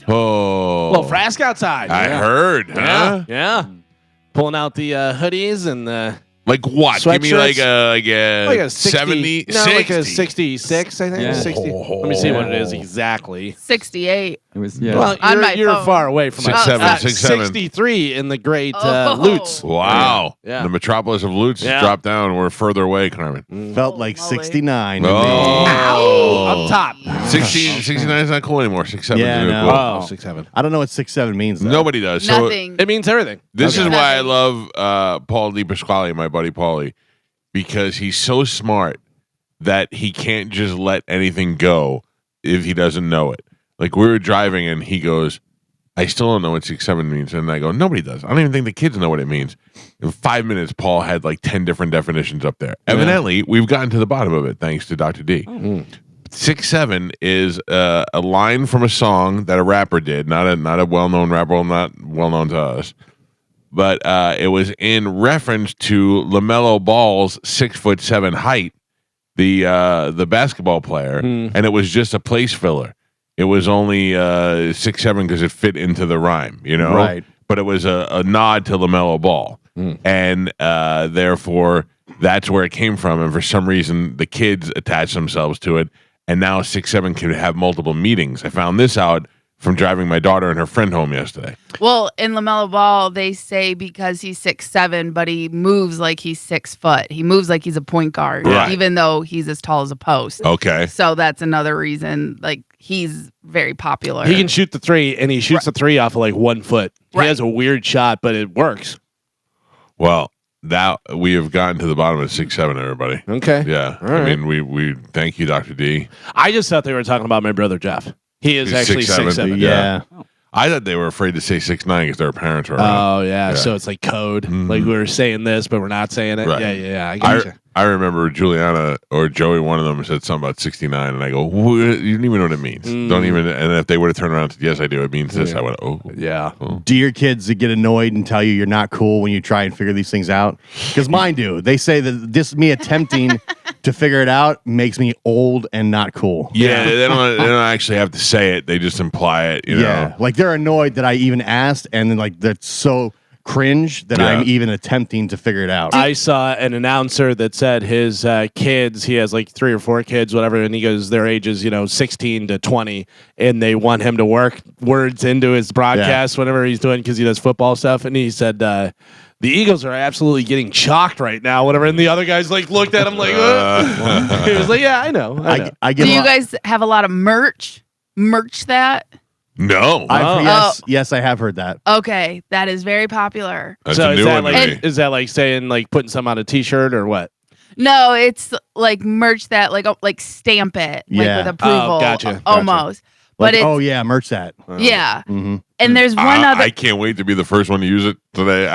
Oh, Well, Frask outside. I heard. Huh? Yeah. Pulling out the hoodies and the Like what? Give me like a 60, 70, no, 60. like a 66, I think. Yeah. 60. Let me see what it is exactly. 68. It was Well, On my you're phone. far away from 6'7", us. 6'7". 63 in the great Oh. Lutz. Wow. Yeah. The metropolis of Lutz has dropped down. We're further away, Carmen. Felt Holy like moly. 69. Oh. Up top. 69 is not cool anymore. 6'7" Yeah, is no. cool. Oh, 6'7". I don't know what 6'7" means, though. Nobody does. So Nothing. It means everything. this is Okay. why I love Paul DiPasquale, my buddy Paulie, because he's so smart that he can't just let anything go if he doesn't know it. Like we were driving and he goes, I still don't know what 6'7" means. And I go, nobody does. I don't even think the kids know what it means. In 5 minutes, Paul had like 10 different definitions up there. Evidently, we've gotten to the bottom of it thanks to Dr. D. 6'7" is a line from a song that a rapper did, not a well-known rapper, not well-known to us. But it was in reference to LaMelo Ball's 6'7" height, the basketball player, and it was just a place filler. It was only 6'7" because it fit into the rhyme, you know. Right. But it was a nod to LaMelo Ball, and therefore that's where it came from. And for some reason, the kids attached themselves to it, and now 6'7" can have multiple meanings. I found this out from driving my daughter and her friend home yesterday. Well, in LaMelo Ball, they say because he's 6'7", but he moves like he's 6 foot. He moves like he's a point guard, Right. even though he's as tall as a post. Okay. So that's another reason. Like he's very popular. He can shoot the three, and he shoots the three off of like 1 foot. He Right. has a weird shot, but it works. Well, that we have gotten to the bottom of 6'7", everybody. Okay. Yeah. All I right. mean, we thank you, Dr. D. I just thought they were talking about my brother Jeff. He is He's actually 6'7". 6'7". Yeah. I thought they were afraid to say 6'9" because their parents were around. Oh, yeah. Yeah. So it's like code. Like we were saying this, but we're not saying it. Right. Yeah. I gotcha. I remember Juliana or Joey, one of them, said something about 69, and I go, you didn't even know what it means. Don't even. And if they would have turned around and said, yes, I do, it means this. I went, oh. Yeah. Do your kids get annoyed and tell you you're not cool when you try and figure these things out? Because mine do. They say that this me attempting to figure it out makes me old and not cool. Yeah, they don't actually have to say it. They just imply it, you know. Like they're annoyed that I even asked, and then like that's so cringe that I'm even attempting to figure it out. I saw an announcer that said his kids, he has like 3 or 4 kids, whatever, and he goes, their ages, 16 to 20, and they want him to work words into his broadcast, whatever he's doing, because he does football stuff. And he said, the Eagles are absolutely getting chalked right now, whatever. And the other guys like looked at him like, he was like, yeah, I know. I get Do you guys have a lot of merch? Merch that? No. Yes, I have heard that. Okay, that is very popular. That's So a is new that one like to me. is that like saying like putting some on a T-shirt or what? No, it's like merch that like stamp it Yeah. like with approval. Oh, gotcha. Almost. Like, But it's merch that. yeah. Mm-hmm. And there's one other I can't wait to be the first one to use it today.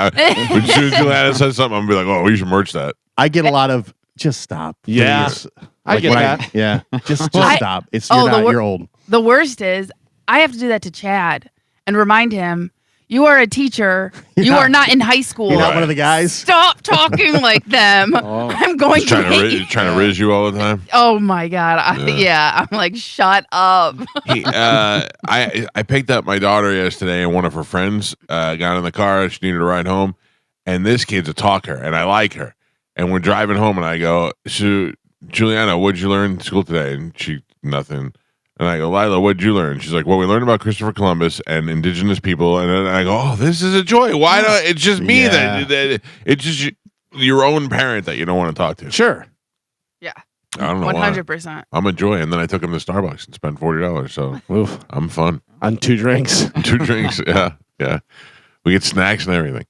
When Juliana says something, I'm going to be like, oh, we should merch that. I get a lot of just stop. Yeah. please." I get when that. Yeah, just I- stop. It's Oh, you're old. The worst is I have to do that to Chad and remind him, you are a teacher. You Yeah. are not in high school. You're not one of the guys. Stop talking like them. I'm going Just to trying to riz you all the time. Oh my God. I'm like, shut up. I picked up my daughter yesterday, and one of her friends got in the car. She needed a ride home, and this kid's a talker, and I like her. And we're driving home, and I go, so, Juliana, what'd you learn in school today? And she, nothing. And I go, Lila, what'd you learn? She's like, well, we learned about Christopher Columbus and indigenous people. And then I go, oh, this is a joy. Why don't it's just me that it's just your own parent that you don't want to talk to. Sure. Yeah. I don't know 100%. why. I'm a joy. And then I took him to Starbucks and spent $40. So Oof. I'm fun. On 2 drinks. 2 drinks. Yeah. We get snacks and everything.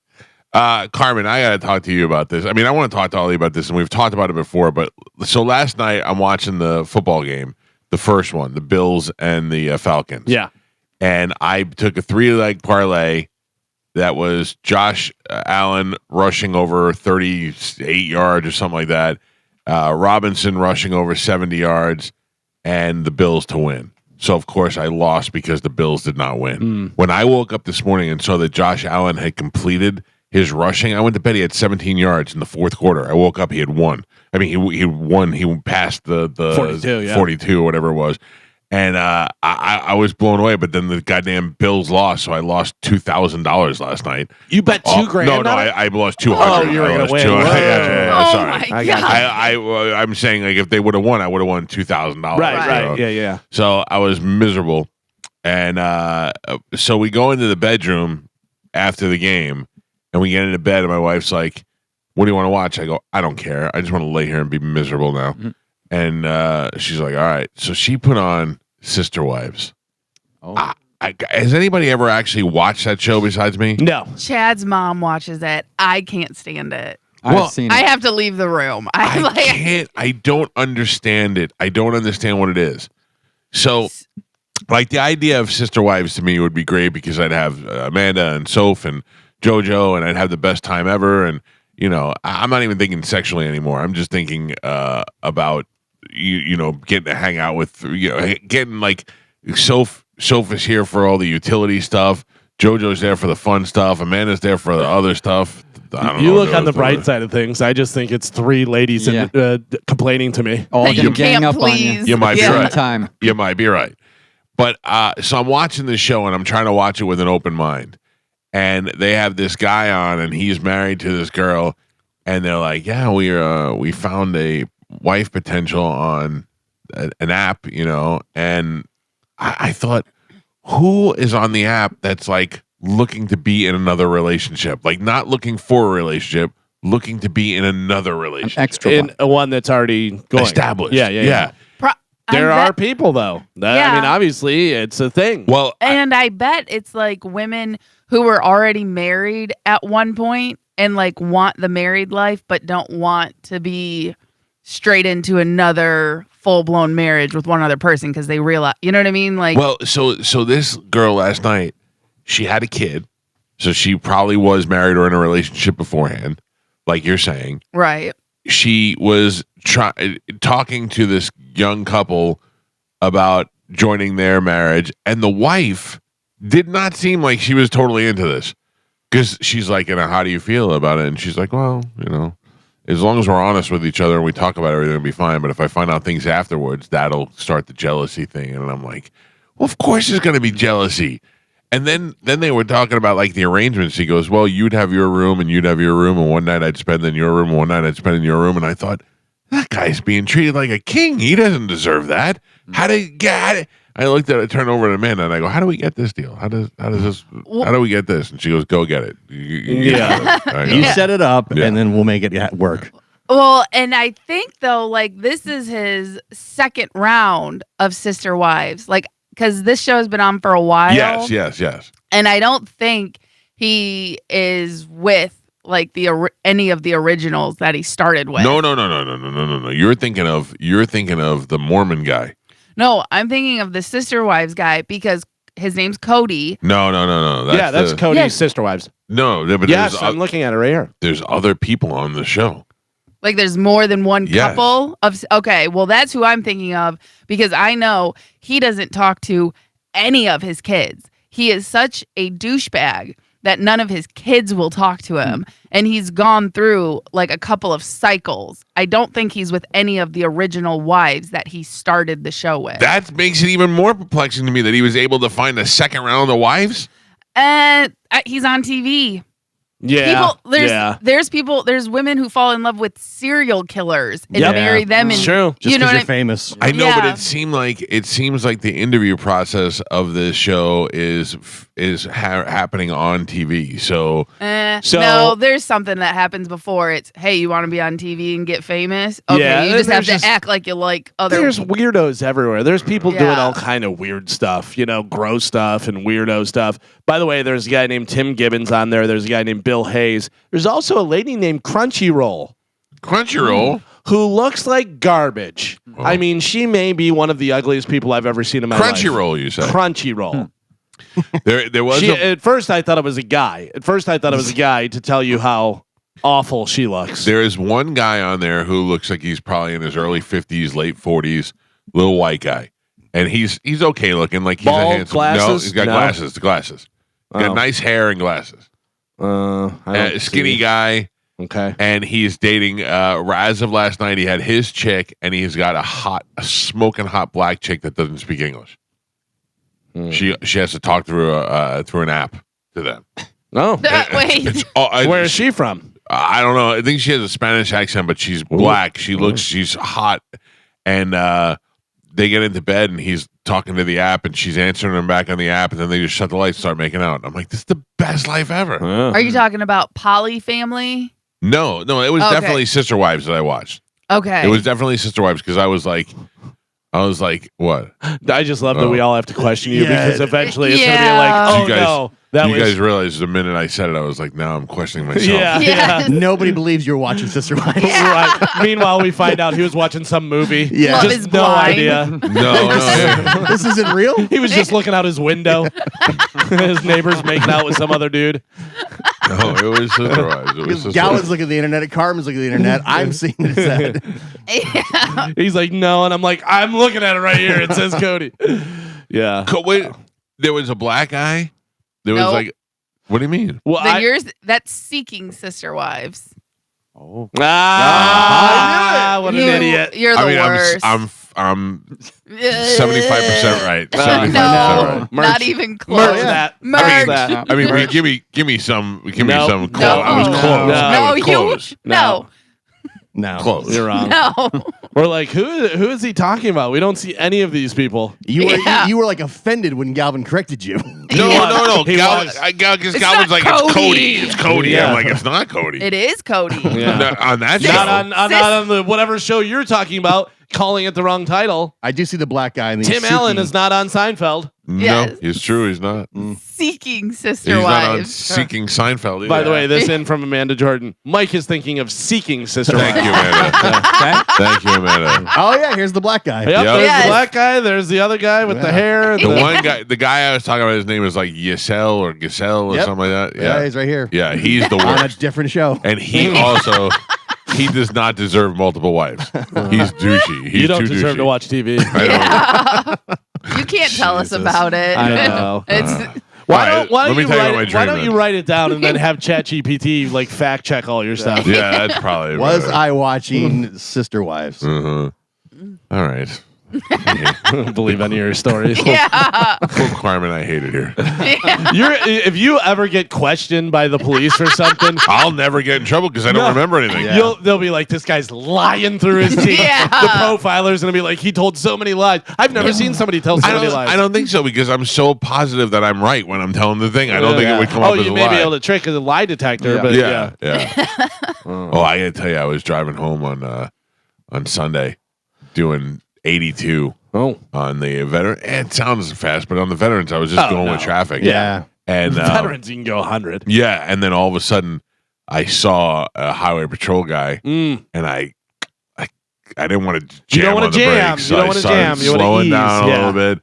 Carmen, I got to talk to you about this. I mean, I want to talk to Ollie about this, and we've talked about it before. But so last night I'm watching the football game. The first one, the Bills and the Falcons. Yeah. And I took a 3-leg parlay that was Josh Allen rushing over 38 yards or something like that, Robinson rushing over 70 yards, and the Bills to win. So, of course, I lost because the Bills did not win. When I woke up this morning and saw that Josh Allen had completed his rushing, I went to bed. He had 17 yards in the fourth quarter. I woke up. He had won. I mean, he won. He passed the 42, yeah. 42 or whatever it was. And I was blown away, but then the goddamn Bills lost, so I lost $2,000 last night. You bet $2,000? No, I lost 200. Oh, you were I gonna lost win. 200. Whoa. Oh Sorry. my I got god! I'm saying like if they would have won, I would have won $2,000. Right. Yeah. So I was miserable, and so we go into the bedroom after the game, and we get into bed, and my wife's like, "What do you want to watch?" I go, "I don't care. I just want to lay here and be miserable now." Mhm. And she's like, "All right." So she put on Sister Wives. Oh. Has anybody ever actually watched that show besides me? No. Chad's mom watches it. I can't stand it. Well, I've seen it. I have to leave the room. I can't. I don't understand it. I don't understand what it is. So, like the idea of Sister Wives to me would be great because I'd have Amanda and Soph and JoJo, and I'd have the best time ever. And I'm not even thinking sexually anymore. I'm just thinking about getting to hang out with getting like Soph is here for all the utility stuff. JoJo's there for the fun stuff. Amanda's there for the other stuff. I don't You know, look on the bright side of things. I just think it's 3 ladies complaining to me. All That them you gang can't up on you. please. You might be Yeah. right. Time. You might be right. But so I'm watching this show and I'm trying to watch it with an open mind. And they have this guy on and he's married to this girl. And they're like, yeah, we found a wife potential on an app, And I thought, who is on the app that's like looking to be in another relationship? Like not looking for a relationship, looking to be in another relationship. Extra In one. a one that's already going. Established. Yeah. There are people though. I mean, Yeah. obviously, it's a thing. Well, And I bet it's like women who were already married at one point and like want the married life, but don't want to be straight into another full blown marriage with one other person because they realize, you know what I mean? Like, well, so this girl last night, she had a kid, so she probably was married or in a relationship beforehand, like you're saying. right. She was talking to this young couple about joining their marriage, and the wife did not seem like she was totally into this because she's like, how do you feel about it? And she's like, well, as long as we're honest with each other and we talk about everything, it'll be fine. But if I find out things afterwards, that'll start the jealousy thing. And I'm like, well, of course there's going to be jealousy. And then they were talking about like the arrangements. He goes, well, you'd have your room and you'd have your room, and one night I'd spend in your room and one night I'd spend in your room. And I thought, that guy's being treated like a king. He doesn't deserve that. How did I looked at it, turned over to Amanda, and I go, how do we get this deal? How do we get this? And she goes, go get it. Yeah. You set it up, Yeah. and then we'll make it work. Well, and I think though, like this is his second round of Sister Wives, like because this show has been on for a while. Yes. And I don't think he is with like any of the originals that he started with. No. You're thinking of the Mormon guy. No, I'm thinking of the Sister Wives guy because his name's Cody. No. That's Cody's Yes. Sister Wives. No, but Yes, I'm looking at it right here. there's other people on the show. Like there's more than one Yes. couple of. Okay, well that's who I'm thinking of because I know he doesn't talk to any of his kids. He is such a douchebag that none of his kids will talk to him. And he's gone through like a couple of cycles. I don't think he's with any of the original wives that he started the show with. That makes it even more perplexing to me that he was able to find a second round of wives. And he's on TV. Yeah. There's women who fall in love with serial killers and Yep. marry them. It's And true. Just you know because what you're I famous. I know, but Yeah. it seems like the interview process of this show is happening on TV. So So- no, there's something that happens before. It's hey, you want to be on TV and get famous? Okay, Yeah, you just have there's to act like you like other. There's weirdos everywhere. There's people doing Yeah. all kind of weird stuff, gross stuff and weirdo stuff. By the way, there's a guy named Tim Gibbons on there. There's a guy named Bill Hayes. There's also a lady named Crunchyroll Crunchyroll. who looks like garbage. Oh. I mean, she may be one of the ugliest people I've ever seen in my life. Crunchyroll, you said. Crunchyroll. There was At first, I thought it was a guy. To tell you how awful she looks. there is one guy on there who looks like he's probably in his early 50s, late 40s, little white guy, and he's okay looking, like he's Bald, a handsome. No, glasses? he's got No. glasses. The glasses. Got Oh. nice hair and glasses. I don't Skinny see. guy. Okay. and he's dating. As of last night, he had his chick, and he's got a smoking hot black chick that doesn't speak English. She has to talk through an app to them. No. Wait. Where is she from? I don't know. I think she has a Spanish accent, but she's black. She's hot, and they get into bed, and he's talking to the app, and she's answering him back on the app, and then they just shut the lights, and start making out. I'm like, this is the best life ever. Are you talking about Poly Family? No, it was definitely Sister Wives that I watched. Okay. It was definitely Sister Wives because I was like, what? I just love that we all have to question you Yeah. because eventually it's going to be Yeah. like, oh, You guys- no. That you was. guys realized the minute I said it, I was like, now I'm questioning myself. Yeah. Yes. Nobody believes you're watching Sister Wives. Right. Meanwhile, we find out he was watching some movie. Yeah. Love Just is no blind. idea. No. This isn't real? He was just looking out his window. His neighbor's making out with some other dude. No, it was Sister Wives. It was Because Sister Gowan's Wives. looking at the internet, Carmen's looking at the internet. I'm seeing it said. Yeah. He's like, no. And I'm like, I'm looking at it right here. It says Cody. Yeah. Wait, there was a black guy? There was Nope. like, what do you mean? Well, Then that's Seeking Sister Wives. what an You- idiot. You're the worst. I'm 75% right. 75% No, right. Merch. not even close. Merch that. Merch. Merch that. I mean, give me some No. close. No. I was close. No. I was you. close. No. No. Close. You're wrong. No. We're like, who is he talking about? We don't see any of these people. You were like offended when Galvin corrected you. No. He was. Because It's Galvin's not like, it's Cody. Cody. It's Cody. Yeah. I'm like, it's not Cody. It is Cody. Yeah. No, on that show. Not on the whatever show you're talking about, calling it the wrong title. I do see the black guy in the Tim Allen is not on Seinfeld. No, Yes. it's true. He's not. Seeking Sister He's not on Wives. Seeking Seinfeld either. By the way, this in from Amanda Jordan. Mike is thinking of seeking Sister Thank Wives. you, Amanda. Thank you, Amanda. Oh yeah, here's the black guy. Yep, Yep. there's Yes. the black guy. There's the other guy with the hair. The guy I was talking about, his name is like Giselle or Giselle or Yep. something like that. Yeah, Yeah, he's right here. yeah, he's the On a worst. different show. And he also, he does not deserve multiple wives. He's douchey. He's You don't too deserve douchey. to watch TV. I don't. You can't tell us Jesus. about it. I know. It's Why All don't, right, why let don't me you tell you write about my it, why dream don't you then. write it down and then have ChatGPT like fact check all your stuff? Yeah, that's probably. Was right. I watching Sister Wives? Uh-huh. All right. I don't believe any of your stories. yeah. Full Carmen, I hate it here. If you ever get questioned by the police for something, I'll never get in trouble because I don't No. remember anything. Yeah. they'll be like, this guy's lying through his teeth. Yeah. The profiler's gonna be like, he told so many lies. I've never seen somebody tell so many lies. I don't think so because I'm so positive that I'm right when I'm telling the thing. I don't think it would come up as you a may lie. be able to trick a lie detector, Yeah. but yeah. Oh, I gotta tell you, I was driving home on Sunday, doing 82 Oh, on the veteran. It sounds fast, but on the veterans, I was just going with traffic. Yeah. And veterans, you can go 100. yeah, and then all of a sudden, I saw a highway patrol guy, Mm. and I didn't want to You jam don't wanna on the jam. brakes. You So don't I wanna started jam. You wanna slowing ease. down Yeah. a little bit,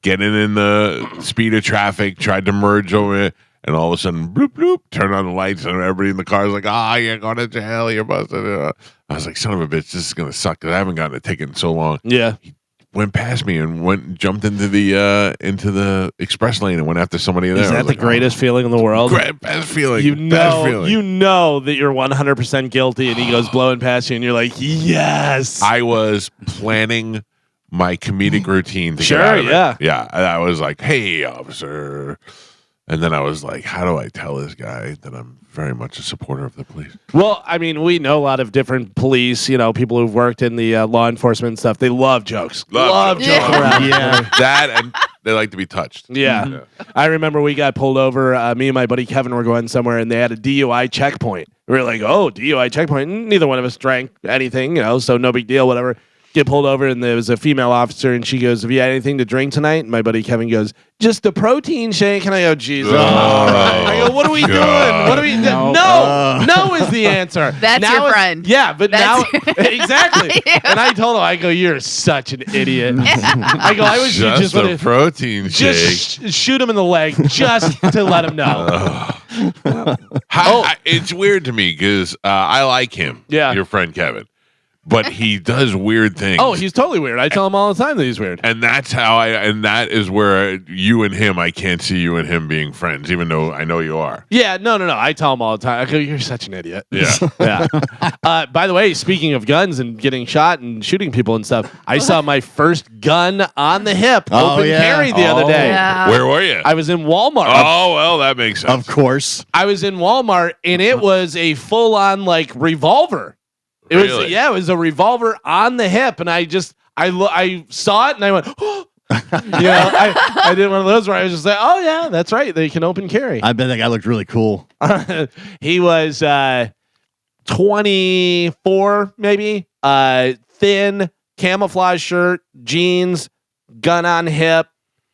getting in the speed of traffic, tried to merge over it, and all of a sudden, bloop, bloop, turn on the lights, and everybody in the car is like, you're going to jail, you're busted. I was like, son of a bitch, this is going to suck because I haven't gotten a ticket in so long. Yeah. Went past me and jumped into the express lane and went after somebody in there. Is I that was the like, greatest feeling in the world? best feeling. You best know, feeling. you know that you're 100% guilty, and he goes blowing past you, and you're like, yes. I was planning my comedic routine to Sure, get out of yeah. it. Yeah. And I was like, hey, officer. And then I was like, how do I tell this guy that I'm very much a supporter of the police? Well, I mean, we know a lot of different police, people who've worked in the law enforcement stuff. They love jokes. Love joking jokes. around. Yeah. That and they like to be touched. Yeah. I remember we got pulled over. Me and my buddy Kevin were going somewhere, and they had a DUI checkpoint. We were like, oh, DUI checkpoint. Neither one of us drank anything, so no big deal, whatever. Get pulled over, and there was a female officer, and she goes, have you had anything to drink tonight? And my buddy Kevin goes, just a protein shake. And I go, Jesus. I go, what are we doing? What are we doing? No is the answer. That's Now your it's- friend. Yeah, but That's now, exactly. And I told him, I go, you're such an idiot. I go, I wish you Just just a would protein shake. just shoot him in the leg just to let him know. It's weird to me because I like him. Yeah. Your friend Kevin. but he does weird things. Oh, he's totally weird. I tell him all the time that he's weird. And that's how that is where you and him, I can't see you and him being friends, even though I know you are. Yeah, no. I tell him all the time. I go, you're such an idiot. Yeah. Yeah. By the way, speaking of guns and getting shot and shooting people and stuff, I saw my first gun on the hip open carry the other day. Yeah. Where were you? I was in Walmart. Oh, well, that makes sense. Of course. I was in Walmart and it was a full-on like revolver. It was Really? it was a revolver on the hip, and I saw it and I went, oh. I did one of those where I was just like, oh yeah, that's right, they can open carry. I bet that guy looked really cool. He was 24 maybe, thin, camouflage shirt, jeans, gun on hip,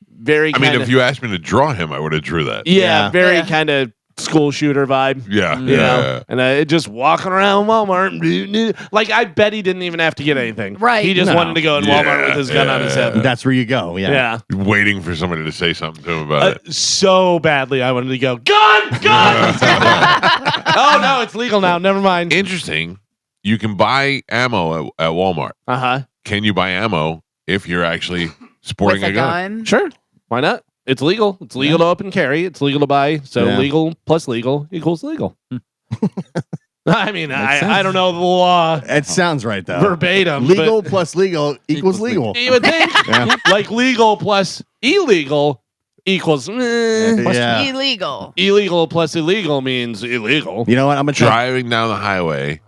very. I mean, if you asked me to draw him, I would have drew that. very Yeah. kind of school shooter vibe. Yeah, You know, and just walking around Walmart, like I bet he didn't even have to get anything. Right. He just No. wanted to go in Walmart with his gun on his hip. That's where you go. Yeah. Yeah. Waiting for somebody to say something to him about it. So badly, I wanted to go gun. Oh no, it's legal now. Never mind. Interesting. You can buy ammo at Walmart. Can you buy ammo if you're actually sporting With a gun? gun. Sure. Why not? It's legal. It's legal to open carry. It's legal to buy. So Yeah. legal plus legal equals legal. I mean, sense. I don't know the law It sounds right though. verbatim. Legal plus legal equals legal. but you would think Yeah. like legal plus illegal equals Yeah. Illegal. illegal plus illegal means illegal. You know what? I'm gonna try. Driving down the highway,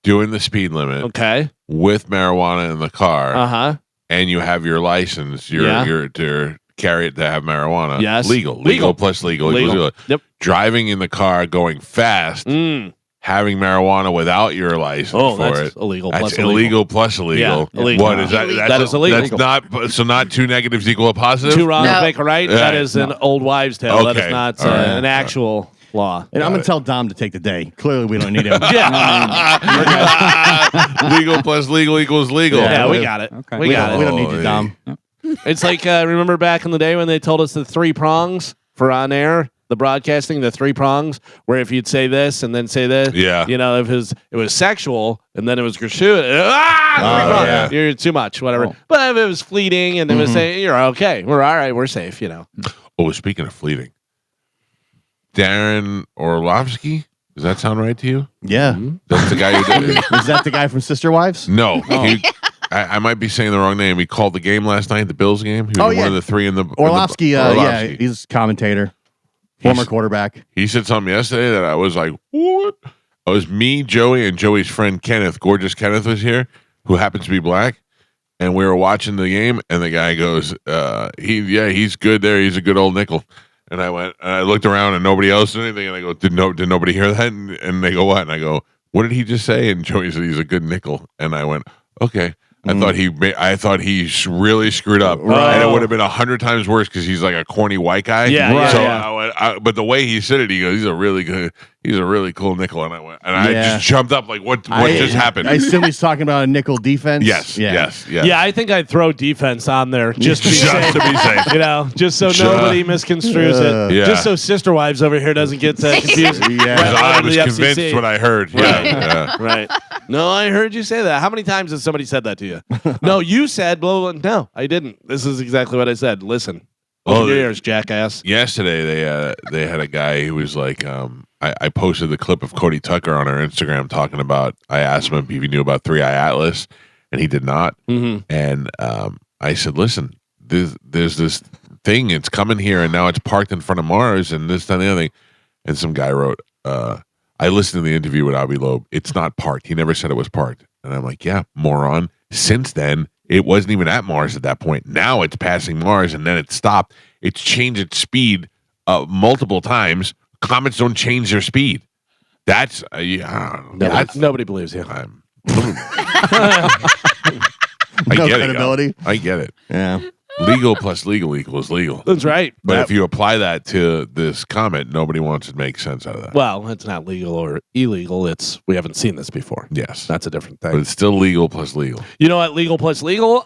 doing the speed limit Okay. with marijuana in the car, and you have your license, your to carry it to have marijuana. Yes. Legal. Legal. Legal plus legal equals Legal. legal. Yep. Driving in the car, going fast, having marijuana without your license Oh, for that's it. illegal That's plus illegal plus illegal. Yeah, illegal. What is that? Illegal. That is illegal. That's not so. Not two negatives equal a positive. Two wrongs No. make a right. Yeah. That is an old wives' tale. That Okay. is not All right. an actual law. And I'm gonna tell Dom to take the day. Clearly, we don't need him. Legal plus legal equals legal. Yeah, we got it. Okay. We got it. We don't need you, Dom. It's like remember back in the day when they told us the 3 prongs for on air, the broadcasting, the 3 prongs, where if you'd say this and then say this, Yeah. you know, if it was sexual and then it was gratuitous, 3 prongs, yeah. you're too much, whatever. Oh. But if it was fleeting and it was saying you're okay, we're all right, we're safe, you know. Oh, speaking of fleeting, Darren Orlovsky. Does that sound right to you? Yeah. That's the guy who did it. Is that the guy from Sister Wives? No, I might be saying the wrong name. He called the game last night, the Bills game. He was one of the 3 in the Orlovsky. Yeah, Orlovsky. he's a commentator, former quarterback. He said something yesterday that I was like, what? It was me, Joey, and Joey's friend Kenneth. Gorgeous Kenneth was here, who happens to be black. And we were watching the game, and the guy goes, he's good there. He's a good old nickel. And I looked around, and nobody else did anything. And I go, did nobody hear that? And they go, what? And I go, what did he just say? And Joey said he's a good nickel. And I went, okay. I thought he really screwed up, and it would have been 100 times worse because he's like a corny white guy. Yeah, right. So Yeah. but the way he said it, he goes, he's a really cool nickel, and I just jumped up like, what just happened? I assume he's talking about a nickel defense. Yes. Yeah, I think I'd throw defense on there just to be Just safe. to be safe. You know, just so nobody misconstrues it. Yeah. Just so Sister Wives over here doesn't get confused. Yeah. Because I under was the convinced FCC. when I heard. Yeah. Right. No, I heard you say that. How many times has somebody said that to you? No, you said blah, blah, blah. No, I didn't. This is exactly what I said. Listen. Open your ears, jackass. Yesterday they had a guy who was like, I posted the clip of Cody Tucker on our Instagram talking about. I asked him if he knew about 3-Eye Atlas, and he did not. Mm-hmm. And I said, listen, there's this thing. It's coming here, and now it's parked in front of Mars, and this, that, and the other thing. And some guy wrote, I listened to the interview with Avi Loeb. It's not parked. He never said it was parked. And I'm like, yeah, moron. Since then, it wasn't even at Mars at that point. Now it's passing Mars, and then it stopped. It's changed its speed multiple times. Comets don't change their speed. That's Nobody believes you. I No get credibility. it. I get it. Yeah. Legal plus legal equals legal. That's right. But if you apply that to this comment, nobody wants to make sense out of that. Well, it's not legal or illegal. It's we haven't seen this before. Yes. That's a different But thing. it's still legal plus legal. You know what? Legal plus legal.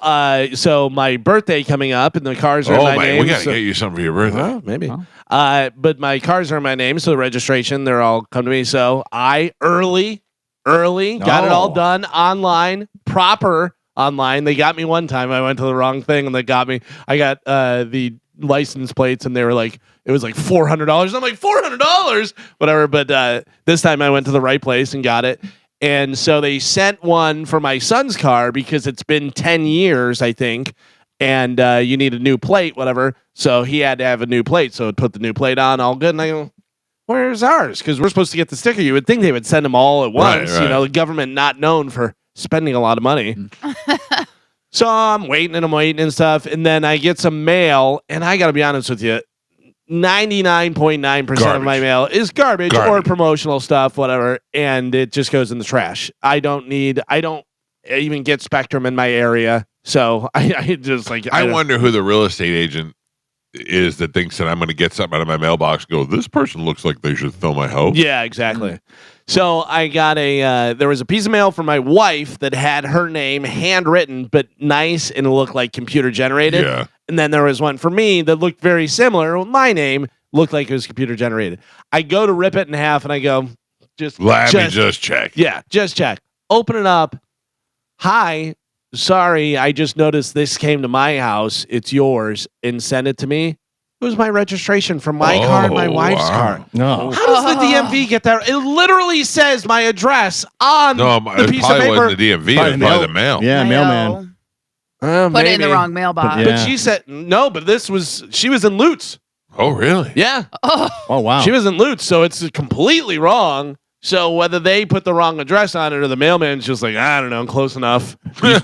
So my birthday coming up, and the cars are in Oh, my man, name. we got to so- get you something for your birthday. Well, maybe. Oh. But my cars are in my name, so the registration, they're all come to me. So I early early, got it all Oh. done online, proper online. They got me one time. I went to the wrong thing and they got me. I got the license plates and they were like, it was like $400. I'm like, $400, whatever. But this time I went to the right place and got it. And so they sent one for my son's car because it's been 10 years, I think. And you need a new plate, whatever. So he had to have a new plate. So it put the new plate on, all good. And I go, where's ours? Because we're supposed to get the sticker. You would think they would send them all at once. Right. You know, the government not known for spending a lot of money. So I'm waiting and stuff. And then I get some mail. And I got to be honest with you, 99.9% of my mail is garbage or promotional stuff, whatever. And it just goes in the trash. I don't even get Spectrum in my area. So I just like, I wonder who the real estate agent is that thinks that I'm going to get something out of my mailbox and go, this person looks like they should fill my house. Yeah, exactly. So I got there was a piece of mail from my wife that had her name handwritten, but nice and it looked like computer generated. Yeah. And then there was one for me that looked very similar. My name looked like it was computer generated. I go to rip it in half and I go, Let me just check. Yeah, just check. Open it up. Hi. Sorry, I just noticed this came to my house. It's yours, and send it to me. It was my registration from my car and my wife's car. No. How does the DMV get that? It literally says my address on No, the it piece of probably paper. wasn't the DMV. It was probably the mail. Yeah, I mailman. know. Put it in the Maybe. wrong mailbox. But But she said no. But she was in Lutz. Oh, really? Yeah, Oh, wow. she was in Lutz, so it's completely wrong. So whether they put the wrong address on it or the mailman's just like, I don't know, close enough.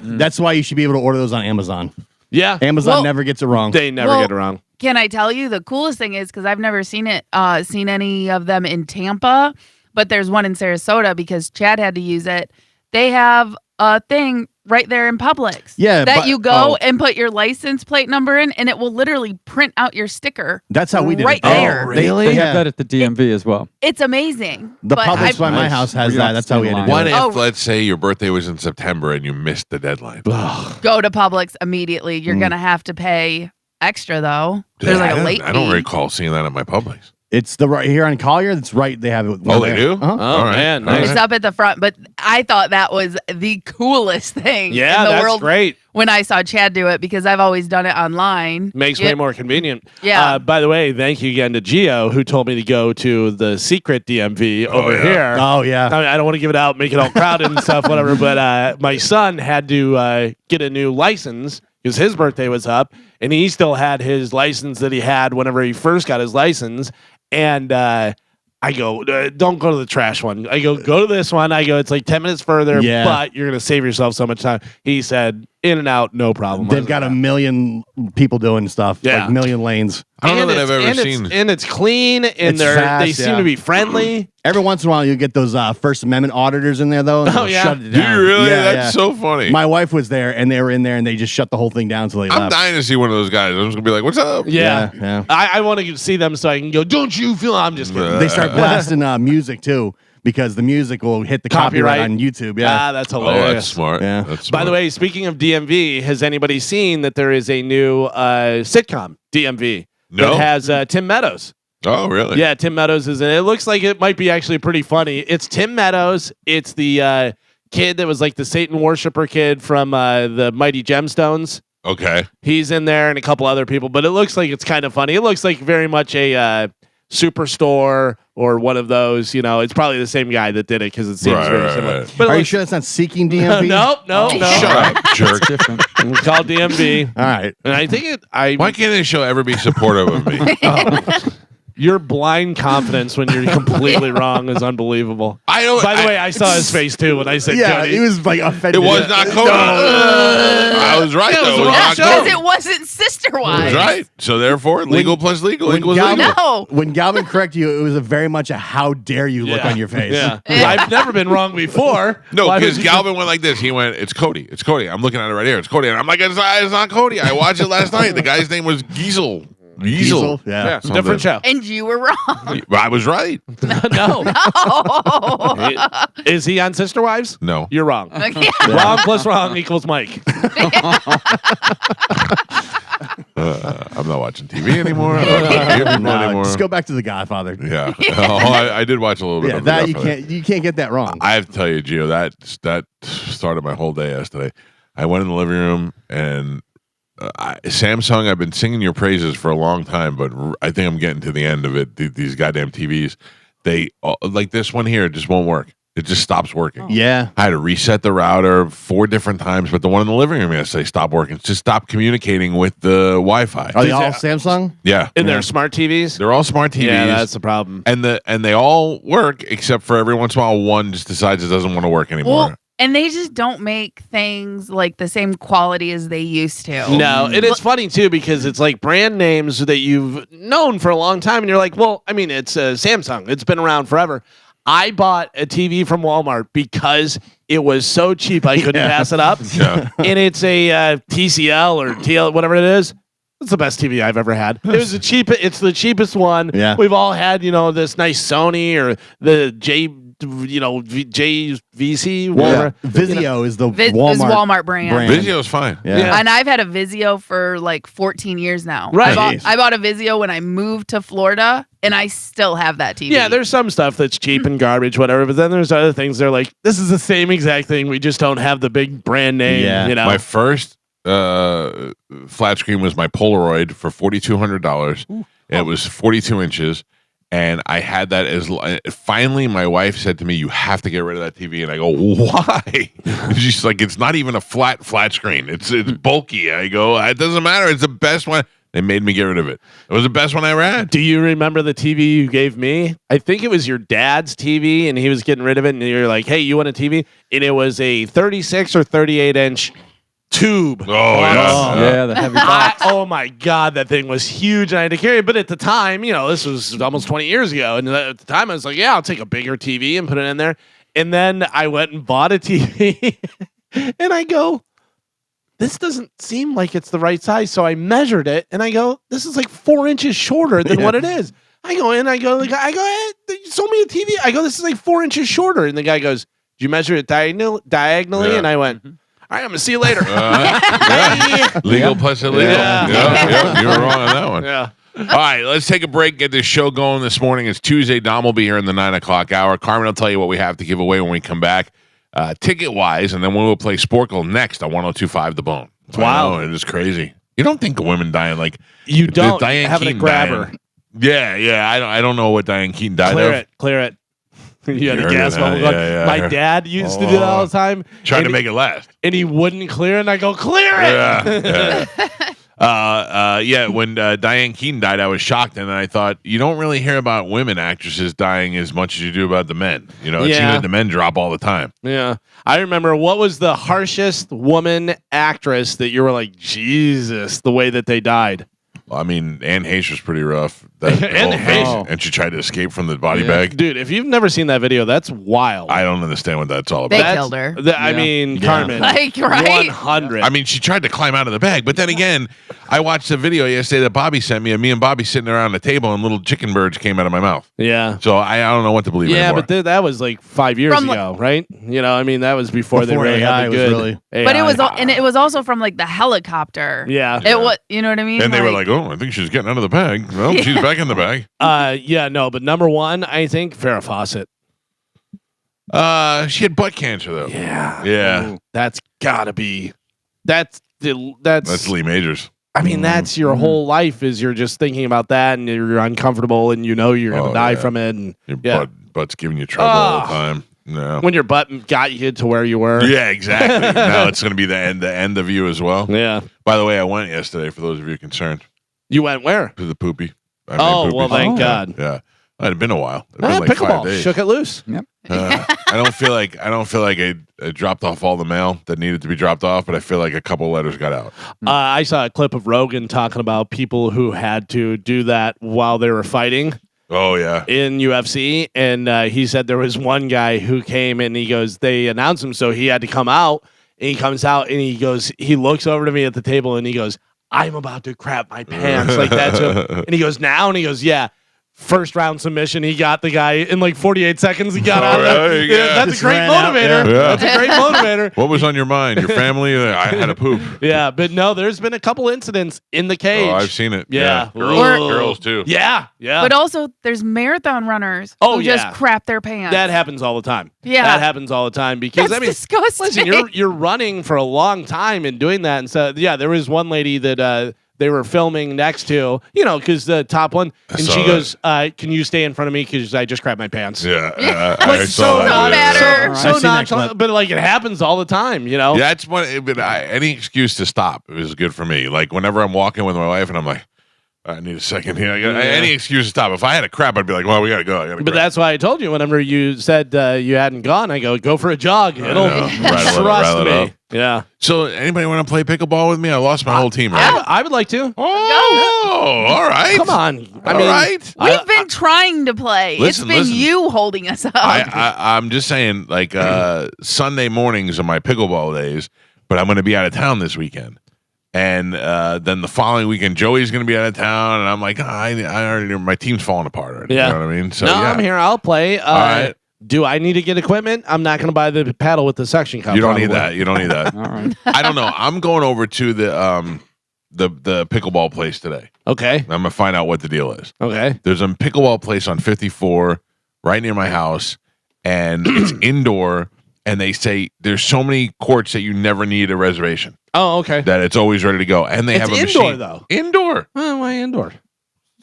That's why you should be able to order those on Amazon. Yeah, Amazon Well, never gets it wrong. they never Well, get it wrong. Can I tell you the coolest thing is because I've never seen any of them in Tampa, but there's one in Sarasota because Chad had to use it. They have a thing right there in Publix. Yeah, that but- you go and put your license plate number in, and it will literally print out your sticker. That's how we did right it. there. Oh, really? They Yeah. have that at the DMV as well. It's amazing. The But Publix I've- by my house has We're that. not That's how we had to staying do What it. if, Oh. let's say, your birthday was in September and you missed the deadline? Go to Publix immediately. You're gonna have to pay extra though. There's like a late I don't fee. recall seeing that at my Publix. It's the right here on Collier. That's right. They have it. Oh, they do? Uh-huh. Oh All right. man, All nice. It's up at the front, but I thought that was the coolest thing Yeah, in the that's world great. when I saw Chad do it because I've always done it online. Makes Yeah. way more convenient. Yeah. By the way, thank you again to Gio who told me to go to the secret DMV over yeah. here. Oh, yeah. I don't want to give it out, make it all crowded and stuff, whatever. But my son had to get a new license because his birthday was up, and he still had his license that he had whenever he first got his license. And I go, don't go to the trash one. I go to this one. I go, it's like 10 minutes further, Yeah. but you're going to save yourself so much time. He said, in and out, no problem. They've got a million people doing stuff. Yeah. Like million lanes. I don't know that I've ever and seen. and it's clean, and It's they fast, seem yeah. to be friendly. Every once in a while, you get those First Amendment auditors in there, though. and Oh, they'll yeah. Shut it Do down. you really? Yeah, That's yeah. so funny. My wife was there, and they were in there, and they just shut the whole thing down until they I'm left. dying to see one of those guys. I'm just going to be like, what's up? Yeah. Yeah. I want to see them so I can go, don't you feel? I'm just kidding. They start blasting music, too, because the music will hit the copyright on YouTube. Yeah. That's Oh, hilarious. that's smart. Yeah. That's By the smart. way, speaking of DMV, has anybody seen that there is a new sitcom, DMV, No. that has Tim Meadows? Oh, really? Yeah, Tim Meadows is in it. It looks like it might be actually pretty funny. It's Tim Meadows. It's the kid that was like the Satan worshiper kid from the Mighty Gemstones. Okay. He's in there and a couple other people, but it looks like it's kind of funny. It looks like very much a Superstore or one of those. You know, it's probably the same guy that did it because it seems Right, very right, similar. right. But it Are you looks- sure that's not Seeking DMV? no. Shut up, jerk. It's different. It's called DMV. All right. And I think Why can't this show ever be supportive of me? your blind confidence when you're completely wrong is unbelievable. I don't. By the way, I saw his face too when I said Yeah, Cody. he was like offended. It was not Cody. I was right, It was though. It was the wrong not show. Because Cody. it wasn't Sister It was Wives. right. So therefore, legal plus legal when equals Galvin- legal. No. When Galvin corrected you, it was a very much a how dare you look Yeah. on your face. Yeah. I've never been wrong before. No, Why because would you- Galvin went like this. He went, "It's Cody. It's Cody. I'm looking at it right here. It's Cody." And I'm like, "It's not Cody. I watched it last night. The guy's name was Giesel. Diesel. Yeah. Yeah, Something. different show. And you were wrong. I was right. No. Oh. Is he on Sister Wives? No. You're wrong. Okay. Wrong plus wrong equals Mike. I'm not watching TV anymore. I'm not watching TV anymore. Just go back to The Godfather. Yeah. Oh, I did watch a little bit. Yeah, of The that Godfather. you can't get that wrong. I have to tell you, Gio, that started my whole day yesterday. I went in the living room and Samsung. I've been singing your praises for a long time, but I think I'm getting to the end of it. These goddamn TVs, they like this one here, it just won't work. It just stops working. Yeah. I had to reset the router 4 different times, but the one in the living room yesterday stopped working. It just stopped communicating with the Wi-Fi. Are they all Samsung? Yeah, And they're smart TVs. they're all smart TVs. Yeah, that's the problem. and they all work except for every once in a while one just decides it doesn't want to work anymore. Well, and they just don't make things like the same quality as they used to. No, and it's funny too because it's like brand names that you've known for a long time, and you're like, well, I mean, it's Samsung. It's been around forever. I bought a TV from Walmart because it was so cheap I couldn't pass it up. Yeah. And it's a TCL or TL, whatever it is. It's the best TV I've ever had. It was it's the cheapest one. Yeah. We've all had, this nice Sony or the JVC, whatever. Vizio is the Is Walmart brand. Vizio's fine. Yeah. And I've had a Vizio for like 14 years now. Right. I bought a Vizio when I moved to Florida, and I still have that TV. Yeah, there's some stuff that's cheap and garbage, whatever, but then there's other things they're like, this is the same exact thing. We just don't have the big brand name. Yeah. My first flat screen was my Polaroid for $4,200. It was 42 inches. And I had that finally my wife said to me, you have to get rid of that TV. And I go, why? She's like, it's not even a flat screen. It's bulky. I go, it doesn't matter. It's the best one. They made me get rid of it. It was the best one I ever had. Do you remember the TV you gave me? I think it was your dad's TV, and he was getting rid of it, and you're like, hey, you want a TV? And it was a 36 or 38 inch tube. Oh, yeah. The heavy box. Oh my God, that thing was huge, and I had to carry it. But at the time, this was almost 20 years ago, and at the time I was like, yeah, I'll take a bigger TV and put it in there. And then I went and bought a TV, and I go, this doesn't seem like it's the right size. So I measured it, and I go, this is like 4 inches shorter than what it is. I go in, hey, you sold me a TV. I go, this is like 4 inches shorter. And the guy goes, did you measure it diagonally? Yeah. And I went, all right, I'm going to see you later. Legal plus illegal. Yeah. You were wrong on that one. Yeah. All right, let's take a break, get this show going this morning. It's Tuesday. Dom will be here in the 9 o'clock hour. Carmen will tell you what we have to give away when we come back, ticket-wise, and then we will play Sporkle next on 102.5 The Bone. Wow. It is crazy. You don't think of women dying like... You don't. Diane Having Keaton a grabber. dying. Yeah. I don't know what Diane Keaton died of. Clear it. You had You a heard gas of that? bubble going. Yeah, My dad used to do that all the time. Trying to and make it last. And he wouldn't clear it, and I go, clear it! Yeah. When Diane Keaton died, I was shocked, and I thought you don't really hear about women actresses dying as much as you do about the men. It seems Yeah. like the men drop all the time. Yeah. I remember, what was the harshest woman actress that you were like, Jesus, the way that they died? I mean, Anne Heche was pretty rough. That Anne whole Heche. thing, and she tried to escape from the body bag. Dude, if you've never seen that video, that's wild. I don't understand what that's all They about. killed her. I mean, Yeah. Carmen. Like, right? 100. I mean, she tried to climb out of the bag, but then again, I watched a video yesterday that Bobby sent me, and me and Bobby sitting around the table, and little chicken birds came out of my mouth. yeah. So I don't know what to believe Yeah, anymore. but that was like 5 years From, like- ago, right? I mean, that was before they Before really AI had the was good really- But it was, AI. and it was also from like the helicopter. Yeah. It was, you know what I mean? and they were like, "Oh, I think she's getting out of the bag." Well, she's back in the bag. Yeah, no, but number one, I think Farrah Fawcett. She had butt cancer though. Yeah. That's gotta be. That's That's Lee Majors. I mean, that's your whole life is you're just thinking about that and you're uncomfortable and you're gonna Oh, die yeah. from it. And Your yeah. butt's giving you trouble all the Ah. time. No. When your butt got you to where you were. Yeah, exactly. Now it's going to be the end of you as well. Yeah. By the way, I went yesterday. For those of you concerned, You went where? to the poopy. I Oh, made well, poopies. thank Yeah, God. Yeah, it had been a while. It'd been like 5 Pickleball. days. Shook it loose. I don't feel like I dropped off all the mail that needed to be dropped off, but I feel like a couple letters got out. I saw a clip of Rogan talking about people who had to do that while they were fighting Oh yeah, in UFC, and he said there was one guy who came and he goes, they announced him, so he had to come out, and he comes out and he goes, he looks over to me at the table and he goes, I'm about to crap my pants like that. So, and he goes, now, and he goes, yeah. first round submission. He got the guy in like 48 seconds. He got out of right, that. yeah. That's Just a great ran out, motivator. yeah. That's a great motivator. What was on your mind? Your family? I had a poop. Yeah, but no, there's been a couple incidents in the cage. Oh, I've seen it. Yeah. Girls, Or- girls too. Yeah, yeah. But also, there's marathon runners Oh, who yeah. just crap their pants. that happens all the time. Yeah. That happens all the time because That's I mean, disgusting. listen, you're running for a long time and doing that, and so yeah, there was one lady that they were filming next to, because the top one, and saw she that. goes, "Can you stay in front of me because I just crapped my pants?" Yeah. Like, I so saw that. no matter. I've So seen that not, clip. but like it happens all the time, Yeah, that's one. But any excuse to stop is good for me. Like whenever I'm walking with my wife and I'm like, I need a second here. Any excuse to stop. If I had a crap, I'd be like, well, we gotta go. I gotta But crap. that's why I told you whenever you said you hadn't gone, I go for a jog. It'll know. Rattle it trust up. me. Yeah, So anybody want to play pickleball with me? I lost my whole team. Right? I would like to. Oh, all right. Come on. All right. We've been trying to play. Listen, it's been listen. you holding us up. I'm just saying, like Sunday mornings are my pickleball days, but I'm going to be out of town this weekend. And then the following weekend, Joey's going to be out of town, and I'm like, I already my team's falling apart already. Yeah. You know what I mean? So No, yeah. I'm here. I'll play. All right. Do I need to get equipment? I'm not going to buy the paddle with the suction cup. You don't need probably. that. You don't need that. All right. I don't know. I'm going over to the pickleball place today. Okay. I'm gonna find out what the deal is. Okay. There's a pickleball place on 54 right near my house, and it's indoor. And they say there's so many courts that you never need a reservation. Oh, okay. That it's always ready to go, and they It's have a indoor, machine. though. Indoor, Why indoor?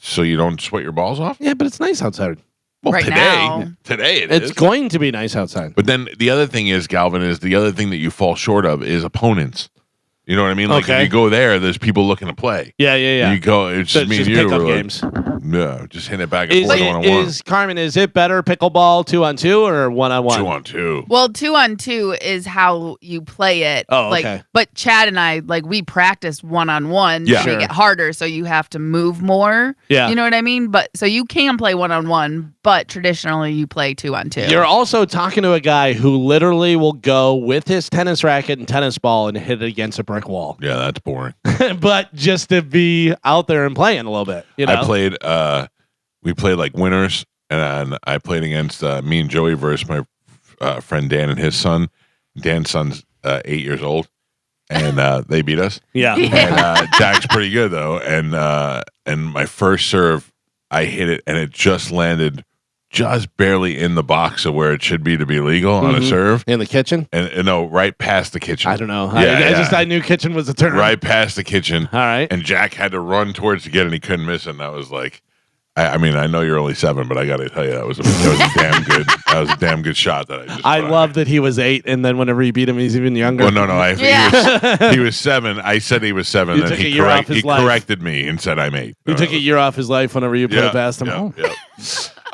so you don't sweat your balls off. Yeah, but it's nice outside. Well, Right today, now. today it It's is. going to be nice outside. But then the other thing is, Galvin, is the other thing that you fall short of is opponents. You know what I mean? Like Okay. if you go there, there's people looking to play. Yeah, yeah, yeah. You go, it's So just me it's and just you. pickup we're like, games. yeah, just hitting it back and forth one on one. Is Carmen? Is it better pickleball 2-on-2 or 1-on-1? 2-on-2. Well, 2-on-2 is how you play it. Oh, like, okay. But Chad and I, we practice 1-on-1 Yeah. to make Sure. it harder, so you have to move more. Yeah. You know what I mean? But so you can play 1-on-1, but traditionally you play 2-on-2. You're also talking to a guy who literally will go with his tennis racket and tennis ball and hit it against a brick wall. Yeah, that's boring. But just to be out there and playing a little bit, I played. We played like winners, and I played against me and Joey versus my friend Dan and his son. Dan's son's 8 years old, and they beat us. Yeah. And Jack's pretty good though, and my first serve, I hit it, and it just landed just barely in the box of where it should be to be legal on a Mhm. serve, In the kitchen? and no, right past the kitchen. I don't know. Yeah, I knew kitchen was a turn. right past the kitchen. All right. And Jack had to run towards to get it, and he couldn't miss it. And I was like, I mean, I know you're only 7, but I got to tell you, that was a damn good. That was a damn good shot that I just. I put on love that he was 8, and then whenever he beat him, he's even younger. Well, no. Yeah. He was 7. I said he was 7. You and took a he year off his he life. corrected me and said I'm 8. He took a year off his life whenever you put it past him. Yeah, Oh. yeah.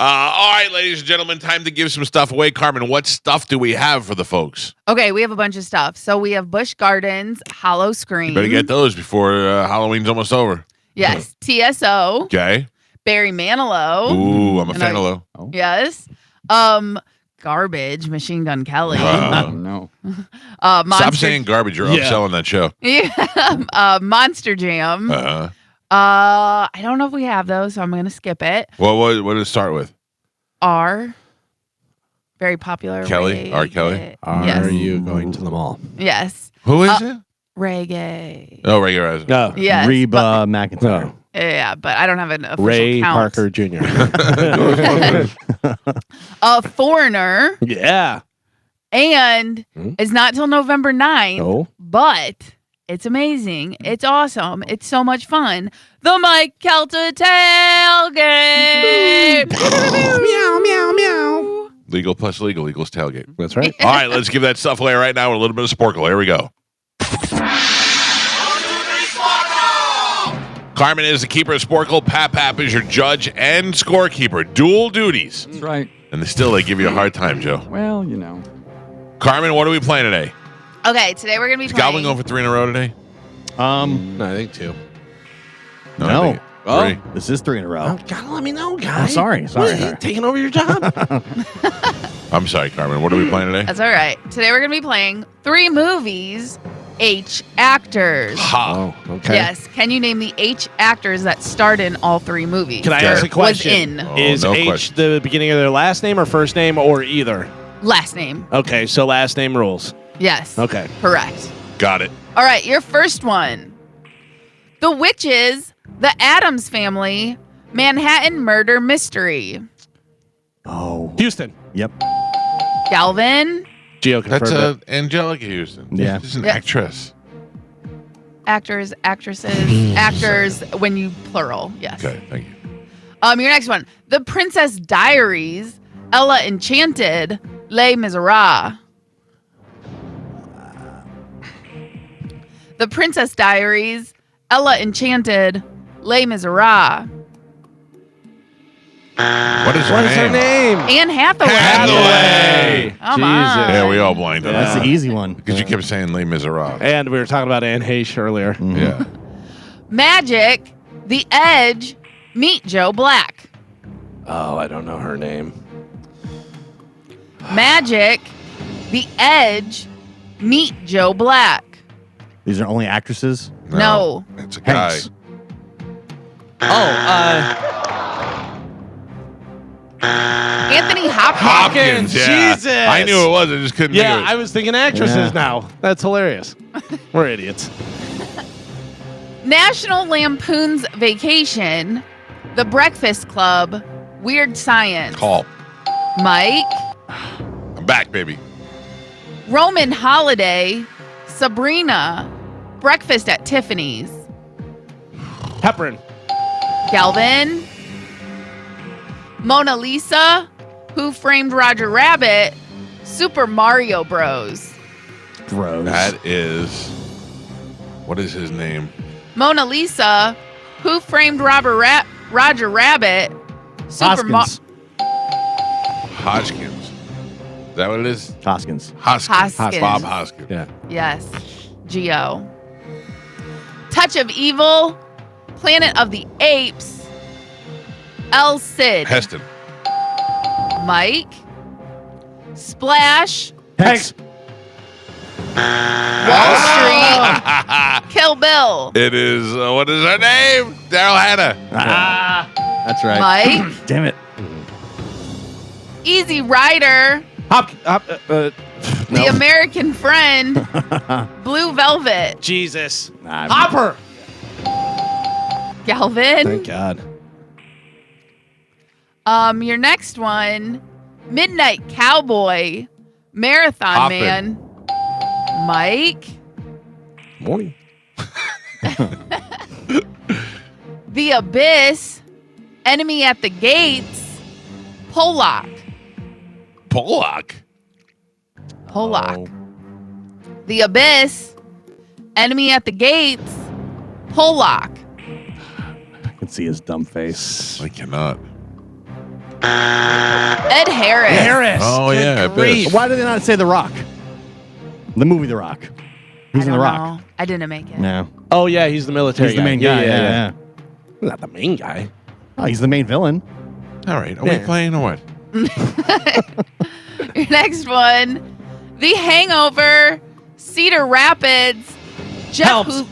All right, ladies and gentlemen, time to give some stuff away. Carmen, what stuff do we have for the folks? Okay, we have a bunch of stuff. So we have Busch Gardens hollow screen. You better get those before Halloween's almost over. Yes, TSO, Okay. Barry Manilow. Ooh, I'm a And fan I- of low. Yes. Garbage, Machine Gun Kelly. Oh, no. Stop Monster, saying garbage. You're Yeah. upselling that show. Yeah. Monster Jam. I don't know if we have those, so I'm gonna skip it. Well, what did it start with? R. Very popular. Kelly? R. Kelly? reggae. Are Yes. you going to the mall? Yes. Who is it? Reggae. Oh, regular. No. Yes. Reba McIntyre. No. Yeah, but I don't have an official Ray count. Parker Jr. A Foreigner, Yeah. and Hmm? it's not till November 9th, Oh. but it's amazing. It's awesome. It's so much fun. The Mike Calta tailgate. Meow, meow, meow. Legal plus legal equals tailgate. That's right. All right, let's give that stuff away right now with a little bit of Sporkle. Here we go. Carmen is the keeper of Sporkle. Pap is your judge and scorekeeper. Dual duties. That's right. And still, they give you a hard time, Joe. Well, you know. Carmen, what are we playing today? Okay, today we're gonna be Is playing. Goblin going for 3 in a row today? No, I think 2. I No. think Oh. 3. This is 3 in a row. Oh, gotta let me know, guy. Oh, sorry. What, you taking over your job? I'm sorry, Carmen. What are we playing today? That's all right. Today we're gonna be playing 3 movies H actors. Ha. Oh, okay. Yes. Can you name the H actors that starred in all three movies? Can I ask a question? Was in. Oh, Is no H question. the beginning of their last name or first name or either? Last name. Okay, so last name rules. Yes. Okay. Correct. Got it. All right, your first one. The Witches, the Addams Family, Manhattan Murder Mystery. Oh. Houston. Yep. Galvin, Geo That's confirmed it. Angelica Houston. Yeah. She's an Yeah. actress. actors, actresses, actors when you plural. Yes. Okay, thank you. Your next one. The Princess Diaries, Ella Enchanted, Les Miserables. The Princess Diaries, Ella Enchanted, Les Miserables. What is What is her her name? Anne Hathaway. Hathaway. Come Jesus. on. Yeah, we all blinked on That's that the easy one. because you kept saying Les Miserables. And we were talking about Anne Heche earlier. Yeah. Magic, The Edge, Meet Joe Black. Oh, I don't know her name. Magic, The Edge, Meet Joe Black. These are only actresses. No. It's a guy. Hanks. Anthony Hopkins. Hopkins. Yeah. Jesus. I knew it was. I just couldn't Yeah, think I of it. was thinking actresses Yeah. now. That's hilarious. We're idiots. National Lampoon's Vacation, The Breakfast Club, Weird Science. Call. Mike, I'm back, baby. Roman Holiday, Sabrina, Breakfast at Tiffany's. Hepburn. Galvin, Mona Lisa, Who Framed Roger Rabbit, Super Mario Bros. Bros. That is. What is his name? Mona Lisa, Who Framed Roger Rabbit, Super Mario. Hoskins. Hodgkins. Is that what it is? Hoskins. Hoskins. Hoskins. Bob Hoskins. Yeah. Yes. Geo. Touch of Evil, Planet of the Apes, El Cid. Heston. Mike, Splash, Hanks. Wall Street, Kill Bill. It is. What is her name? Daryl Hannah. That's right. Mike, Damn it. Easy Rider, The The American Friend, Blue Velvet. Jesus. Nah, Hopper. Galvin. Thank God. Your next one, Midnight Cowboy, Marathon Hoffman. Man. Mike, Morning. The Abyss, Enemy at the Gates, Pollock. Pollock. Pollock. The Abyss, Enemy at the Gates, Pollock. I can see his dumb face. I cannot. Ed Harris. Harris. Oh, Good yeah, grief. Abyss. Why did they not say The Rock? The movie The Rock. Who's in I The don't Rock? know. I didn't make it. No. Oh, yeah, he's the military He's the main guy. Yeah. Not the main guy. Oh, he's the main villain. All right. Are Yeah. we playing or what? Your next one, The Hangover, Cedar Rapids, Jeff Helps.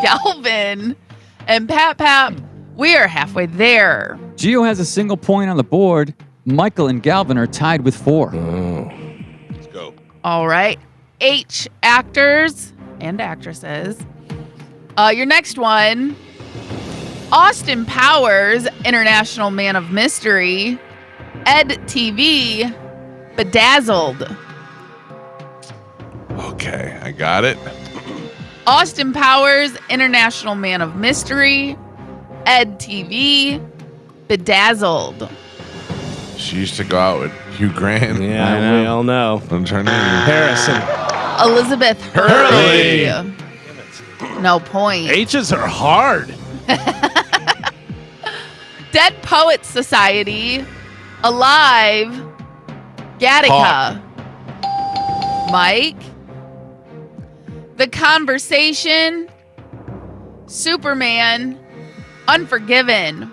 Galvin, and Pap. We are halfway there. Gio has a single point on the board. Michael and Galvin are tied with 4. Let's go. All right. H actors and actresses. Your next one, Austin Powers, International Man of Mystery, Ed TV, Bedazzled. Okay, I got it. Austin Powers, International Man of Mystery, Ed TV, Bedazzled. She used to go out with Hugh Grant. I Yeah, know. we all know. What's her name? Harrison. Elizabeth Hurley. Hurley. No point. H's are hard. Dead Poets Society, Alive, Gattaca. Mike, The Conversation, Superman, Unforgiven.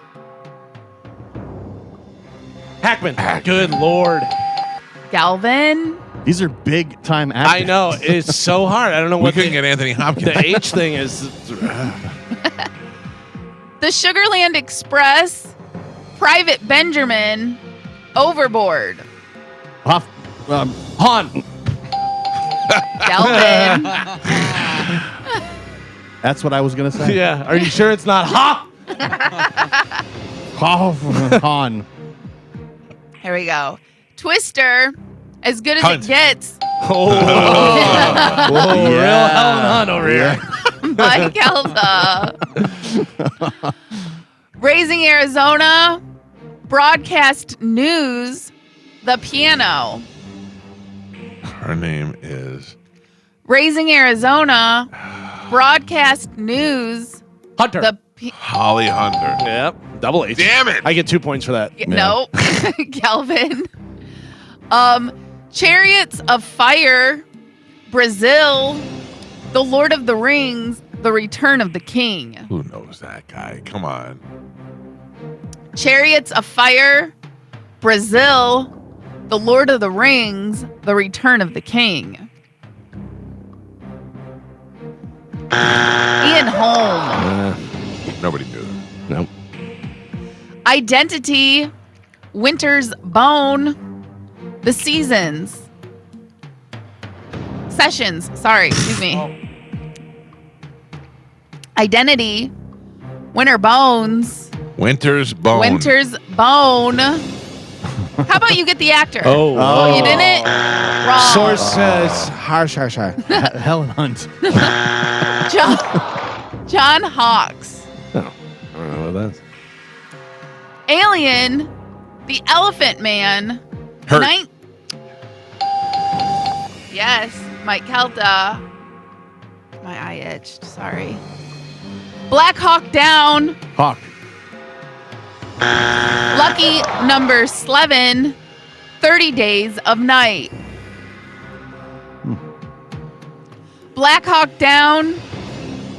Hackman. Good Lord. Galvin, These are big time actors. I know. It's so hard. I don't know We what couldn't get Anthony Hopkins. the H thing is. The Sugarland Express, Private Benjamin, Overboard. Han. Galvin. That's what I was gonna say. Yeah. Are you sure it's not Ha? Han. Here we go. Twister, as good as Hunt. it gets, Oh, Yeah. real Helen Hunt over here. by Calta. Raising Arizona, Broadcast News, The Piano. Her name is Raising Arizona, Broadcast News, Hunter. The Holly Hunter. Yep. Double H. Damn it. I get 2 points for that. No, Calvin. Chariots of Fire, Brazil, The Lord of the Rings, The Return of the King. Who knows that guy? Come on. Chariots of Fire, Brazil, The Lord of the Rings, The Return of the King. Ian Holm. Nobody knew that. Nope. Identity, Winter's Bone, The Seasons. Sessions, sorry, excuse me. Identity, Winter Bones, Winter's Bone. Winter's Bone. How about you get the actor? Oh. You didn't? Wrong. Source says harsh. Helen Hunt. John Hawkes. I don't know what that is. Alien, The Elephant Man. Hurt. Yes, Mike Calta. My eye itched, sorry. Black Hawk Down, Hawk. Lucky Number 11, 30 Days of Night. Black Hawk Down,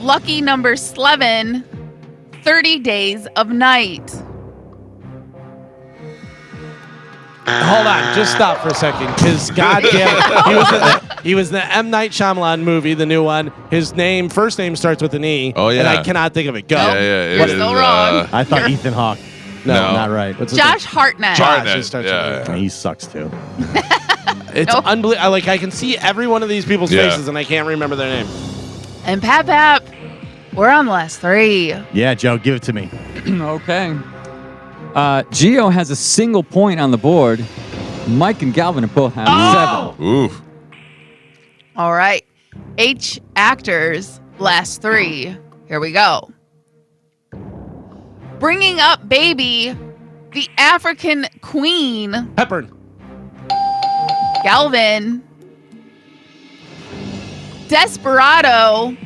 Lucky Number 11, 30 Days of Night. Hold on, just stop for a second, because goddamn, he was in the M. Night Shyamalan movie, the new one. His first name starts with an E. Oh, yeah. And I cannot think of it. Go. Yeah. You're still wrong. I thought Ethan Hawke. No. Not right. What's his Josh Hartnett. Hartnett. Josh, it starts Yeah. with an E. He sucks too. It's Nope. unbelievable. I can see every one of these people's Yeah. faces, and I can't remember their name. And Pap, we're on the last three. Yeah, Joe, give it to me. Okay. Gio has a single point on the board. Mike and Galvin both have 7. Oof. All right. H actors, last three. Here we go. Bringing Up Baby, The African Queen, Hepburn. Galvin. Desperado,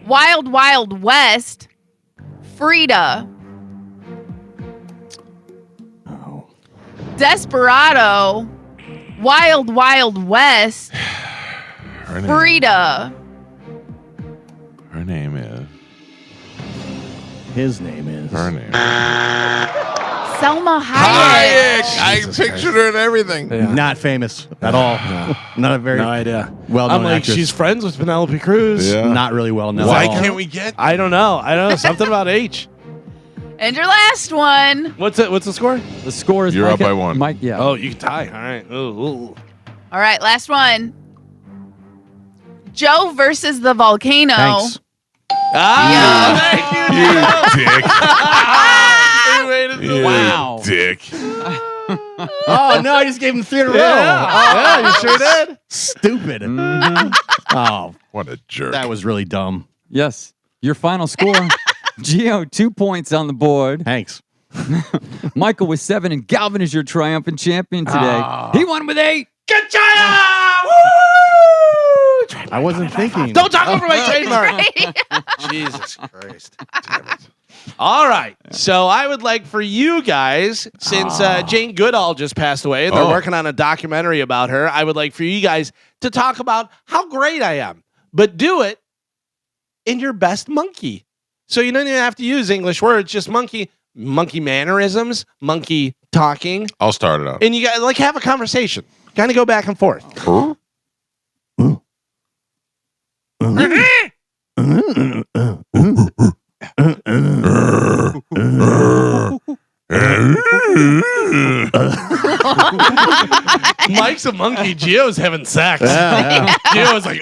Wild Wild West, Frida. Oh. Desperado, Wild Wild West, Her name, Frida. her name is. His name is. Her name. Selma Hayek. I pictured her and everything. Yeah. Not famous at all. Not a very No idea. well-known I'm like, actress. she's friends with Penelope Cruz. Yeah. not really well known. Why at all. can't we get? I don't know. Something about H. And your last one. What's it? What's the score? The score is You're Mike up by 1. Mike, yeah. Oh, you can tie. All right. Ooh. All right, last one. Joe versus the volcano. Thanks. Thank you. You dick. You Wow. dick. Oh no, I just gave him 3 in a row. Yeah, you sure did. Stupid. Oh, What a jerk. that was really dumb. Yes. Your final score. Gio, 2 points on the board. Thanks. Michael with 7, and Galvin is your triumphant champion today. He won with 8. Good job! Woo! I wasn't thinking. Don't talk over my trademark. Jesus Christ. Damn it. All right. So I would like for you guys, since Jane Goodall just passed away, and they're working on a documentary about her, I would like for you guys to talk about how great I am, but do it in your best monkey. So you don't even have to use English words, just monkey mannerisms, monkey talking, I'll start it out. and you guys like have a conversation. Kind of go back and forth. Mike's a monkey. Gio's having sex. Gio's like,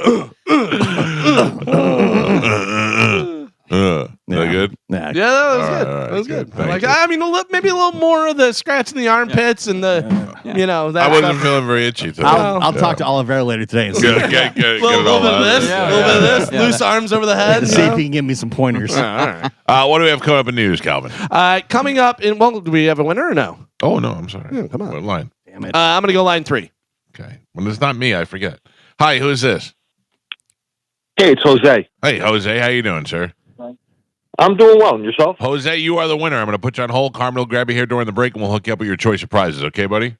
That good? Yeah. yeah, that was All good. right, That was good. good. Thank Like, you. I mean, maybe a little more of the scratching the armpits and the, you know, that I wasn't stuff. feeling very itchy today. I'll talk to Oliveira later today and see, Get it Little all bit of out. this, Yeah, a little bit of this, yeah. loose arms over the head. see if he can give me some pointers. All right. What do we have coming up in news, Calvin? Coming up in, well, do we have a winner or no? Oh, no, I'm sorry. Yeah, come on. What line? Damn it. I'm going to go line 3. Okay. When it's not me, I forget. Hi, who is this? Hey, it's Jose. Hey, Jose. How you doing, sir? I'm doing well. And yourself? Jose, you are the winner. I'm going to put you on hold. Carmen will grab you here during the break, and we'll hook you up with your choice of prizes. Okay, buddy?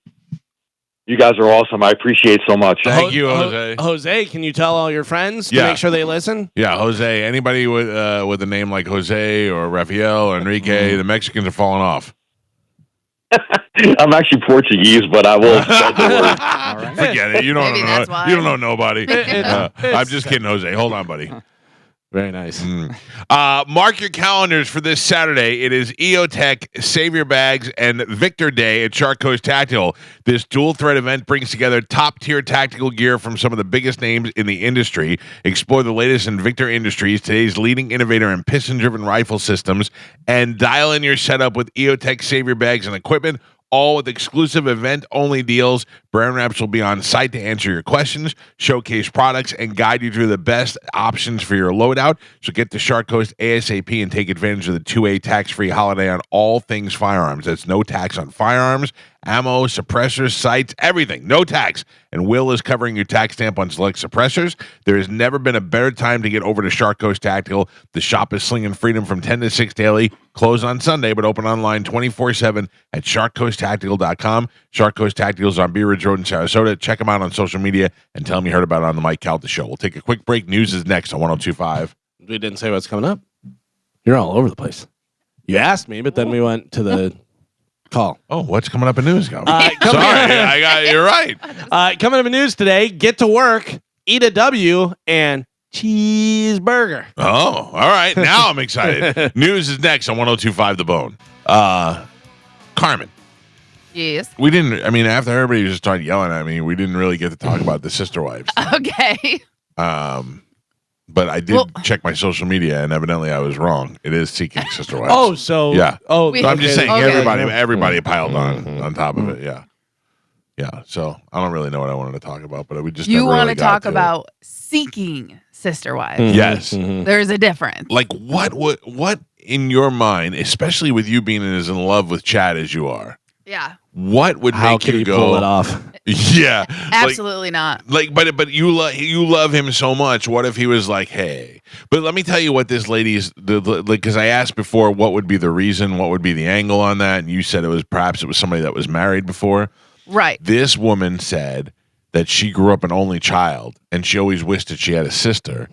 You guys are awesome. I appreciate it so much. Thank you, Jose. Jose, can you tell all your friends to Yeah. make sure they listen? Yeah, Jose. Anybody with a name like Jose or Rafael or Enrique, the Mexicans are falling off. I'm actually Portuguese, but I will spread the word. Forget it. You don't Maybe know. that's why. You don't know nobody. It's- I'm just kidding, Jose. Hold on, buddy. Very nice. Mark your calendars for this Saturday. It is EOTech, Save Your Bags, and Victor Day at Shark Coast Tactical. This dual threat event brings together top-tier tactical gear from some of the biggest names in the industry. Explore the latest in Victor Industries, today's leading innovator in piston-driven rifle systems, and dial in your setup with EOTech, Save Your Bags, and equipment, all with exclusive event-only deals. Brand reps will be on site to answer your questions, showcase products, and guide you through the best options for your loadout. So get to Shark Coast ASAP and take advantage of the 2A tax-free holiday on all things firearms. That's no tax on firearms, ammo, suppressors, sights, everything. No tax. And Will is covering your tax stamp on select suppressors. There has never been a better time to get over to Shark Coast Tactical. The shop is slinging freedom from 10 to 6 daily. Closed on Sunday, but open online 24/7 at sharkcoasttactical.com. Shark Coast Tactical is on Bee Ridge Road in Sarasota. Check them out on social media and tell them you heard about it on the Mike Calta Show. We'll take a quick break. News is next on 102.5. We didn't say what's coming up. You're all over the place. You asked me, but then we went to the call. Oh, what's coming up in news, Calvin? Coming Sorry, you're right. coming up in news today, get to work, eat a W, and cheeseburger. Oh, all right. Now I'm excited. News is next on 102.5 The Bone. Carmen, Yes. we didn't, I mean, after everybody just started yelling at me, we didn't really get to talk about the sister wives. Okay. But I did Well- check my social media, and evidently I was wrong. It is seeking sister wives. Oh, so Yeah. Oh, We- So I'm just saying, Okay. everybody piled on top of it. Yeah. Yeah. So I don't really know what I wanted to talk about, but we just You never want really to got talk to it. about seeking sister wives. Yes. There's a difference. Like what in your mind, especially with you being as in love with Chad as you are, Yeah. what would how make can you you go pull it off? Yeah. Absolutely not. But you love him so much. What if he was like, hey? But let me tell you what this lady's because I asked before what would be the reason, what would be the angle on that, and you said it was somebody that was married before. Right. This woman said that she grew up an only child and she always wished that she had a sister,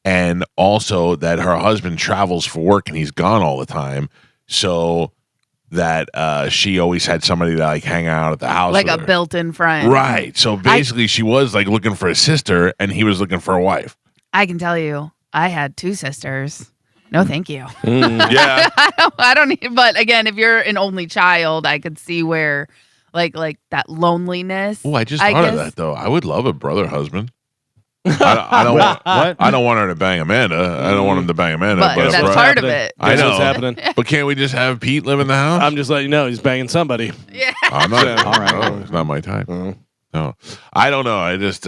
and also that her husband travels for work and he's gone all the time, so that she always had somebody to like hang out at the house, Like with a her. built-in friend. Right. So basically, she was like looking for a sister, and he was looking for a wife. I can tell you, I had 2 sisters. No, thank you. Yeah. I don't need, but again, if you're an only child, I could see where like that loneliness. Oh, I just I thought of guess- that though. I would love a brother husband. I don't want. What? I don't want her to bang Amanda. I don't want him to bang Amanda. But a that's bro- part of it. I Guess what's know. happening. But can't we just have Pete live in the house? I'm just letting you know he's banging somebody. Yeah. I'm not. All right. No, it's not my type. No, I don't know. I just,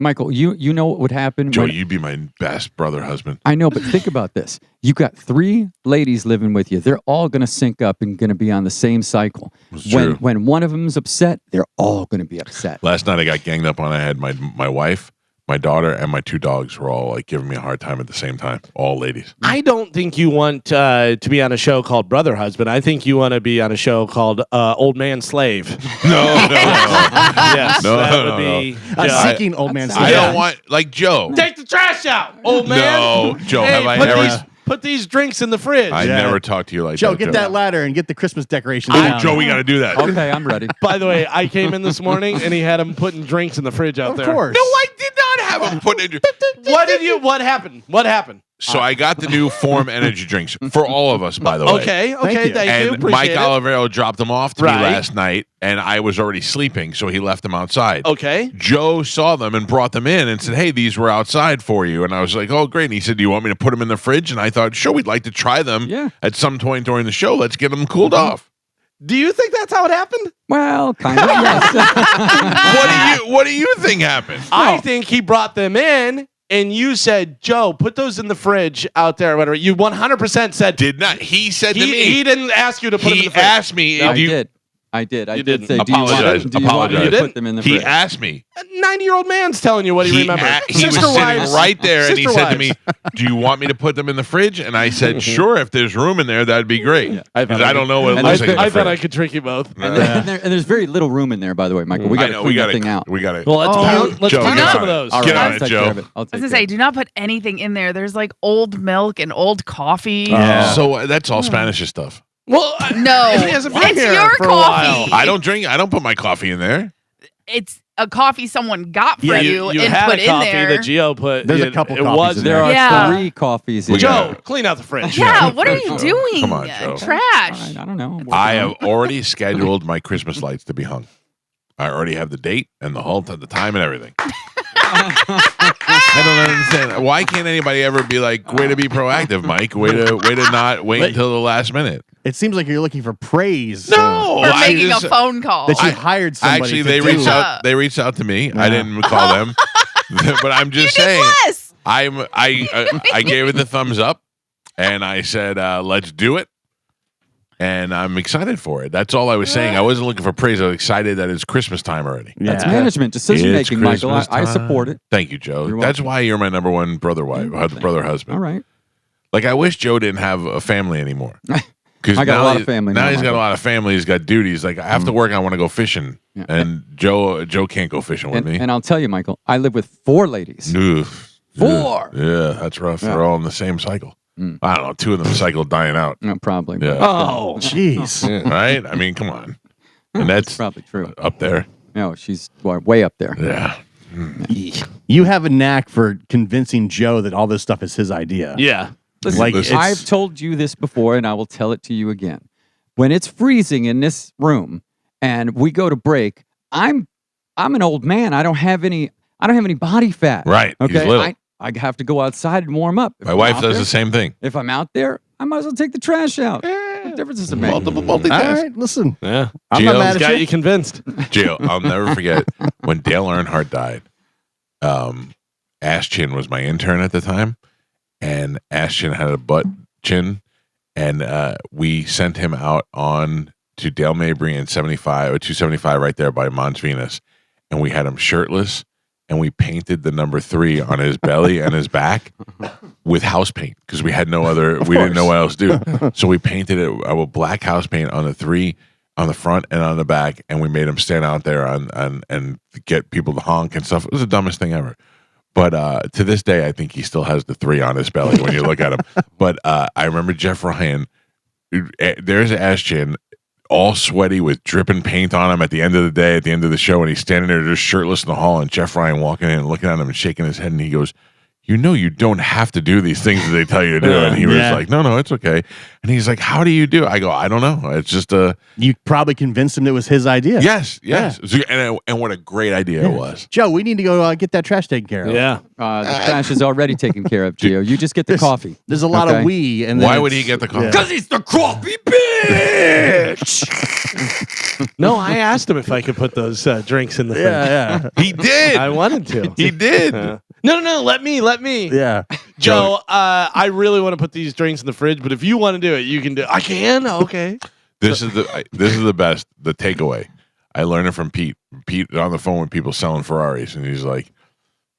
Michael, you know what would happen? Joey, when- you'd be my best brother husband. I know, but think about this. You got 3 ladies living with you. They're all going to sync up and going to be on the same cycle. It's true. When one of them's upset, they're all going to be upset. Last night I got ganged up on. I had my wife, my daughter, and my 2 dogs were all like giving me a hard time at the same time. All ladies. I don't think you want to be on a show called Brother Husband. I think you want to be on a show called Old Man Slave. No. Yes, No, that would no, be. no. Yeah. Seeking old man. That's- I Yeah. don't want like Joe. Take the trash out, old man. No, Joe. Hey, have I put ever? these, put these drinks in the fridge. I Yeah. never talked to you like Joe, that. get that ladder and get the Christmas decorations Oh, down. Joe, we got to do that. Okay, I'm ready. By the way, I came in this morning and he had him putting drinks in the fridge out Of there. course. No, I did not have them put in. What happened? What happened? So I got the new Form energy drinks for all of us, by the way. Okay, Thank you. thank you. And Appreciate Mike it. Olivero dropped them off to me Right. last night, and I was already sleeping, so he left them outside. Okay. Joe saw them and brought them in and said, "Hey, these were outside for you." And I was like, "Oh, great." And he said, "Do you want me to put them in the fridge?" And I thought, "Sure, we'd like to try them Yeah. at some point during the show. Let's get them cooled off." Do you think that's how it happened? Well, kind of, yes. What do you think happened? I think he brought them in, and you said, "Joe, put those in the fridge out there." Or whatever. You 100% said. Did not. He said to me. He didn't ask you to put them in He the fridge. asked me. I do you- did. I did didn't. say, Apologize. do you want me Apologize. to put them in the He fridge? asked me. A 90-year-old man's telling you what he remembered. He was Sister sitting wives. right there, and he Sister said to me, wives. "Do you want me to put them in the fridge?" And I said, "Sure, if there's room in there, that'd be great." I Because thought I don't know what it and looks like. there's in the I thought I fridge. could trick you both. And there's very little room in there, by the way, Michael. We I got to know. clean that thing out. We got it. Well, let's Oh. let's Joe, clean get up on some of it. those. All Get right, on I'll it, take Joe. care of it. I'll I was take gonna care say, of it. do not put anything in there. There's like old milk and old coffee. Yeah. So that's all Spanish stuff. Well, No, he hasn't been it's here your for a coffee. I don't drink. I don't put my coffee in there. It's a coffee someone got for Yeah, you you and had put a in coffee there. that Gio put. There's a it- couple It coffees was in There there. are Yeah. 3 coffees in We there. got Joe, clean out the fridge. Yeah, what are you Come doing? on, Joe. Trash. All right, I don't know. I have already scheduled my Christmas lights to be hung. I already have the date and the whole the time and everything. I don't understand. Why can't anybody ever be like, "Way to be proactive, Mike. Way to not wait until the last minute." It seems like you're looking for praise. No, For I making just- a phone call. That you I- hired somebody. Actually, to they do. reached out. They reached out to me. I didn't call them, but I'm just saying. Yes. I gave it the thumbs up, and I said, "Let's do it." And I'm excited for it. That's all I was saying. I wasn't looking for praise. I was excited that it's Christmas time already. That's Yeah. management decision It's making, Michael. Christmas I time. support it. Thank you, Joe. You're That's welcome. why you're my number one brother husband. All right. Like I wish Joe didn't have a family anymore. Because I got a lot of family now. now, He's got a Michael. lot of family. He's got duties. Like after work, I want to go fishing, Yeah. and Joe can't go fishing with me. And I'll tell you, Michael, I live with 4 ladies. Oof. 4. Yeah, that's rough. They're all in the same cycle. I don't know. 2 of them cycle dying out. No, probably. Yeah. Oh, Jeez. Right? I mean, come on. And That's that's probably true. up there. No, she's way up there. Yeah. You have a knack for convincing Joe that all this stuff is his idea. yeah. Listen, Like, Listen. I've told you this before, and I will tell it to you again. When it's freezing in this room and we go to break, I'm an old man. I don't have any body fat. Right. He's Okay. little. I have to go outside and warm up. If My I'm wife out does there- the same thing. If I'm out there, I might as well take the trash out. What difference does it make? Multiple All multitask. right, listen. Yeah. I'm Gio, not mad Got at you you. convinced. Gio, I'll never forget when Dale Earnhardt died. Ashchin was my intern at the time, and Ashchin had a butt chin, and we sent him out on to Dale Mabry and 75 or 275 right there by Mons Venus, and we had him shirtless, and we painted the number 3 on his belly and his back with house paint because we had no other. We didn't know what else to do, so we painted it with black house paint on the 3 on the front and on the back, and we made him stand out there and get people to honk and stuff. It was the dumbest thing ever. But to this day, I think he still has the 3 on his belly when you look at him. But I remember Jeff Ryan. There's Ashton, all sweaty with dripping paint on him at the end of the day, at the end of the show, and he's standing there just shirtless in the hall, and Jeff Ryan walking in and looking at him and shaking his head, and he goes, "You know you don't have to do these things that they tell you to do." And he was Yeah. like, "No, it's okay." And he's like, "How do you do it?" I go, "I don't know. It's just a You probably convinced him it was his idea. yes. So, and what a great idea it was. Joe, we need to go get that trash taken care of. Yeah. The trash is already taken care of, Gio. You just get the coffee. There's a lot Okay. of we. And Why then would he it's- get the coffee? yeah. Because he's the coffee bitch. No, I asked him if I could put those drinks in the fridge. Yeah, He did. I wanted to. He did. No, let me. yeah. Joe, I really want to put these drinks in the fridge, but if you want to do it, you can do it. I can? Okay. This is the best. The takeaway. I learned it from Pete. Pete on the phone with people selling Ferraris, and he's like,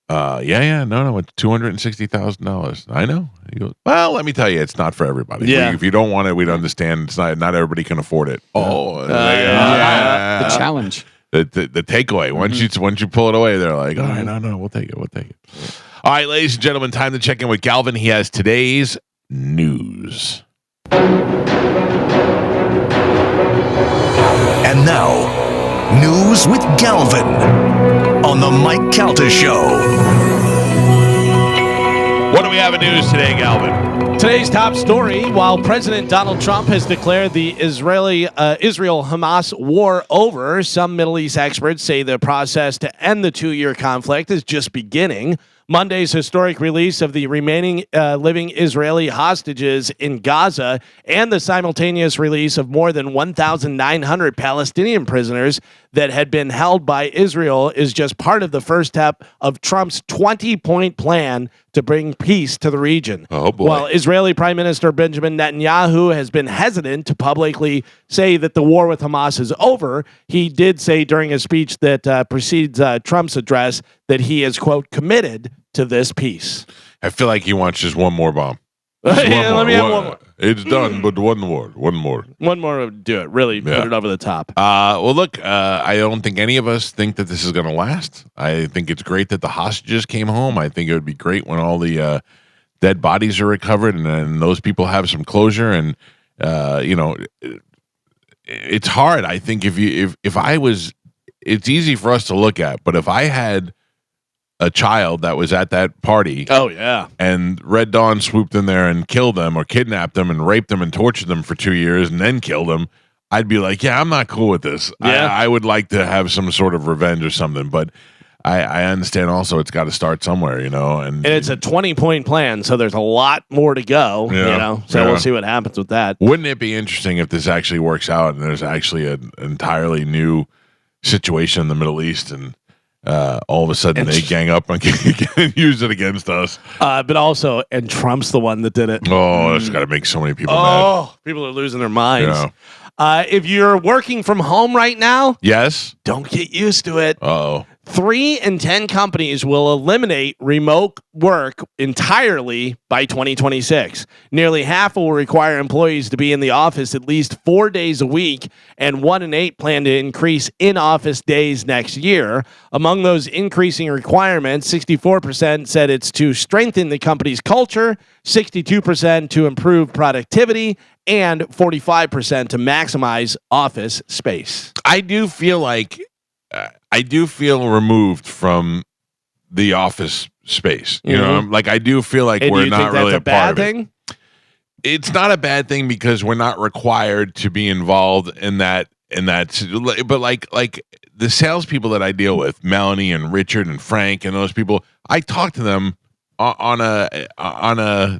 no, it's $260,000. I know. He goes, well, let me tell you, it's not for everybody. Yeah. If you don't want it, we'd understand. It's not everybody can afford it. Oh, The challenge. the takeaway. Once you pull it away, they're like, all right, no, we'll take it. All right, ladies and gentlemen, time to check in with Galvin. He has today's news. And now, news with Galvin on the Mike Calta Show. do we have in news today, Galvin? Today's top story, while President Donald Trump has declared the Israel-Hamas war over, some Middle East experts say the process to end the 2-year conflict is just beginning. Monday's historic release of the remaining living Israeli hostages in Gaza and the simultaneous release of more than 1,900 Palestinian prisoners that had been held by Israel is just part of the first step of Trump's 20-point plan to bring peace to the region. Oh, boy. While Israeli Prime Minister Benjamin Netanyahu has been hesitant to publicly say that the war with Hamas is over, he did say during a speech that precedes Trump's address that he is, quote, committed to this peace. I feel like he wants just one more bomb. Yeah, let me have one more. It's done, but one more. One more would do it. Really put it over the top. Well, look, I don't think any of us think that this is going to last. I think it's great that the hostages came home. I think it would be great when all the dead bodies are recovered and those people have some closure. And it's hard. I think if I was, it's easy for us to look at, but if I had a child that was at that party, Oh, yeah. and Red Dawn swooped in there and killed them or kidnapped them and raped them and tortured them for 2 years and then killed them, I'd be like, yeah, I'm not cool with this. Yeah. I would like to have some sort of revenge or something, but I understand also it's got to start somewhere, and And it's a 20-point plan, so there's a lot more to go, Yeah. So Yeah. we'll see what happens with that. wouldn't it be interesting if this actually works out and there's actually an entirely new situation in the Middle East and all of a sudden they gang up and use it against us. But also, and Trump's the one that did it. Oh, it's got to make so many people mad. Oh, people are losing their minds. Yeah. If you're working from home right now, Yes. don't get used to it. Uh-oh. 3 in 10 companies will eliminate remote work entirely by 2026. Nearly half will require employees to be in the office at least 4 days a week, and 1 in 8 plan to increase in-office days next year. Among those increasing requirements, 64% said it's to strengthen the company's culture, 62% to improve productivity, and 45% to maximize office space. I do feel removed from the office space. You know, like I do feel like And do we're you not think really that's a part bad of it. thing? It's not a bad thing because we're not required to be involved in that. But like the salespeople that I deal with, Melanie and Richard and Frank and those people, I talk to them on a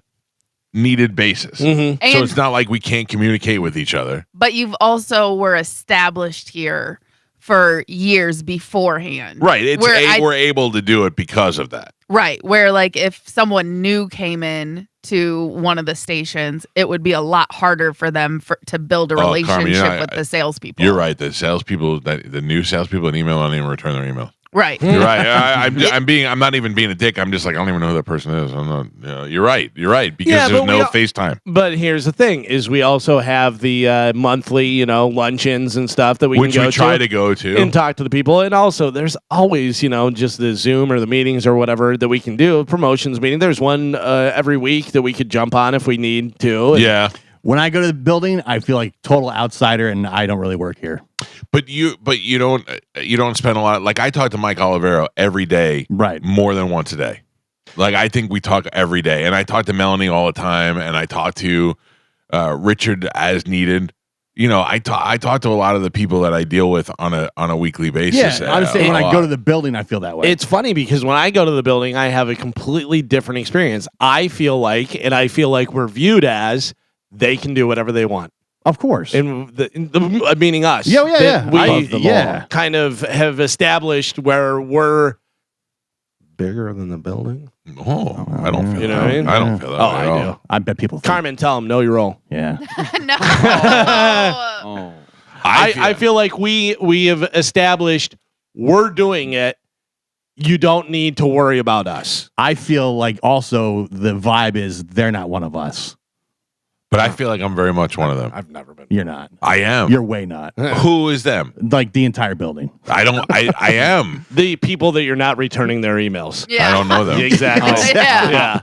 needed basis. Mm-hmm. So And- it's not like we can't communicate with each other. But you've also were established here for years beforehand. Right. It's Where we're able to do it because of that. Right. Where like if someone new came in to one of the stations, it would be a lot harder for them to build a Carmen, relationship with the salespeople. You're right. The salespeople, the new salespeople in email don't even return their email. Right. You're right. I'm not even being a dick. I'm just like, I don't even know who that person is. I'm not. You're right. You're right because Yeah, there's but no FaceTime, But here's the thing: is we also have the monthly, luncheons and stuff that we which can go we try to go to. and talk to the people. And also, there's always, just the Zoom or the meetings or whatever that we can do. Promotions meeting. There's one every week that we could jump on if we need to. And Yeah, When I go to the building, I feel like total outsider, and I don't really work here. but you don't spend a lot. Like I talk to Mike Olivero every day, Right. more than once a day. Like I think we talk every day, and I talk to Melanie all the time, and I talk to Richard as needed. I talk to a lot of the people that I deal with on a weekly basis. Yeah, honestly, when I go to the building, I feel that way. It's funny because when I go to the building, I have a completely different experience. I feel like we're viewed as they can do whatever they want. of course. And meaning us. Yeah, yeah, That yeah. We Above the law. kind of have established where we're bigger than the building. Oh, I don't feel You know that. what I mean? I don't feel that. Oh, way at I all. do. I bet people think, Carmen, tell them, know your role. yeah. No. Oh. I feel like we have established we're doing it. You don't need to worry about us. I feel like also the vibe is they're not one of us. But I feel like I'm very much one of them. I've never been. You're not. I am. You're way not. Who is them? Like the entire building. I don't. I am. The people that you're not returning their emails. Yeah. I don't know them. Exactly. Yeah. Yeah.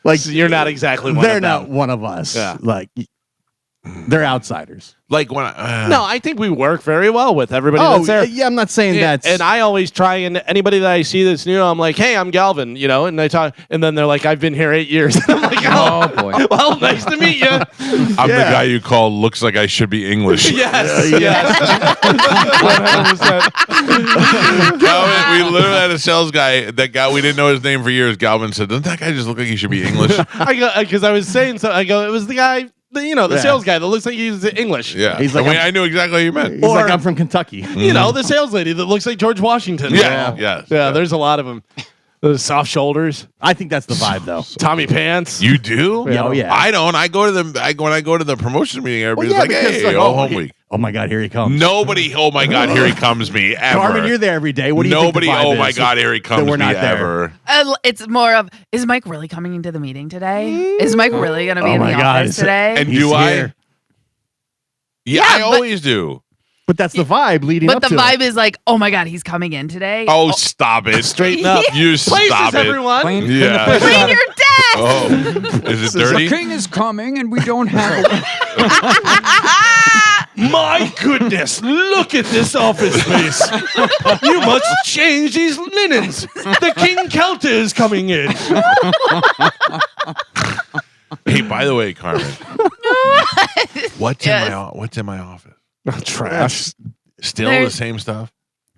Like So you're not exactly one they're of not them. one of us. Yeah. Like They're outsiders. Like when No, I think we work very well with everybody Oh, that's there. yeah, I'm not saying that's... And I always try, and anybody that I see that's new, I'm like, hey, I'm Galvin, and they talk, and then they're like, I've been here 8 years. I'm like, Oh, boy. well, nice to meet you. I'm the guy you call looks like I should be English. Yes, yes. 100%. Galvin, we literally had a sales guy that we didn't know his name for years. Galvin said, doesn't that guy just look like he should be English? I go, because I was saying so. I go, it was the guy, the sales guy that looks like he's English. Yeah. He's like, I knew exactly what you meant. He's like, I'm from Kentucky. The sales lady that looks like George Washington. Yeah. Yes. Yeah, there's a lot of them. The soft shoulders, I think that's the vibe, though. Tommy pants. You do? Yeah, oh, yeah. I don't. I go to when I go to the promotion meeting, everybody's like, because hey, it's like, home week. Oh my God, here he comes. Nobody, oh my God, here he comes me ever. Carmen, you're there every day. What do you Nobody, think the vibe oh my is God, here he comes we're me not there? ever. It's more of, is Mike really coming into the meeting today? Is Mike really going to be in my the God, office today? And He's do I? here. Yeah, I but- always do. But that's the vibe leading But up the to vibe it. is like, oh my God, he's coming in today. Oh, stop it. Straighten up. You Places, stop it. everyone. Clean, Yeah. clean the place Clean up. your desk. Oh, is it The dirty? king is coming, and we don't have. My goodness, look at this office space. You must change these linens. The King Calta is coming in. Hey, by the way, Carmen, what's in my office? Trash. Still the There's- same stuff?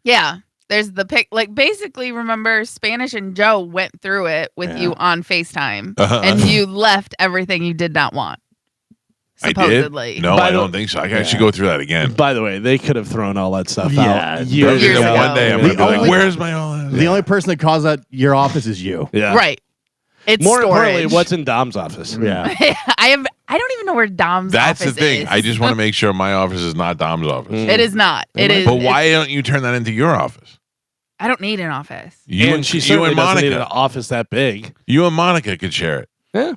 Yeah. There's the pic. Like, basically, remember, Spanish and Joe went through it with you on FaceTime, and you left everything you did not want. Supposedly. I did? No, By I the- don't think so. I should go through that again. By the way, they could have thrown all that stuff Yeah, out years Years ago. ago. One day I'm The going to be like, only- where's my all? The only person that calls out your office is you. Yeah. Right. It's More importantly, storage. what's in Dom's office? Yeah. I don't even know where Dom's That's the office thing. is. I just want to make sure my office is not Dom's office. It is not. It is. But why don't you turn that into your office? I don't need an office. You And she you certainly and doesn't need an Monica. office that big. You and Monica could share it.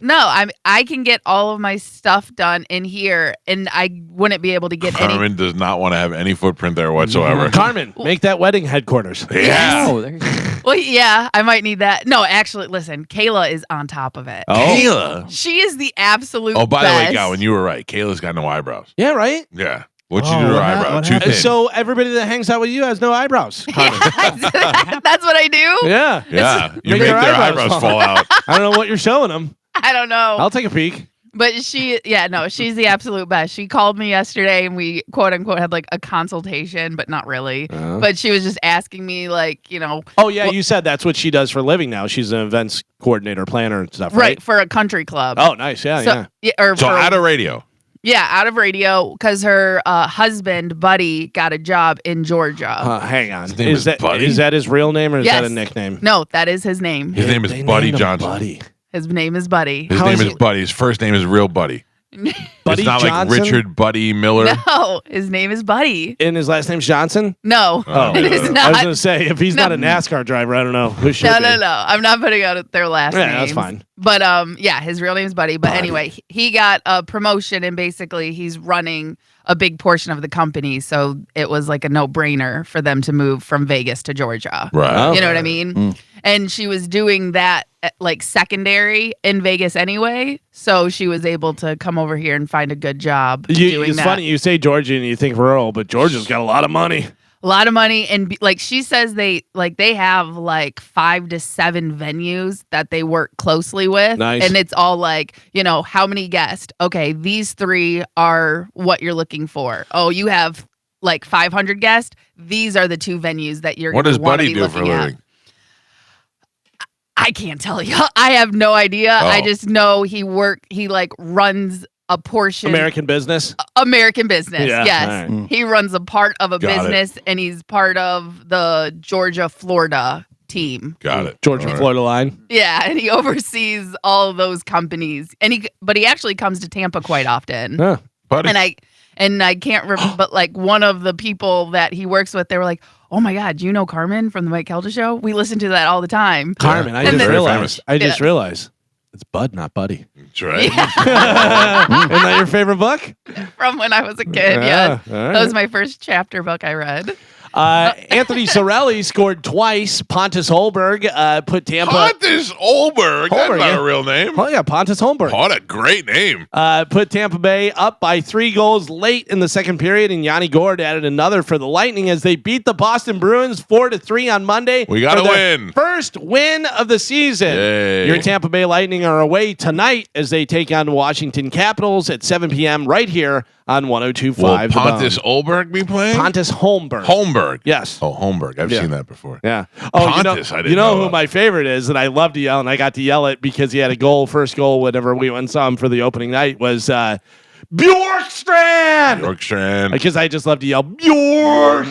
No, I can get all of my stuff done in here, and I wouldn't be able to get any. Carmen does not want to have any footprint there whatsoever. Carmen, make that wedding headquarters. Yeah. Oh, there you go. Well, yeah, I might need that. No, actually, listen, Kayla is on top of it. Kayla. She is the absolute. Oh, by the best. way, Gowan, you were right. Kayla's got no eyebrows. Yeah, right? Yeah. What'd you Oh, do to her what hap- eyebrow? what Too happened? thin. So everybody that hangs out with you has no eyebrows. Carmen. That's what I do. Yeah. yeah. You Make make their their eyebrows eyebrows fall fall out. I don't know what you're showing them. I don't know. I'll take a peek. But she's the absolute best. She called me yesterday and we quote unquote had like a consultation, but not really. But she was just asking me Oh, yeah, you said that's what she does for a living now. She's an events coordinator, planner, and stuff, right, right? for a country club. Oh, nice. Yeah, So, yeah. or So for, out of radio. out of radio because her husband Buddy got a job in Georgia. Hang on. His name is Buddy? Is that his real name or is Yes. that a nickname? No, that is his name. His name is They Buddy named him Johnson. Buddy. His name is Buddy. His How name is is he- Buddy. His first name is real Buddy. Buddy it's not Johnson? like Richard Buddy Miller. No, his name is Buddy. And his last name's Johnson? No, Oh. it is I was not. going to say, if he's not a No. NASCAR driver, I don't know who should No, be. no. I'm not putting out their last Yeah, names. that's fine. But yeah, his real name's Buddy. But anyway, he got a promotion and basically he's running a big portion of the company. So it was like a no-brainer for them to move from Vegas to Georgia. Right. You know what I mean? And she was doing that like secondary in Vegas anyway. So she was able to come over here and find a good job doing It's that. funny, you say Georgia and you think rural, but Georgia's got a lot of money. A lot of money, and like she says, they have like 5 to 7 venues that they work closely with, Nice. and it's all like how many guests? Okay, these 3 are what you're looking for. Oh, you have like 500 guests. These are the 2 venues that you're. What gonna does wanna Buddy be do for a looking at. living? I can't tell you. I have no idea. I Oh. just know he like runs a portion American business. American business. Yeah, Yes. all right. He runs a part of a Got it. business and he's part of the Georgia Florida team. Got it. Georgia, All right. Florida line. Yeah, and he oversees all of those companies. But he actually comes to Tampa quite often. Huh. Buddy. And I can't remember, but like one of the people that he works with, they were like, "Oh my God, do you know Carmen from the Mike Calta show? We listen to that all the time." Carmen, I And just then- realized. I just Yeah. realized. It's Bud, not Buddy. That's right. Isn't that your favorite book? From when I was a kid. Yeah, Yes, all right. that was my first chapter book I read. Anthony Sorelli scored twice. Pontus Holberg put Tampa. Pontus Holberg. That's Holberg, not yeah. a real name. Oh yeah, Pontus Holberg. What a great name. Put Tampa Bay up by 3 goals late in the second period, and Yanni Gourde added another for the Lightning as they beat the Boston Bruins 4-3 on Monday. We gotta for their win. First win of the season. Yay. Your Tampa Bay Lightning are away tonight as they take on Washington Capitals at 7 p.m. right here on 102.5. Will The Pontus Bone. Holberg be playing? Pontus Holmberg. Holmberg. Yes. Oh, Holmberg. I've Yeah. seen that before. Yeah. Oh, Pontus, I didn't you know know who that. my favorite is, and I love to yell, and I got to yell it because he had a goal, first goal, whenever we went and saw him for the opening night, was Bjorkstrand! Bjorkstrand. Because I just love to yell, Bjork!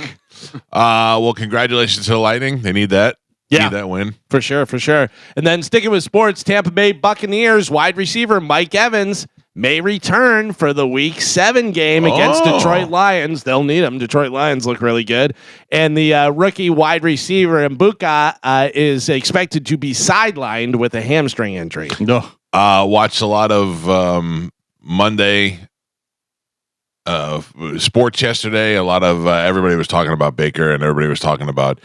Well, congratulations to the Lightning. They need that. Yeah. Need that win. For sure, for sure. And then sticking with sports, Tampa Bay Buccaneers wide receiver Mike Evans may return for the Week 7 game against Oh. Detroit Lions. They'll need him. Detroit Lions look really good. And the rookie wide receiver Mbuka is expected to be sidelined with a hamstring injury. No. Watched a lot of Monday sports yesterday. A lot of everybody was talking about Baker, and everybody was talking about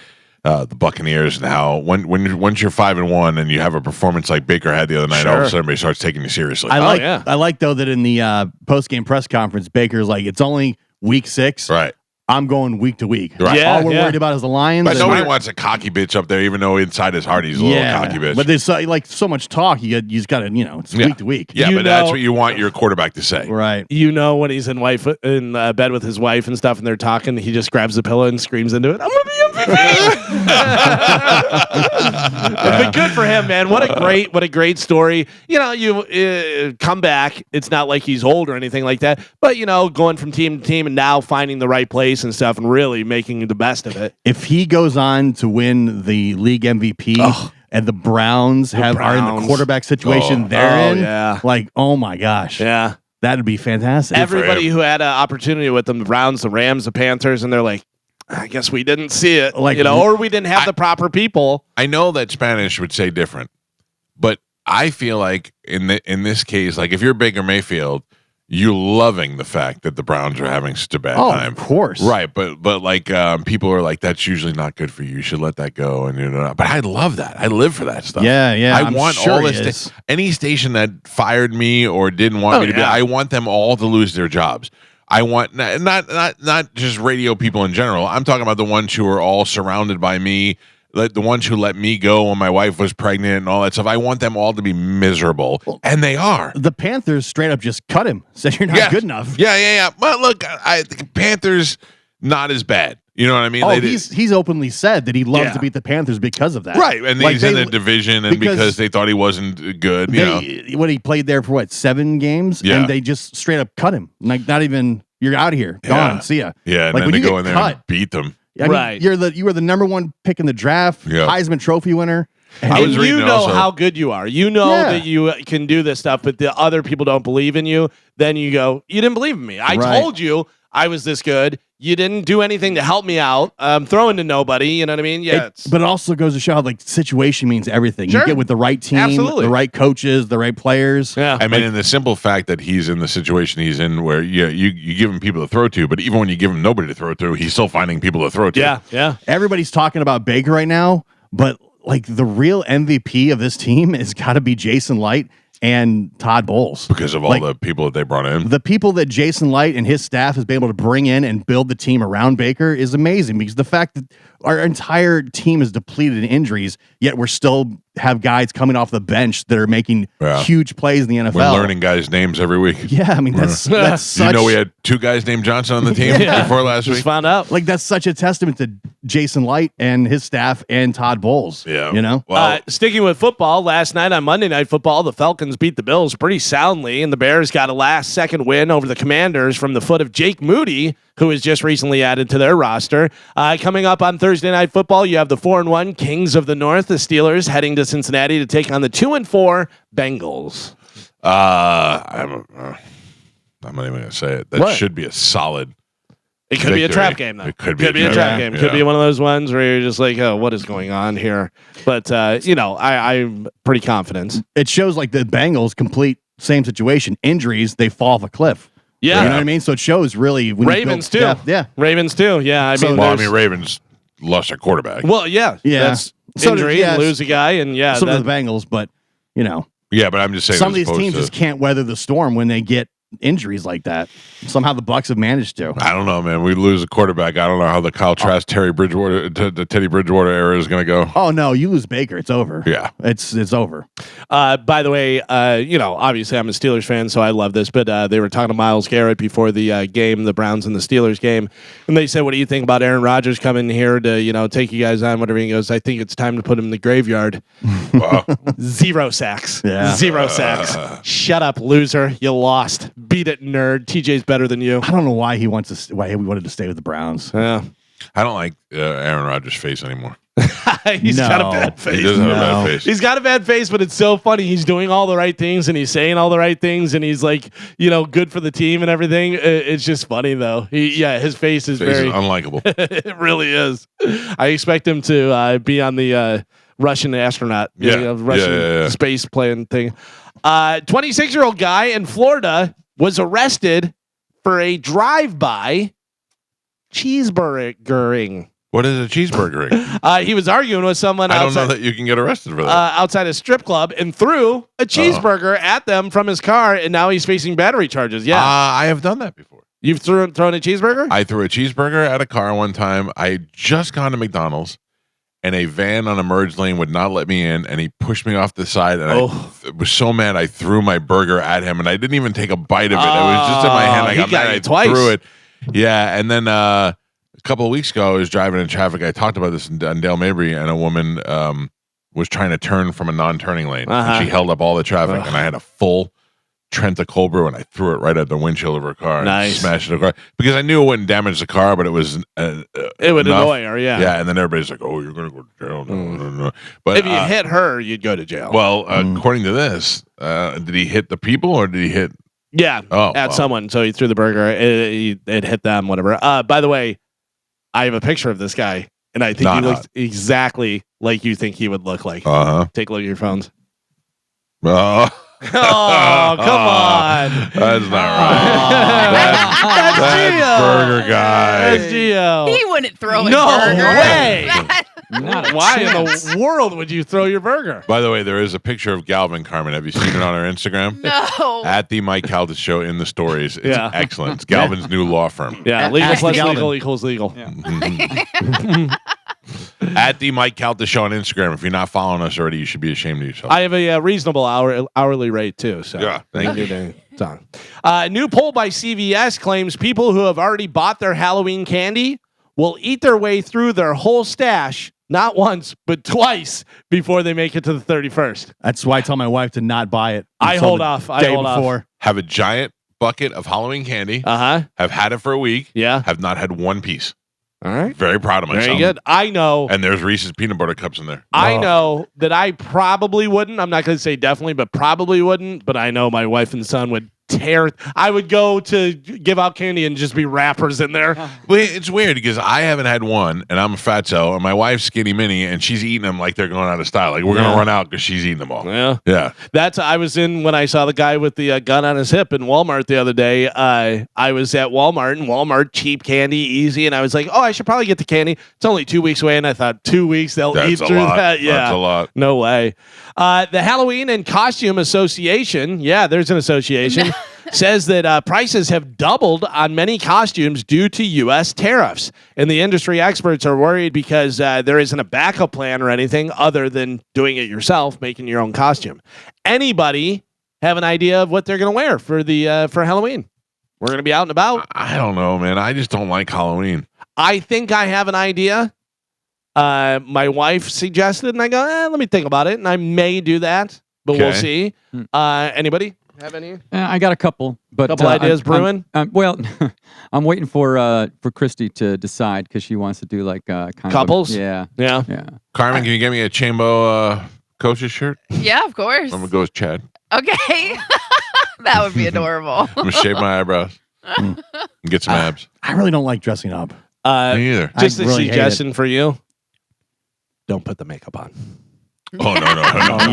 the Buccaneers and how once you're 5-1 and you have a performance like Baker had the other night, all of a sudden everybody starts taking you seriously. I like though that in the post game press conference, Baker's like, it's only week 6. Right. I'm going week to week. Right. Yeah, All we're worried about is the Lions. But and- nobody wants a cocky bitch up there, even though inside his heart he's a little cocky bitch. But there's so much talk. You just got to, it's week to week. Yeah, You but that's know- what you want your quarterback to say. Right. You know, when he's in bed with his wife and stuff, and they're talking, he just grabs the pillow and screams into it. I'm gonna be MVP. But good for him, man. What a great story. You come back. It's not like he's old or anything like that, but going from team to team and now finding the right place and stuff, and really making the best of it. If he goes on to win the league MVP and the Browns are in the Browns. quarterback situation they're in, yeah. like, oh my gosh, Yeah. that'd be fantastic. Everybody who had an opportunity with them, the Browns, the Rams, the Panthers, and they're like, I guess we didn't see it, or we didn't have the proper people. I know that Spanish would say different, but I feel like in this case, like if you're Baker Mayfield, you loving the fact that the Browns are having such a bad time. Of course. Right, but like people are like, that's usually not good for you. You should let that go. And but I love that. I live for that stuff. Yeah. I I'm want sure all he this. is. Any station that fired me or didn't want me to be, I want them all to lose their jobs. I want not just radio people in general. I'm talking about the ones who are all surrounded by me. The ones who let me go when my wife was pregnant and all that stuff. I want them all to be miserable, and they are. The Panthers straight up just cut him. Said you're not good enough. Yeah. Well, look, the Panthers not as bad. You know what I mean? Oh, he's openly said that he loves to beat the Panthers because of that. Right, and he's in the division, and because they thought he wasn't good. What he played there for 7 games, Yeah. and they just straight up cut him. Like, not even, you're out of here, gone, see ya. Yeah, and like then when they you go get in there cut, and beat them. I mean, Right. you were the number 1 pick in the draft, Yeah. Heisman Trophy winner. And I was And reading you know also- how good you are. You know that you can do this stuff, but the other people don't believe in you. Then you go, you didn't believe in me. I Right. told you I was this good. You didn't do anything to help me out. I'm throwing to nobody. You know what I mean? Yeah. but it also goes to show how situation means everything. Sure. You get with the right team, Absolutely. the right coaches, the right players. yeah. I mean, in the simple fact that he's in the situation he's in, where you give him people to throw to, but even when you give him nobody to throw to, he's still finding people to throw to. Yeah. Everybody's talking about Baker right now, but like the real MVP of this team has got to be Jason Light and Todd Bowles. Because of all the people that they brought in. The people that Jason Light and his staff has been able to bring in and build the team around Baker is amazing, because the fact that our entire team is depleted in injuries, yet we're still have guys coming off the bench that are making huge plays in the NFL. We're learning guys' names every week. Yeah, I mean, that's such... we had 2 guys named Johnson on the team before last Just week. found out. Like, that's such a testament to Jason Light and his staff and Todd Bowles. Yeah. You know? Well, Sticking with football, last night on Monday Night Football, the Falcons beat the Bills pretty soundly, and the Bears got a last-second win over the Commanders from the foot of Jake Moody, who was just recently added to their roster. Coming up on Thursday Night Football, you have the 4-1 Kings of the North, the Steelers, heading to Cincinnati to take on the 2-4 Bengals. I'm not even going to say it. That should be a solid. It could be a victory. trap game, though. It could be a trap game. Yeah. Could be one of those ones where you're just like, oh, what is going on here? But, I'm pretty confident. It shows like the Bengals complete same situation. Injuries, they fall off a cliff. Yeah. You know what I mean? So it shows really when Ravens you build too. depth, yeah. Ravens too. Yeah. I mean, Well, I there's- mean, Ravens lost their quarterback. well, yeah. Yeah. That's So did- injury yes. and lose a guy, and yeah, So do that, the Bengals, but you know, Yeah, but I'm just saying. some of as these opposed teams to- just can't weather the storm when they get injuries like that. Somehow the Bucks have managed to. I don't know, man. We lose a quarterback. I don't know how the Kyle Trask, Teddy Bridgewater era is going to go. Oh no, you lose Baker, it's over. Yeah. It's over. by the way, obviously I'm a Steelers fan, so I love this. But they were talking to Myles Garrett before the game, the Browns and the Steelers game, and they said, "What do you think about Aaron Rodgers coming here to take you guys on?" Whatever. He goes, "I think it's time to put him in the graveyard." Wow. 0 sacks. Yeah. 0 sacks. Shut up, loser. You lost. Beat it, nerd. TJ's better than you. I don't know why he wanted to stay with the Browns. Yeah. I don't like Aaron Rodgers' face anymore. He's got a No. bad He face. does have a No. bad face. He's got a bad face, but it's so funny. He's doing all the right things and he's saying all the right things and he's like, good for the team and everything. It's just funny though. His face is Face is very unlikable. it really is. I expect him to be on the Russian astronaut, Russian Yeah. space plane thing. 26-year-old guy in Florida was arrested for a drive-by cheeseburgering. What is a cheeseburger? He was arguing with someone I don't outside, know that you can get arrested for that. outside a strip club and threw a cheeseburger at them from his car, and now he's facing battery charges. Yeah, I have done that before. you've thrown a cheeseburger? I threw a cheeseburger at a car one time. I had just gone to McDonald's, and a van on a merge lane would not let me in, and he pushed me off the side, and I was so mad I threw my burger at him, and I didn't even take a bite of it. It was just in my hand. I he got got mad. you I twice. threw it. Yeah, and then a couple of weeks ago, I was driving in traffic. I talked about this on Dale Mabry, and a woman was trying to turn from a non-turning lane. Uh-huh. And she held up all the traffic, and I had a full Trenta Cold Brew, and I threw it right at the windshield of her car. Nice. And smashed the car because I knew it wouldn't damage the car, but it was It would enough. annoy her, yeah. Yeah, and then everybody's like, "Oh, you're going to go to jail." No. But If you hit her, you'd go to jail. well, according to this, did he hit the people or did he hit? yeah, Oh, at wow. someone. So he threw the burger. It hit them, whatever. By the way, I have a picture of this guy, and I think Not he looks exactly like you think he would look like. Uh Take a look at your phones. huh. Oh, come on. That's not right. That's That Gio. burger guy. That's Gio. He wouldn't throw a No burger. way. Not a Why in chance. the world would you throw your burger? By the way, there is a picture of Galvin, Carmen. Have you seen it on our Instagram? No. At the Mike Calta Show in the stories. It's Yeah. excellent. It's Galvin's new law firm. Yeah, legal Ask plus Galvin. legal equals legal. At the Mike Calta Show on Instagram. If you're not following us already, you should be ashamed of yourself. I have a reasonable hourly rate too. So Yeah, thank you. New poll by CVS claims people who have already bought their Halloween candy will eat their way through their whole stash not once but twice before they make it to the 31st. That's why I tell my wife to not buy it. I until hold the off. I day hold off. before. Have a giant bucket of Halloween candy. Uh-huh. Have had it for a week. Yeah. Have not had one piece. All right. Very proud of myself. Very good. I know. And there's Reese's peanut butter cups in there. I know that I probably wouldn't. I'm not going to say definitely, but probably wouldn't. But I know my wife and son would tear. I would go to give out candy and just be wrappers in there. Well, it's weird because I haven't had one, and I'm a fatso, and my wife's skinny mini, and she's eating them like they're going out of style. Like we're gonna run out because she's eating them all. Yeah. Yeah. I was in when I saw the guy with the gun on his hip in Walmart the other day. I was at Walmart, and Walmart cheap candy, easy, and I was like, oh, I should probably get the candy. It's only 2 weeks away, and I thought 2 weeks they'll eat That's a through lot. that. Yeah, That's a lot. no way. The Halloween and Costume Association, yeah, there's an association, says that prices have doubled on many costumes due to U.S. tariffs. And the industry experts are worried because there isn't a backup plan or anything other than doing it yourself, making your own costume. Anybody have an idea of what they're going to wear for Halloween? We're going to be out and about. I don't know, man. I just don't like Halloween. I think I have an idea. My wife suggested, and I go, let me think about it, and I may do that, but we'll Okay. see. Anybody have any? I got a couple, but Couple ideas brewing? Well, I'm waiting for Christy to decide because she wants to do like kind Couples? Of yeah, Yeah. yeah. Carmen, can you get me a Chambo coach's shirt? Yeah, of course. I'm gonna go with Chad. Okay. That would be adorable. I'm gonna shave my eyebrows. And get some abs. I really don't like dressing up. Me either. Just I a really hate suggestion for you. Don't put the makeup on. Oh no.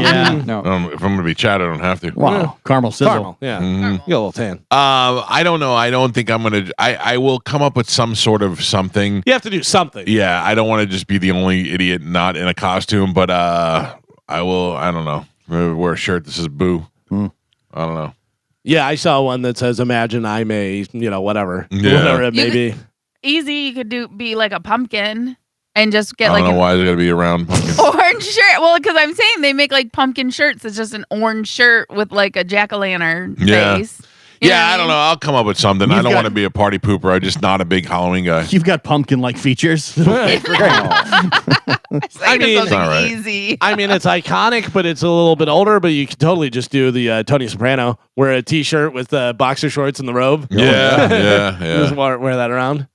Yeah. No. If I'm gonna be Chad, I don't have to. Wow. Caramel sizzle. Caramel. Yeah. Mhm. You get a little tan. I don't know. I don't think I'm gonna. I will come up with some sort of something. You have to do something. Yeah, I don't want to just be the only idiot not in a costume, but I will. I don't know. Maybe wear a shirt that says "boo." I don't know. Yeah, I saw one that says, "Imagine I'm a," whatever, Yeah. whatever it may You be. Easy, you could be like a pumpkin and just get I like don't know an why it's gotta be around pumpkin. orange shirt. Well, because I'm saying they make like pumpkin shirts. It's just an orange shirt with like a jack-o'-lantern Yeah. face. You Yeah, what I don't know. I'll come up with something. I You've don't got- want to be a party pooper. I'm just not a big Halloween guy. You've got pumpkin-like features. I mean- something All right. easy. I mean, it's iconic, but it's a little bit older. But you could totally just do the Tony Soprano, wear a T-shirt with boxer shorts and the robe. Yeah. Just wear that around.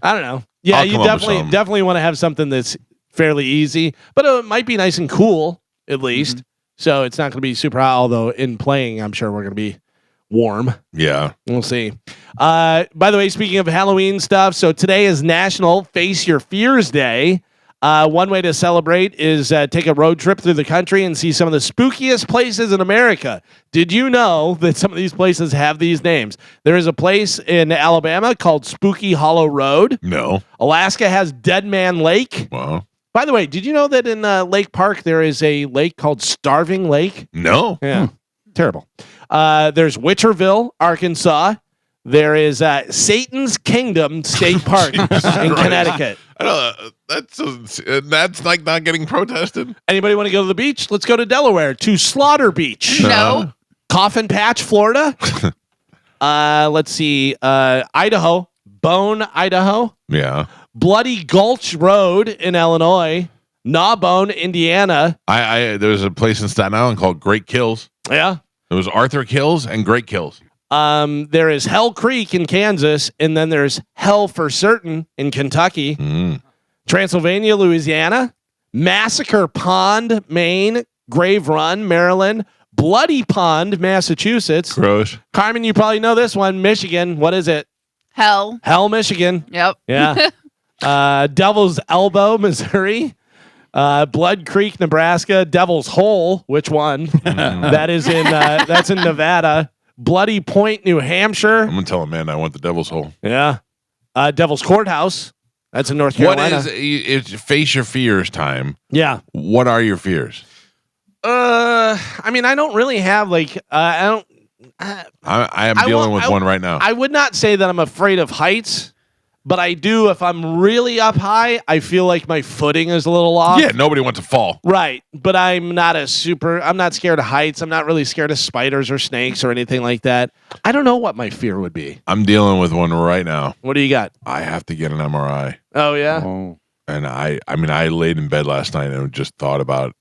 I don't know. Yeah, I'll you come up with something. definitely want to have something that's fairly easy, but it might be nice and cool at least. So it's not going to be super hot. Although in playing, I'm sure we're going to be warm. Yeah. We'll see. By the way, speaking of Halloween stuff, so today is National Face Your Fears Day. One way to celebrate is take a road trip through the country and see some of the spookiest places in America. Did you know that some of these places have these names? There is a place in Alabama called Spooky Hollow Road. No. Alaska has Dead Man Lake. Well, By the way, did you know that in Lake Park there is a lake called Starving Lake? no. Yeah. Terrible. There's Witcherville, Arkansas. There is Satan's Kingdom State Park in Connecticut. I that's like not getting protested. Anybody want to go to the beach? Let's go to Delaware to Slaughter Beach. No. Coffin Patch, Florida. Let's see. Idaho, Bone, Idaho. Yeah. Bloody Gulch Road in Illinois. Gnawbone, Indiana. There's a place in Staten Island called Great Kills. Yeah. There was Arthur Kills and Great Kills. There is Hell Creek in Kansas, and then there's Hell for Certain in Kentucky. Transylvania, Louisiana. Massacre Pond, Maine. Grave Run, Maryland. Bloody Pond, Massachusetts. Gross. Carmen, you probably know this one. Michigan. What is it? Hell. Hell, Michigan. Yep. Yeah. Devil's Elbow, Missouri. Blood Creek, Nebraska. Devil's Hole. Which one? That is in. That's in Nevada. Bloody Point, New Hampshire. I'm gonna tell Amanda I want the Devil's Hole. Yeah. Devil's Courthouse. That's in North Carolina. What is it's face your fears time? Yeah. What are your fears? I mean, I don't really have I don't. I am I dealing won't- with one right now. I would not say that I'm afraid of heights, but I do. If I'm really up high, I feel like my footing is a little off. Yeah, nobody wants to fall. Right, but I'm not scared of heights. I'm not really scared of spiders or snakes or anything like that. I don't know what my fear would be. I'm dealing with one right now. What do you got? I have to get an MRI. Oh, yeah? Oh. And I mean, I laid in bed last night and just thought about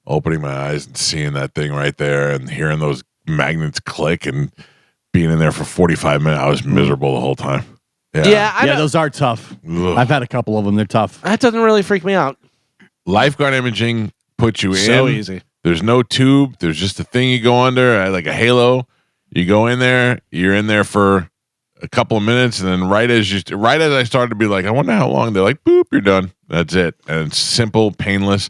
opening my eyes and seeing that thing right there and hearing those magnets click and being in there for 45 minutes. I was miserable the whole time. Yeah, I don't, those are tough. Ugh. I've had a couple of them. They're tough. that doesn't really freak me out. Lifeguard imaging puts you So in. easy. There's no tube. There's just a thing you go under, like a halo. You go in there. You're in there for a couple of minutes, and then right as I started to be like, I wonder how long. They're like, boop, you're done. That's it. And it's simple, painless.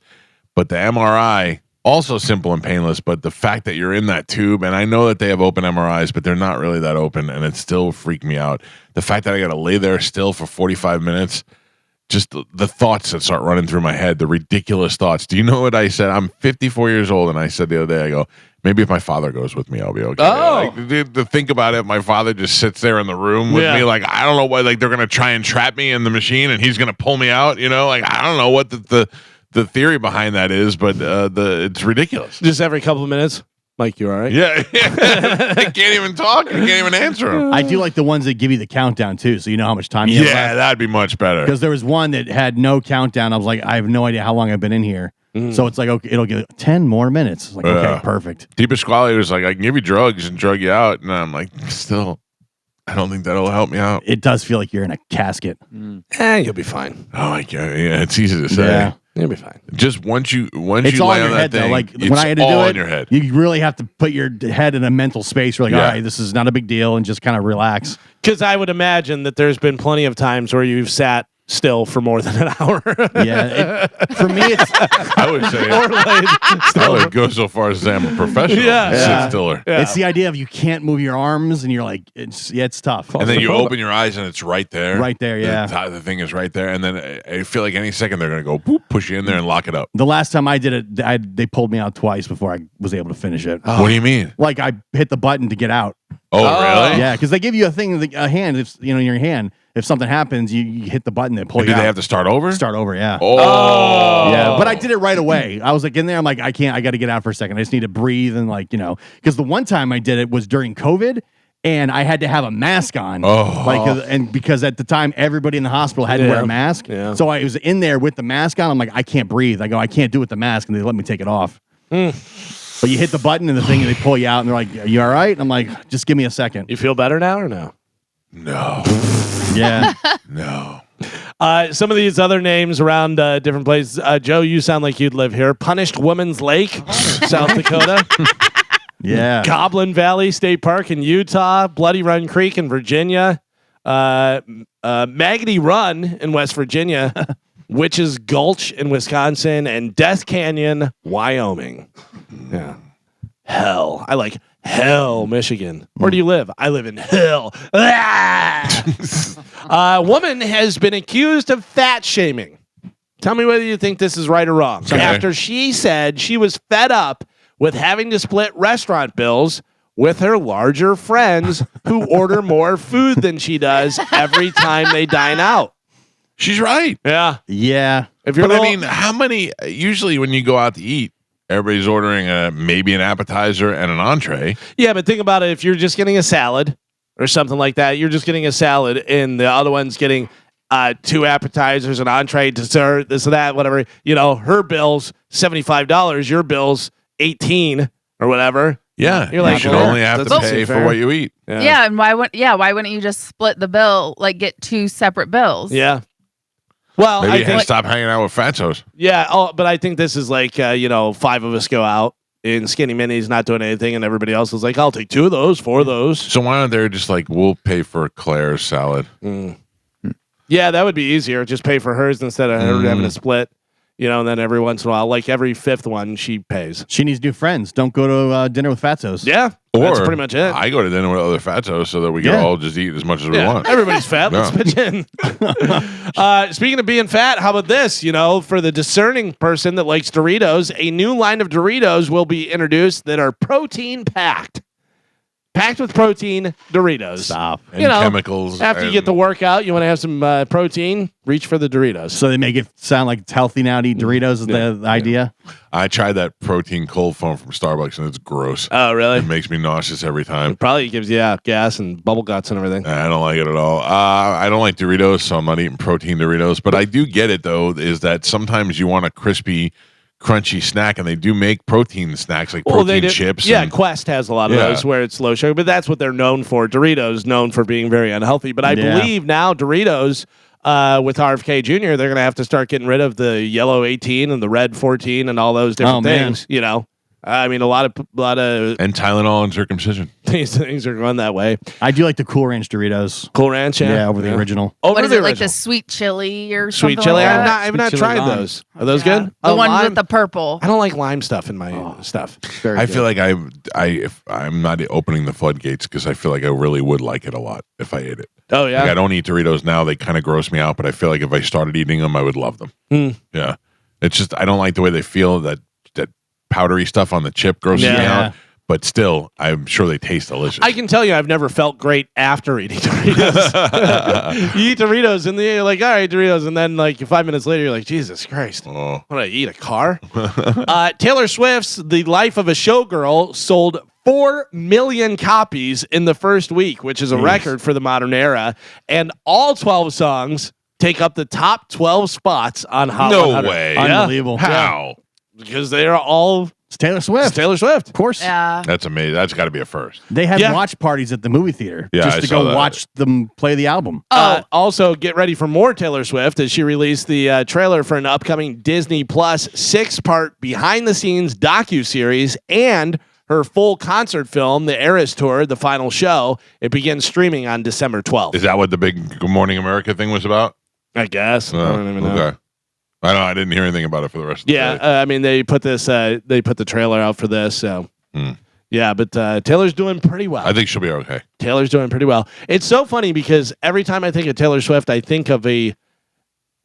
But the MRI also simple and painless. But the fact that you're in that tube, and I know that they have open MRIs, but they're not really that open, and it still freaked me out. The fact that I got to lay there still for 45 minutes. Just the thoughts that start running through my head, the ridiculous thoughts. Do you know what I said? I'm 54 years old, and I said the other day, I go, maybe if my father goes with me, I'll be okay. Oh. Like, to think about it, my father just sits there in the room with me. Like, I don't know what, like, they're going to try and trap me in the machine, and he's going to pull me out, you know? Like, I don't know what the theory behind that is, but it's ridiculous. Just every couple of minutes. Mike, you all right? Yeah. I can't even talk. I can't even answer him. I do like the ones that give you the countdown too, so you know how much time you have Yeah, left. that'd be much better. Because there was one that had no countdown. I was like, I have no idea how long I've been in here. So it's like, okay, it'll get 10 more minutes. It's like, okay, perfect. Deep Pasquale was like, I can give you drugs and drug you out. And I'm like, still, I don't think that'll help me out. It does feel like you're in a casket. You'll be fine. Oh, my God. Yeah, it's easy to say. Yeah. You'll be fine. Just once you It's lay all in on your that head, thing, though. Like it's when I had to all do it, in your head. you really have to put your head in a mental space. You're like, Yeah. all right, this is not a big deal, and just kind of relax. Because I would imagine that there's been plenty of times where you've sat still for more than an hour. Yeah, for me, it's I would say I would go so far as to say I'm a professional sit stiller. Yeah. it's the idea of you can't move your arms, and you're like, it's tough. And then you open your eyes and it's right there. Right there, yeah. The thing is right there. And then I feel like any second they're going to go boop, push you in there and lock it up. The last time I did it, they pulled me out twice before I was able to finish it. What do you mean? Like I hit the button to get out. Oh, really? Yeah, because they give you a thing, a hand. If in your hand, if something happens, you hit the button and pull And you do out. they have to start over? Start over, yeah. Oh. Yeah, but I did it right away. I was like in there. I'm like, I can't. I got to get out for a second. I just need to breathe and because the one time I did it was during COVID, and I had to have a mask on. Oh. And because at the time everybody in the hospital had to wear a mask. Yeah. So I was in there with the mask on. I'm like, I can't breathe. I go, I can't do it with the mask, and they let me take it off. But you hit the button and the thing, and they pull you out, and they're like, "Are you all right?" And I'm like, "Just give me a second." You feel better now or no? No. Yeah. No. Some of these other names around different places. Joe, you sound like you'd live here. Punished Woman's Lake, South Dakota. Yeah. Goblin Valley State Park in Utah. Bloody Run Creek in Virginia. Maggoty Run in West Virginia. Witches Gulch in Wisconsin. And Death Canyon, Wyoming. Yeah. Hell. I like Hell, Michigan. Where do you live? I live in Hell. A woman has been accused of fat shaming. Tell me whether you think this is right or wrong. Okay. After she said she was fed up with having to split restaurant bills with her larger friends who order more food than she does every time they dine out. She's right. Yeah. Yeah. If you're But I mean, how many, usually when you go out to eat, everybody's ordering maybe an appetizer and an entree. yeah, but think about it. If you're just getting a salad or something like that, you're just getting a salad and the other one's getting 2 appetizers, an entree, dessert, this or that, whatever. Her bill's $75, your bill's $18 or whatever. Yeah. You're You like, should well, only have to that's pay fair. for what you eat. Yeah, and why wouldn't you just split the bill, like get 2 separate bills? Yeah. Well, Maybe I you have to think, stop hanging out with fatos. yeah. Oh, but I think this is like 5 of us go out and Skinny Minnie's not doing anything, and everybody else is like, I'll take 2 of those, 4 of those. So why aren't they just like, we'll pay for Claire's salad? Yeah, that would be easier. Just pay for hers instead of her having to split. And then every once in a while, like every 5th one, she pays. She needs new friends. Don't go to dinner with Fatsos. Yeah, Or that's pretty much it. I go to dinner with other fatos so that we can Yeah. all just eat as much as we Yeah, want. everybody's fat. Let's Yeah. pitch in. Speaking of being fat, how about this? For the discerning person that likes Doritos, a new line of Doritos will be introduced that are protein packed. Packed with protein Doritos. Stop. And You know, chemicals. After you and- get the workout, you want to have some protein, reach for the Doritos. So they make it sound like it's healthy now to eat Doritos is the idea. I tried that protein cold foam from Starbucks and it's gross. Oh, really? It makes me nauseous every time. It probably gives you gas and bubble guts and everything. I don't like it at all. I don't like Doritos, so I'm not eating protein Doritos. But I do get it, though, is that sometimes you want a crispy, crunchy snack, and they do make protein snacks like protein chips. Yeah, and- Quest has a lot of Yeah. those where it's low sugar, but that's what they're known for. Doritos known for being very unhealthy. But I Yeah. believe now Doritos with RFK Jr., they're going to have to start getting rid of the yellow 18 and the red 14 and all those different Oh, man. things. I mean, a lot of and Tylenol and circumcision. these things are going that way. I do like the Cool Ranch Doritos. Cool Ranch, Yeah, over the original. Over What is the it, like original. the sweet chili or Sweet something chili? like I've that? not Sweet chili tried lime. those. Are those Yeah. good? The ones lime? with the purple. I don't like lime stuff in my stuff. Very I good. feel like if I'm not opening the floodgates because I feel like I really would like it a lot if I ate it. Oh, yeah? Like I don't eat Doritos now; they kind of gross me out. But I feel like if I started eating them, I would love them. Yeah, it's just I don't like the way they feel. That powdery stuff on the chip grosses me Yeah. out. But still, I'm sure they taste delicious. I can tell you, I've never felt great after eating Doritos. You eat Doritos, and then you're like, all right, Doritos. And then, like, 5 minutes later, you're like, Jesus Christ. Oh. What, I eat a car? Taylor Swift's The Life of a Showgirl sold 4 million copies in the first week, which is a record for the modern era. And all 12 songs take up the top 12 spots on Hot No 100. way. Yeah. Unbelievable. How? Because they are all It's Taylor Swift. Taylor Swift. Of course. Yeah. That's amazing. That's got to be a first. They had Yeah. watch parties at the movie theater Yeah, just I to saw go that. watch them play the album. Also, get ready for more Taylor Swift as she released the trailer for an upcoming Disney Plus 6-part behind-the-scenes docu-series and her full concert film, The Eras Tour, the final show. It begins streaming on December 12th. Is that what the big Good Morning America thing was about? I guess. I don't even know. Okay. I know. I didn't hear anything about it for the rest of the day. I mean, they put this. They put the trailer out for this. So, yeah. But Taylor's doing pretty well. I think she'll be okay. Taylor's doing pretty well. It's so funny because every time I think of Taylor Swift, I think of a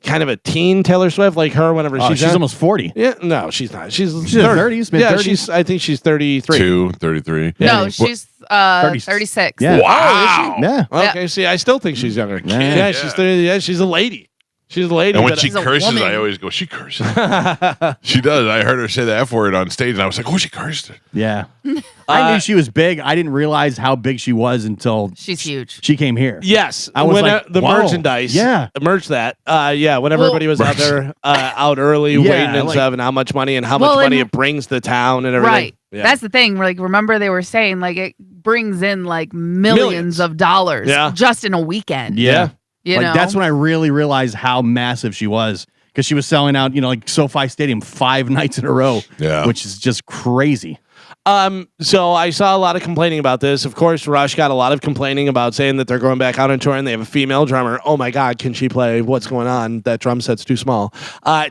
kind of a teen Taylor Swift, like her. Whenever she's almost 40. Yeah, no, she's not. She's in her 30s, mid 30s. I think she's 33. 33. No, she's 36. Yeah. Wow. Yeah. Okay, see, I still think she's younger. Yeah. Yeah, she's 30. Yeah, she's a lady. She's a lady. And when but- she She's a curses, woman. I always go, she curses. She does. I heard her say the F word on stage, and I was like, oh, she cursed. Yeah. I knew she was big. I didn't realize how big she was until She's huge. she came here. Yes, I was when like, the whoa. merchandise, Yeah. merch that, when everybody was out there, out early, Yeah, waiting and like- stuff, and how much money and how Well, much money and- it brings to town and everything. Right. Yeah. That's the thing. Like, remember they were saying like it brings in like millions of dollars Yeah. just in a weekend. Yeah. You know? That's when I really realized how massive she was because she was selling out, like SoFi Stadium 5 nights in a row. Yeah. Which is just crazy. So I saw a lot of complaining about this. Of course, Rush got a lot of complaining about saying that they're going back out on tour and they have a female drummer. Oh my God, can she play? What's going on? That drum set's too small.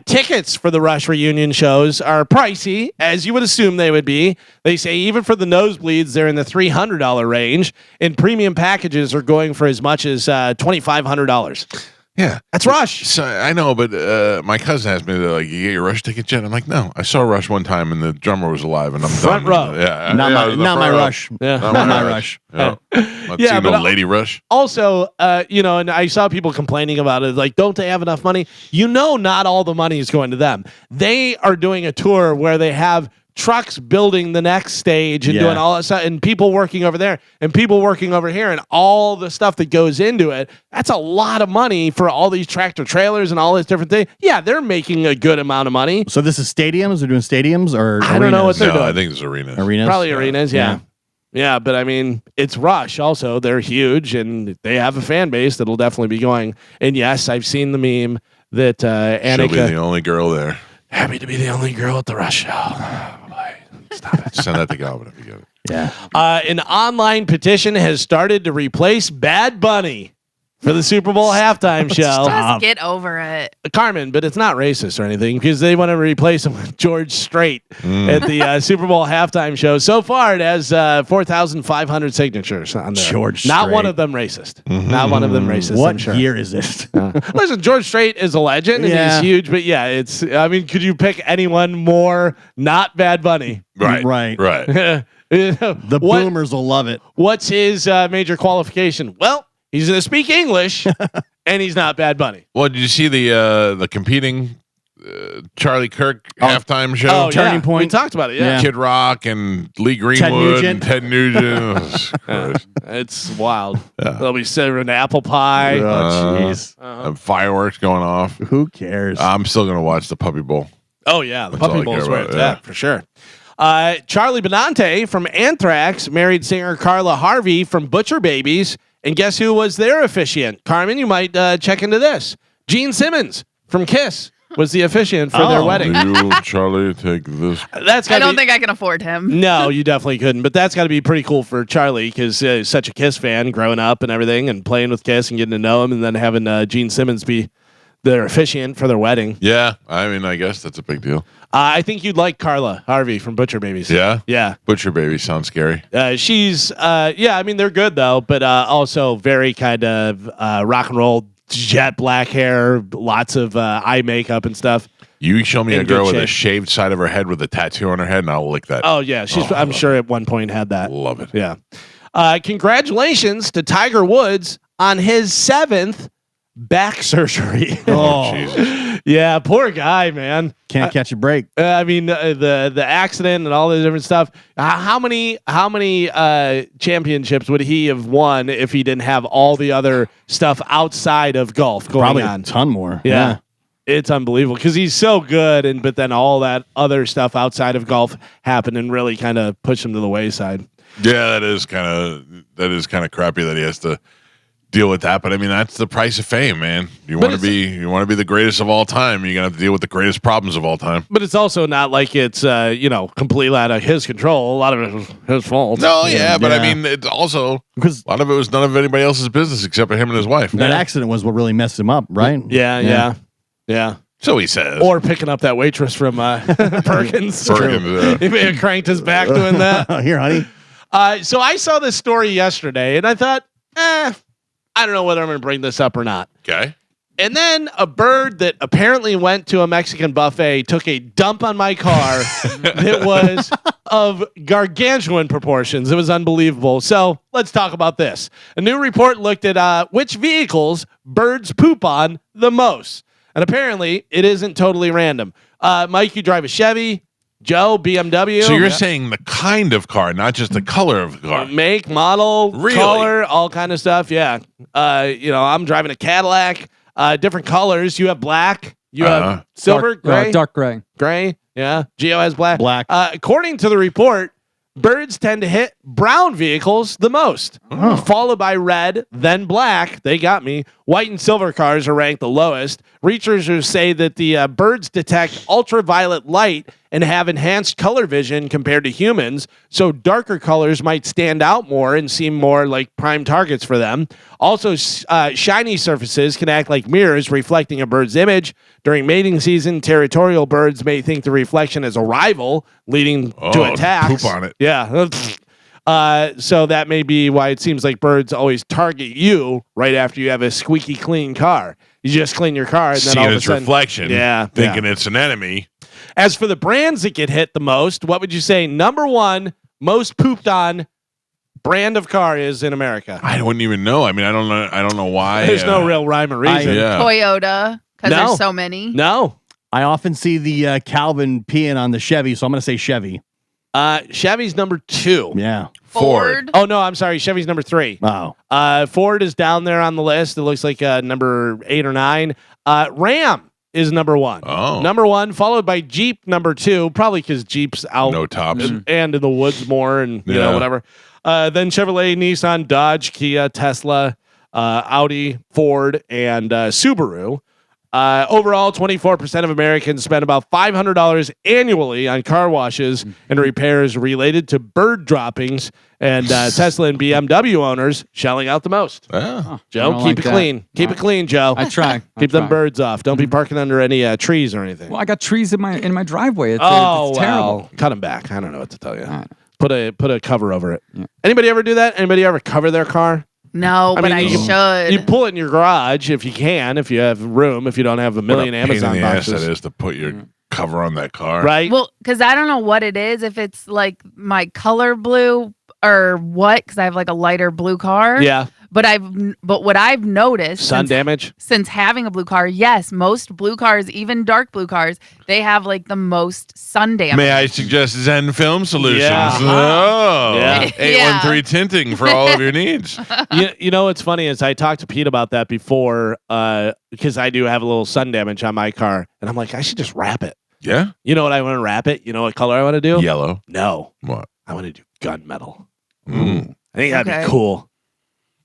Tickets for the Rush reunion shows are pricey, as you would assume they would be. They say even for the nosebleeds, they're in the $300 range, and premium packages are going for as much as $2,500. Yeah. That's Rush. So I know, but my cousin asked me, they're like, you get your Rush ticket yet? I'm like, no. I saw Rush one time and the drummer was alive and I'm Front done. row. Yeah. Not yeah, my, the not my front row. Rush. Yeah. Not my Rush. Yeah. Let's Yeah, see but no Lady Rush. Also, and I saw people complaining about it. Like, don't they have enough money? Not all the money is going to them. They are doing a tour where they have trucks building the next stage and Yeah. doing all that stuff, and people working over there and people working over here, and all the stuff that goes into it. That's a lot of money for all these tractor trailers and all this different thing. Yeah, they're making a good amount of money. So this is stadiums? They're doing stadiums or I don't know what arenas? they're No, doing. I think it's arena. Arenas? Probably arenas, yeah. Yeah. Yeah, but I mean, it's Rush also. They're huge and they have a fan base that'll definitely be going. And yes, I've seen the meme that She'll be Annika, the only girl there. happy to be the only girl at the Rush show. Oh, boy. Stop it. Send that to Galvin if you get it. Yeah. An online petition has started to replace Bad Bunny for the Super Bowl halftime show. Just get over it. Carmen, but it's not racist or anything because they want to replace him with George Strait at the Super Bowl halftime show. So far, it has 4,500 signatures on there. George Not Strait. one of them racist. Not one of them racist. What I'm sure. year is it? Listen, George Strait is a legend and Yeah. he's huge, but yeah, could you pick anyone more not Bad Bunny? Right. Right. Right. The boomers will love it. What's his major qualification? Well, he's going to speak English and he's not Bad Bunny. Well, did you see the competing Charlie Kirk halftime show? Oh, Turning yeah. Point. We talked about it, yeah. Kid Rock and Lee Greenwood and Ted Nugent. It's wild. They'll be serving apple pie. Oh, jeez. And fireworks going off. Who cares? I'm still gonna watch the Puppy Bowl. Oh, yeah. The That's all Puppy I Bowl is care where about, it's yeah. at, for sure. Charlie Benante from Anthrax married singer Carla Harvey from Butcher Babies. And guess who was their officiant? Carmen, you might check into this. Gene Simmons from Kiss was the officiant for their wedding. You, Charlie, take this. That's I gotta don't be, think I can afford him. No, you definitely couldn't. But that's got to be pretty cool for Charlie because he's such a Kiss fan growing up and everything and playing with Kiss and getting to know him and then having Gene Simmons be their officiant for their wedding. Yeah, I mean, I guess that's a big deal. I think you'd like Carla Harvey from Butcher Babies. Yeah? Yeah. Butcher Baby sounds scary. She's, I mean, they're good though, but also very kind of rock and roll, jet black hair, lots of eye makeup and stuff. You show me In a girl good with a shape. shaved side of her head with a tattoo on her head, and I'll lick that. Oh, yeah. I'm sure at one point had that. Love it. Yeah. Congratulations to Tiger Woods on his 7th back surgery. Oh, Jesus. Yeah, poor guy, man. Can't catch a break. I mean, the accident and all the different stuff. How many championships would he have won if he didn't have all the other stuff outside of golf going Probably on? a ton more. Yeah. It's unbelievable because he's so good, but then all that other stuff outside of golf happened and really kind of pushed him to the wayside. Yeah, that is kind of crappy that he has to deal with that. But I mean, that's the price of fame, man. You want to be the greatest of all time. You're gonna have to deal with the greatest problems of all time. But it's also not like it's completely out of his control. A lot of it was his fault. No, but I mean, it's also because a lot of it was none of anybody else's business except for him and his wife. That accident was what really messed him up, right? Yeah. So he says. Or picking up that waitress from Perkins. He may have cranked his back doing that. Here, honey. So I saw this story yesterday, and I thought, I don't know whether I'm going to bring this up or not. Okay. And then a bird that apparently went to a Mexican buffet took a dump on my car that was of gargantuan proportions. It was unbelievable. So let's talk about this. A new report looked at which vehicles birds poop on the most. And apparently it isn't totally random. Mike, you drive a Chevy. Joe, BMW. So you're saying the kind of car, not just the color of the car. Make, model, Really? color, all kind of stuff. Yeah. I'm driving a Cadillac. Different colors. You have black. You have silver, gray, dark gray. gray. Yeah. Geo has black. Black. According to the report, birds tend to hit brown vehicles the most, followed by red, then black. They got me. White and silver cars are ranked the lowest. Researchers say that the birds detect ultraviolet light and have enhanced color vision compared to humans, so darker colors might stand out more and seem more like prime targets for them. Also, shiny surfaces can act like mirrors, reflecting a bird's image. During mating season, territorial birds may think the reflection is a rival, leading to attacks. Poop on it. Yeah. So that may be why it seems like birds always target you right after you have a squeaky clean car. You just clean your car and then Seeing all of a its sudden, reflection, thinking yeah. it's an enemy. As for the brands that get hit the most, what would you say number one most pooped on brand of car is in America? I wouldn't even know. I mean, I don't know why. There's no real rhyme or reason. Toyota, because No. there's so many. No. I often see the Calvin peeing on the Chevy, so I'm going to say Chevy. Chevy's number 2. Yeah. Ford. Oh, no, I'm sorry. Chevy's number 3. Oh. Ford is down there on the list. It looks like number 8 or 9. Ram is number 1. Oh. Number 1, followed by Jeep, number 2, probably because Jeep's out No tops. and in the woods more and you know whatever. Then Chevrolet, Nissan, Dodge, Kia, Tesla, Audi, Ford, and Subaru. Overall, 24% of Americans spend about $500 annually on car washes and repairs related to bird droppings, and Tesla and BMW owners shelling out the most. Oh. Joe, I don't keep like it that. clean. Keep it clean, Joe. I try. Keep them birds off. Don't be parking under any trees or anything. Well, I got trees in my driveway. It's terrible. Well, cut them back. I don't know what to tell you. Right. Put a cover over it. Yeah. Anybody ever do that? Anybody ever cover their car? No, but I you should. pull it in your garage if you can, if you have room, if you don't have a million What a pain Amazon in the ass boxes. that is to put your cover on that car. Right? Well, because I don't know what it is, if it's like my color blue or what, because I have like a lighter blue car. Yeah. But what I've noticed Sun damage. since having a blue car, yes, most blue cars, even dark blue cars, they have like the most sun damage. May I suggest Zen Film Solutions? Yeah. Oh, Yeah. 813 tinting for all of your needs. You know what's funny is I talked to Pete about that before because I do have a little sun damage on my car, and I'm like, I should just wrap it. Yeah? You know what I want to wrap it? You know what color I want to do? Yellow. No, What? I want to do gunmetal. Mm. I think that'd Okay. be cool.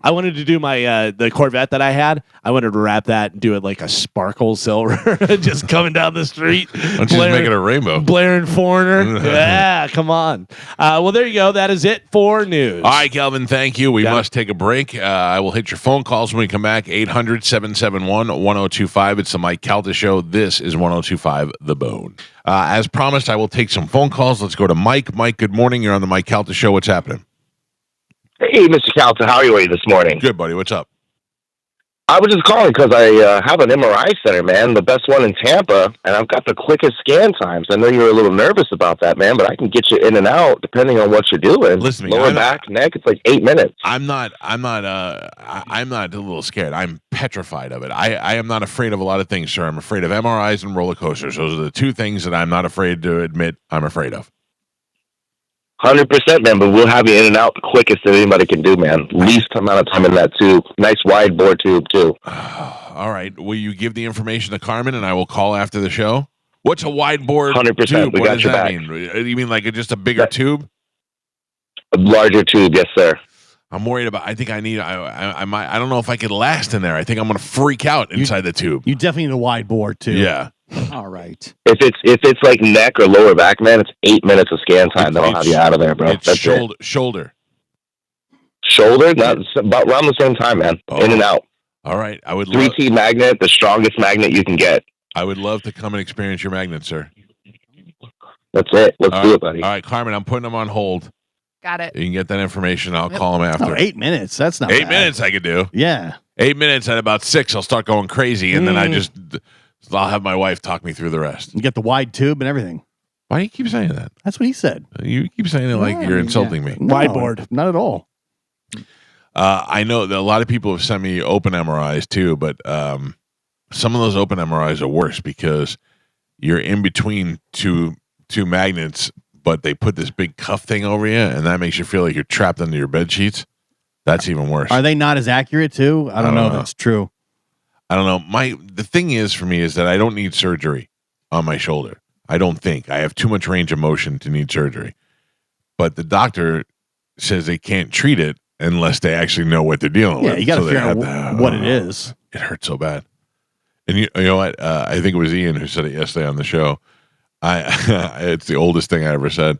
I wanted to do my the Corvette that I had. I wanted to wrap that and do it like a sparkle silver, just coming down the street. Why don't you just make it a rainbow? Blaring Foreigner. Yeah, come on. Well, there you go. That is it for news. All right, Kelvin, thank you. We Got must take a break. I will hit your phone calls when we come back. 800-771-1025. It's the Mike Calta Show. This is 1025 The Bone. As promised, I will take some phone calls. Let's go to Mike. Mike, good morning. You're on the Mike Calta Show. What's happening? Hey, Mr. Calta, how are you this morning? Good, buddy. What's up? I was just calling because I have an MRI center, man, the best one in Tampa, and I've got the quickest scan times. I know you're a little nervous about that, man, but I can get you in and out depending on what you're doing. Listen to me, Lower back, neck, it's like 8 minutes. I'm not a little scared. I'm petrified of it. I am not afraid of a lot of things, sir. I'm afraid of MRIs and roller coasters. Those are the two things that I'm not afraid to admit I'm afraid of. 100%, man, but we'll have you in and out the quickest that anybody can do, man. Least amount of time in that tube. Nice wide bore tube, too. All right. Will you give the information to Carmen and I will call after the show? What's a wide board 100%, tube? we What got does your that back. mean? You mean like just a bigger tube? A larger tube, yes, sir. I'm worried about. I think I need. I might. I don't know if I could last in there. I think I'm gonna freak out inside the tube. You definitely need a wide bore too. Yeah. All right. If it's like neck or lower back, man, it's 8 minutes of scan time. They'll have you out of there, bro. It's That's shoulder. Shoulder, that's about around the same time, man. Oh. In and out. All right. I would 3T magnet, the strongest magnet you can get. I would love to come and experience your magnet, sir. That's it. Let's do it, buddy. All right, Carmen. I'm putting them on hold. Got it. You can get that information. I'll call him after. Oh, 8 minutes. That's not 8 bad. minutes. I could do. Yeah. 8 minutes. At about 6, I'll start going crazy, and then I'll have my wife talk me through the rest. You get the wide tube and everything. Why do you keep saying that? That's what he said. You keep saying it like you're insulting me. No, Whiteboard. Not at all. I know that a lot of people have sent me open MRIs too, but some of those open MRIs are worse because you're in between two magnets, but they put this big cuff thing over you, and that makes you feel like you're trapped under your bed sheets. That's even worse. Are they not as accurate too? I don't know if that's true. I don't know. The thing is for me is that I don't need surgery on my shoulder. I don't think I have too much range of motion to need surgery, but the doctor says they can't treat it unless they actually know what they're dealing with. Yeah, you got to So figure they out have what it is. It hurts so bad. And you know what? I think it was Ian who said it yesterday on the show. It's the oldest thing I ever said.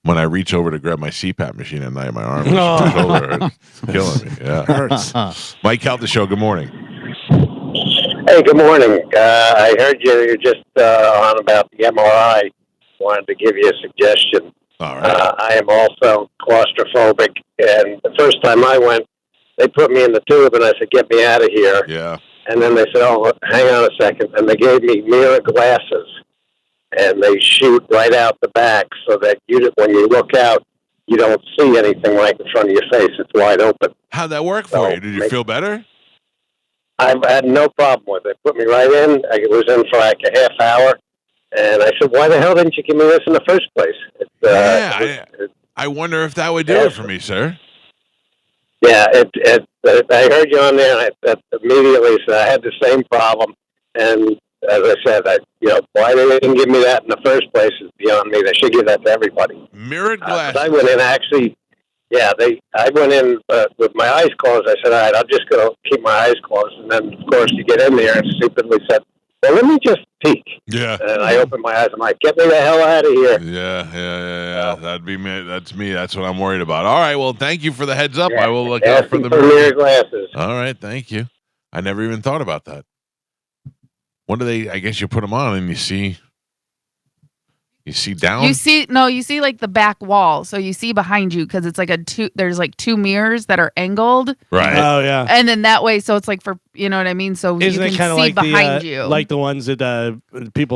When I reach over to grab my CPAP machine at night, my arm, my shoulder hurts. It's killing me. Yeah, Hurts. Mike Calta show. Good morning. Hey, good morning. I heard you're just on about the MRI. Wanted to give you a suggestion. All right. I am also claustrophobic, and the first time I went, they put me in the tube, and I said, "Get me out of here." Yeah. And then they said, "Oh, hang on a second," and they gave me mirror glasses, and they shoot right out the back so that when you look out, you don't see anything right in front of your face. It's wide open. How'd that work for So, you? Did you feel better? I've had no problem with it. Put me right in. I was in for like a half hour. And I said, "Why the hell didn't you give me this in the first place?" I wonder if that would do it for me, sir. Yeah, I heard you on there, and I immediately said I had the same problem. And as I said, why they didn't give me that in the first place is beyond me. They should give that to everybody. Mirrored glasses. I went in actually. Yeah, I went in with my eyes closed. I said, "All right, I'm just going to keep my eyes closed." And then, of course, you get in there and stupidly said, "Well, let me just peek." Yeah. And I opened my eyes. I'm like, "Get me the hell out of here." Yeah. That'd be me. That's me. That's what I'm worried about. All right. Well, thank you for the heads up. Yeah. I will look out for the mirror glasses. All right. Thank you. I never even thought about that. When do they? I guess you put them on and you see down. You see like the back wall. So you see behind you because it's like there's like two mirrors that are angled. Right. Oh yeah. And then that way, so it's like for, you know what I mean? So Isn't you it can kind of see like behind the you. like the ones that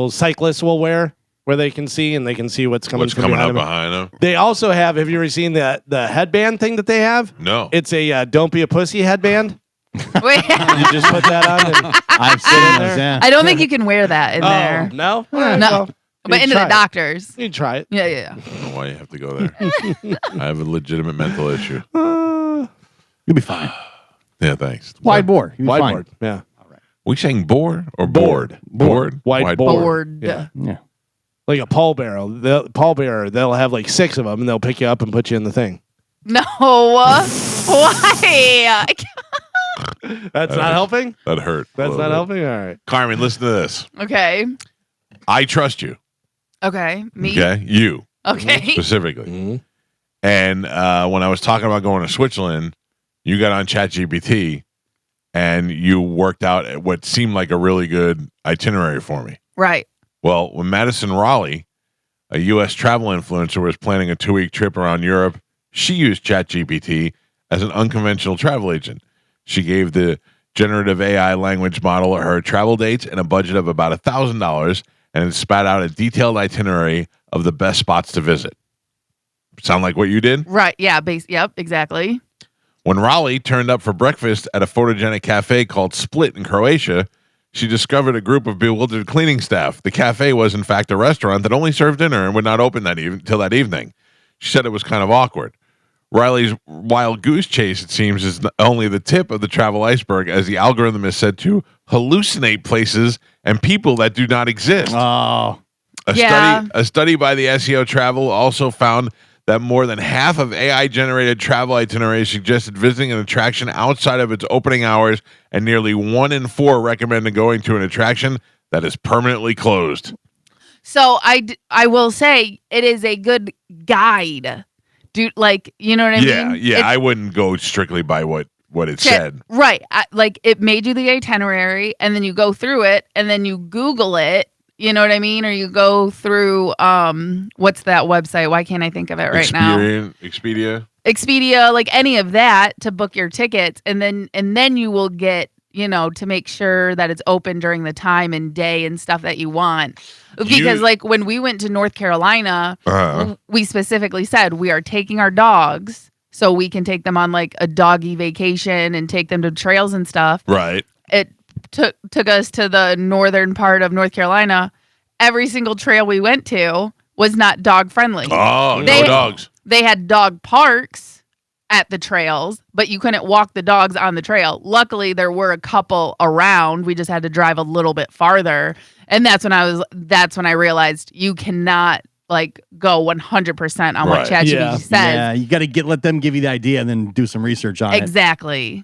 cyclists will wear, where they can see and they can see what's coming What's coming up them. behind them? They also have you ever seen the headband thing that they have? No. It's a "Don't Be a Pussy" headband. Wait. You just put that on. And I've seen those. Yeah. I don't think you can wear that in there. No, No. But into the doctors. You can try it. Yeah. I don't know why you have to go there. I have a legitimate mental issue. You'll be fine. Yeah, thanks. Wide bore. You'll be fine. Whiteboard. Yeah. We saying bore or board? Board. Whiteboard. Bored. Yeah. Yeah. Like a pallbearer. They'll have like 6 of them, and they'll pick you up and put you in the thing. No. Why? That's not helping. That hurt. That's not helping. All right. Carmen, listen to this. Okay. I trust you. Okay. Me. Okay, you Okay. specifically. Mm-hmm. And when I was talking about going to Switzerland, you got on ChatGPT and you worked out what seemed like a really good itinerary for me. Right. Well, when Madison Raleigh, a U.S. travel influencer, was planning a 2-week trip around Europe, she used ChatGPT as an unconventional travel agent. She gave the generative AI language model her travel dates and a budget of about $1,000, and it spat out a detailed itinerary of the best spots to visit. Sound like what you did? Right. Yeah. Yep. Exactly. When Raleigh turned up for breakfast at a photogenic cafe called Split in Croatia, she discovered a group of bewildered cleaning staff. The cafe was, in fact, a restaurant that only served dinner and would not open till that evening. She said it was kind of awkward. Riley's wild goose chase, it seems, is only the tip of the travel iceberg, as the algorithm is said to hallucinate places and people that do not exist. Oh. A study by the SEO Travel also found that more than half of AI-generated travel itineraries suggested visiting an attraction outside of its opening hours, and nearly 1 in 4 recommended going to an attraction that is permanently closed. So I will say it is a good guide. Dude, like, you know what I mean? Yeah. I wouldn't go strictly by what it said. Right. Like, it made you the itinerary, and then you go through it, and then you Google it. You know what I mean? Or you go through what's that website? Why can't I think of it right now? Expedia, like any of that to book your tickets, and then you will get, to make sure that it's open during the time and day and stuff that you want. Because like when we went to North Carolina, we specifically said we are taking our dogs so we can take them on like a doggy vacation and take them to trails and stuff. Right. It took us to the northern part of North Carolina. Every single trail we went to was not dog friendly. Oh, no dogs. They had dog parks at the trails, but you couldn't walk the dogs on the trail. Luckily, there were a couple around. We just had to drive a little bit farther. And that's when I realized you cannot like go 100% on what ChatGPT says. Yeah, you got to let them give you the idea and then do some research on it. Exactly.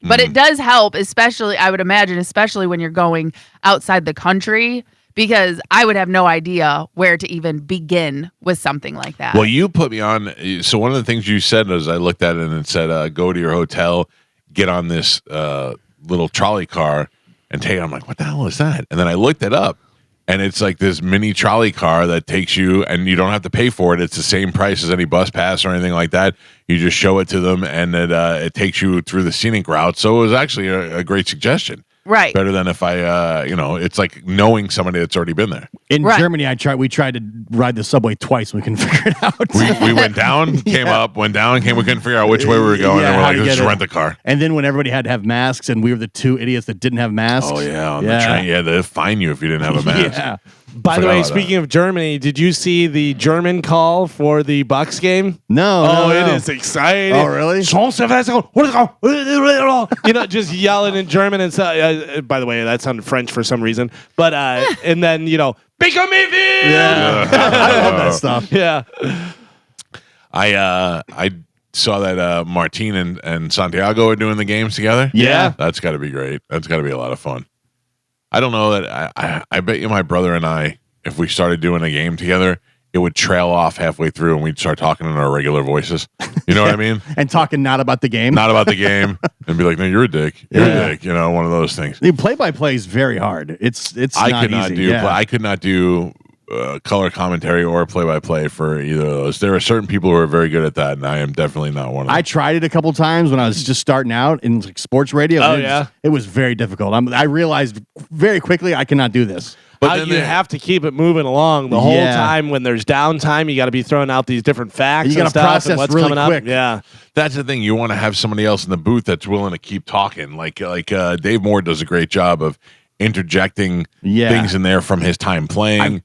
But it does help, especially, I would imagine, especially when you're going outside the country, because I would have no idea where to even begin with something like that. Well, you put me on. So one of the things you said is I looked at it and it said, go to your hotel, get on this little trolley car and take it. I'm like, what the hell is that? And then I looked it up. And it's like this mini trolley car that takes you, and you don't have to pay for it. It's the same price as any bus pass or anything like that. You just show it to them, and it takes you through the scenic route. So it was actually a great suggestion. Right. Better than if I, it's like knowing somebody that's already been there. In Germany, we tried to ride the subway twice. We couldn't figure it out. We went down, came up, went down, we couldn't figure out which way we were going. And we're like, let's just rent the car. And then when everybody had to have masks, and we were the two idiots that didn't have masks. Oh, yeah. On the train. Yeah, they'd fine you if you didn't have a mask. Yeah. By the way, speaking of Germany, did you see the German call for the Bucks game? No. It is exciting. Oh, really? Just yelling in German and so. By the way, that sounded French for some reason. But and then become me. Yeah, I love that stuff. Yeah. I saw that Martin and Santiago are doing the games together. Yeah, that's got to be great. That's got to be a lot of fun. I don't know that I bet you my brother and I, if we started doing a game together, it would trail off halfway through and we'd start talking in our regular voices. You know what I mean? And talking not about the game. Not about the game. And be like, no, you're a dick. You're a dick. One of those things. The play-by-play is very hard. It's I could not do color commentary or play-by-play for either of those. There are certain people who are very good at that, and I am definitely not one of them. I tried it a couple times when I was just starting out in sports radio. It was very difficult. I realized very quickly I cannot do this. But you have to keep it moving along the whole time. When there's downtime, you got to be throwing out these different facts. You got to process what's really coming quick. Up. Yeah, that's the thing. You want to have somebody else in the booth that's willing to keep talking. Like Dave Moore does a great job of interjecting things in there from his time playing.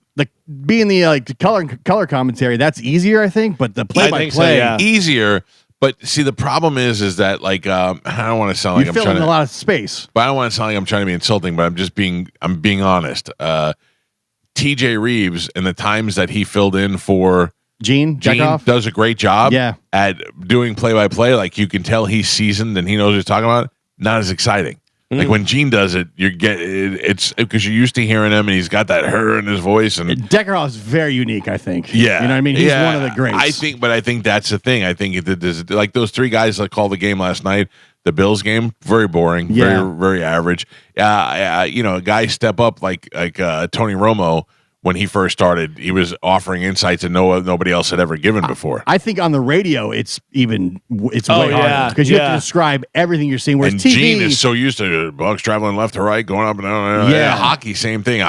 Being the color commentary, that's easier, I think. But the play-by-play, easier. But see, the problem is that I don't want to sound like I'm trying to a lot of space. But I don't want to sound like I'm trying to be insulting. But I'm being honest. TJ Reeves and the times that he filled in for Gene does a great job. Yeah. At doing play-by-play. Like you can tell he's seasoned and he knows what he's talking about. Not as exciting. Like when Gene does it, it's because you're used to hearing him, and he's got that in his voice. And Deckerhoff is very unique, I think. Yeah, you know what I mean. He's one of the greats. I think that's the thing. I think like those three guys that called the game last night, the Bills game, very boring, very very average. A guy step up like Tony Romo. When he first started, he was offering insights that nobody else had ever given before. I think on the radio, it's way harder because you have to describe everything you're seeing. Whereas and TV, Gene is so used to Bucks traveling left to right, going up and down. Yeah, hockey, same thing.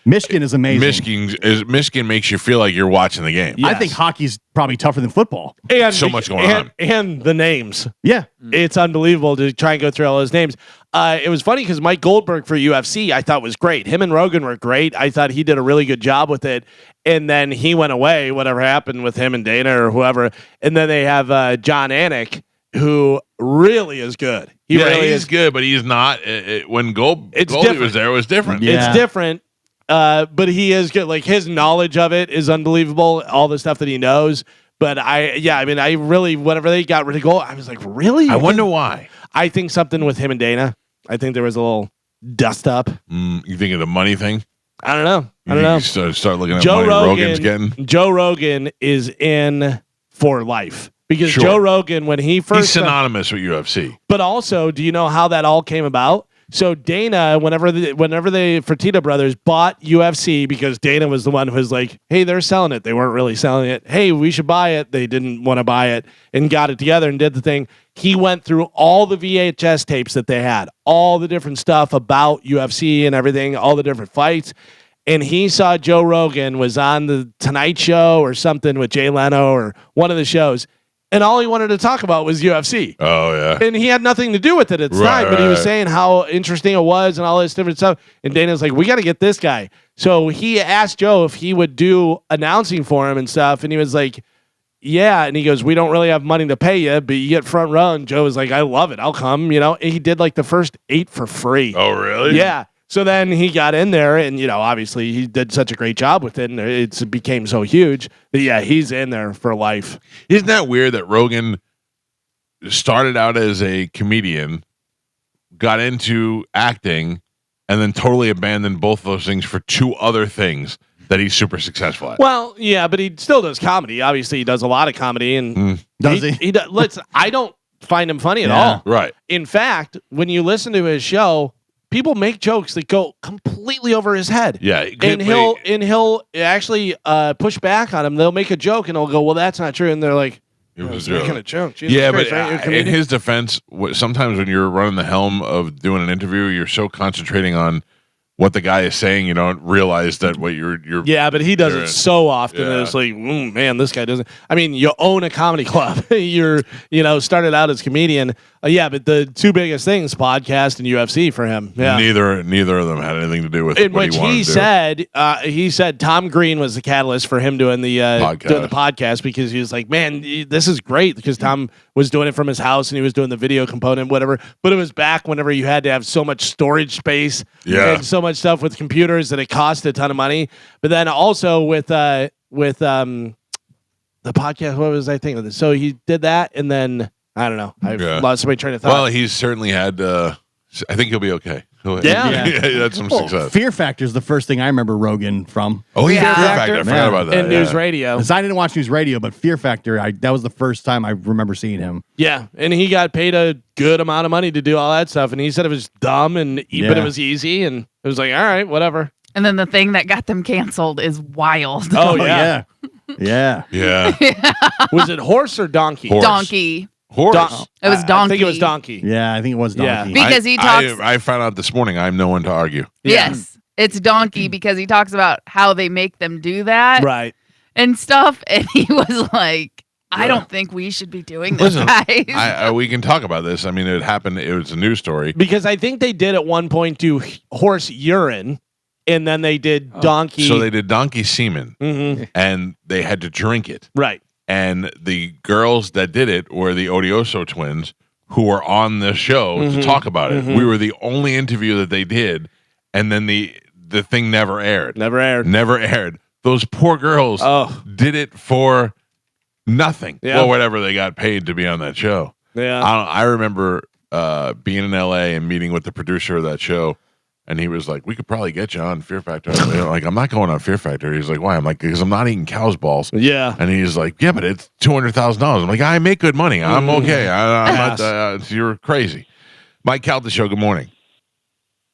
Michigan is amazing. Michigan makes you feel like you're watching the game. Yes. I think hockey's probably tougher than football. And so much going on, and the names. Yeah, it's unbelievable to try and go through all those names. It was funny because Mike Goldberg for UFC I thought was great. Him and Rogan were great. I thought he did a really good job with it. And then he went away, whatever happened with him and Dana or whoever. And then they have John Anik, who really is good. He really is good, but he's not. When Goldie was there, it was different. Yeah. It's different. But he is good. Like his knowledge of it is unbelievable. All the stuff that he knows. But I really, whenever they got rid of Gold, I was like, really? I wonder why. I think something with him and Dana. I think there was a little dust up. You think of the money thing? I don't know. You start looking at money Rogan's getting. Joe Rogan is in for life because Sure. Joe Rogan, when he first He's synonymous with UFC. but also, do you know how that all came about? So Dana, whenever the Fertitta brothers bought UFC, because Dana was the one who was like, "Hey, they're selling it. They weren't really selling it. Hey, we should buy it." They didn't want to buy it and got it together and did the thing. He went through all the VHS tapes that they had, all the different stuff about UFC and everything, all the different fights. And he saw Joe Rogan was on the Tonight Show or something with Jay Leno or one of the shows. And all he wanted to talk about was UFC. Oh, yeah. And he had nothing to do with it at the time, but he was saying how interesting it was and all this different stuff. And Dana's like, we got to get this guy. So he asked Joe if he would do announcing for him and stuff. And he was like, yeah. And he goes, we don't really have money to pay you, but you get front row. And Joe was like, I love it. I'll come, And he did like the first 8 for free. Oh, really? Yeah. So then he got in there and, obviously he did such a great job with it and it became so huge that, yeah, he's in there for life. Isn't that weird that Rogan started out as a comedian, got into acting, and then totally abandoned both those things for 2 other things that he's super successful at? Well, yeah, but he still does comedy. Obviously, he does a lot of comedy. And Does he? He does, I don't find him funny at all. Right. In fact, when you listen to his show, people make jokes that go completely over his head. Yeah. And he'll actually push back on him. They'll make a joke and he'll go, well, that's not true. And they're like, It was making a joke. Jesus Yeah, Christ, but right? You're a in comedian. his defense, sometimes when you're running the helm of doing an interview, you're so concentrating on what the guy is saying, you don't realize that what you're Yeah, but he does You're it in. so often that Yeah. it's like, man, this guy doesn't. I mean, you own a comedy club. You're, started out as comedian. Yeah, but the 2 biggest things, podcast and UFC for him. Yeah. neither of them had anything to do with In what which he wanted he to do. said Tom Green was the catalyst for him doing the podcast because he was like, man, this is great because Tom was doing it from his house and he was doing the video component, whatever. But it was back whenever you had to have so much storage space and so much stuff with computers that it cost a ton of money. But then also with the podcast, what was I thinking of this? So he did that and then I don't know. I've lost my train of thought. Well, he's certainly had. I think he'll be okay. Yeah. He had some success. Fear Factor is the first thing I remember Rogan from. Oh, Yeah. Fear Factor. I forgot about that. in news radio. Because I didn't watch News Radio, but Fear Factor, that was the first time I remember seeing him. Yeah, and he got paid a good amount of money to do all that stuff, and he said it was dumb and but it was easy, and it was like, all right, whatever. And then the thing that got them canceled is wild. Oh yeah, Yeah. Yeah. was it horse or donkey? Horse. Donkey. Horse. It was I donkey. think it was donkey. Yeah, I think it was Yeah. Donkey. Because he talks. I found out this morning. I'm no one to argue. Yes, it's donkey because he talks about how they make them do that Right. and stuff. And he was like, I don't think we should be doing this, Listen, guys. we can talk about this. I mean, it happened. It was a news story. Because I think they did at one point do horse urine, and then they did donkey. So they did donkey semen, Mhm. and they had to drink it. Right. And the girls that did it were the Odioso twins, who were on the show to talk about it. We were the only interview that they did, and then the thing never aired. Never aired. Never aired. Those poor girls Oh. did it for nothing, Yeah. or whatever they got paid to be on that show. Yeah. I remember being in LA and meeting with the producer of that show, and he was like, "We could probably get you on Fear Factor." I'm like, "I'm not going on Fear Factor." He's like, "Why?" I'm like, "Because I'm not eating cow's balls." Yeah. And he's like, "Yeah, but it's $200,000." I'm like, "I make good money. I'm okay. I'm not. You're crazy." Mike Calta Show. Good morning.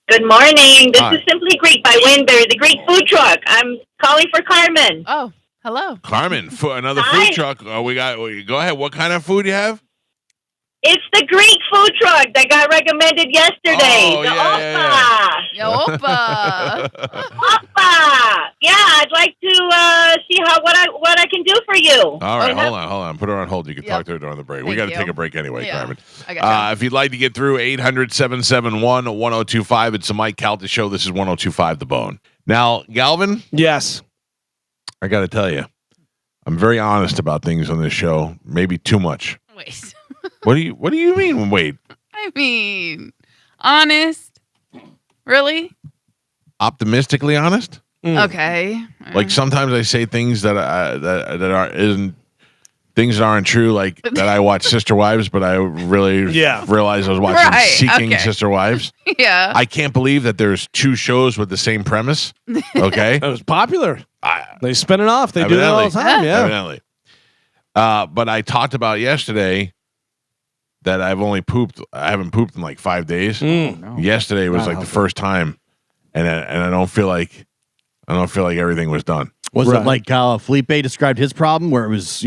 Good morning. This Hi. is Simply Greek by Winder, the Greek food truck. I'm calling for Carmen. Oh, hello. Carmen, another Hi. food truck. Go ahead. What kind of food you have? It's the Greek food truck that got recommended yesterday. Oh, the yeah. Yo, Opa. Oppa. Yeah, I'd like to see what I can do for you. All right, Okay. hold on. Put her on hold. You can talk to her during the break. We Thank got to you. take a break anyway, Yeah. Carmen. I got If you'd like to get through, 800-771-1025. It's the Mike Calta Show. This is 1025 The Bone. Now, Galvin, Yes. I got to tell you, I'm very honest about things on this show. Maybe too much. Wait. What do you mean? Wait, I mean, honest. Really? optimistically honest? Mm. Okay. Like sometimes I say things that isn't things that aren't true, like that I watch Sister Wives, but I really realized I was watching Right, Seeking okay. Sister Wives. Yeah. I can't believe that there's 2 shows with the same premise. Okay. It was popular. I, They spin it off. They do it all the time. Yeah. Evidently. But I talked about yesterday that I haven't pooped in like 5 days. Mm. Yesterday was Not like the healthy. first time, and I don't feel like everything was done. Was Right. it like Felipe described his problem, where it was,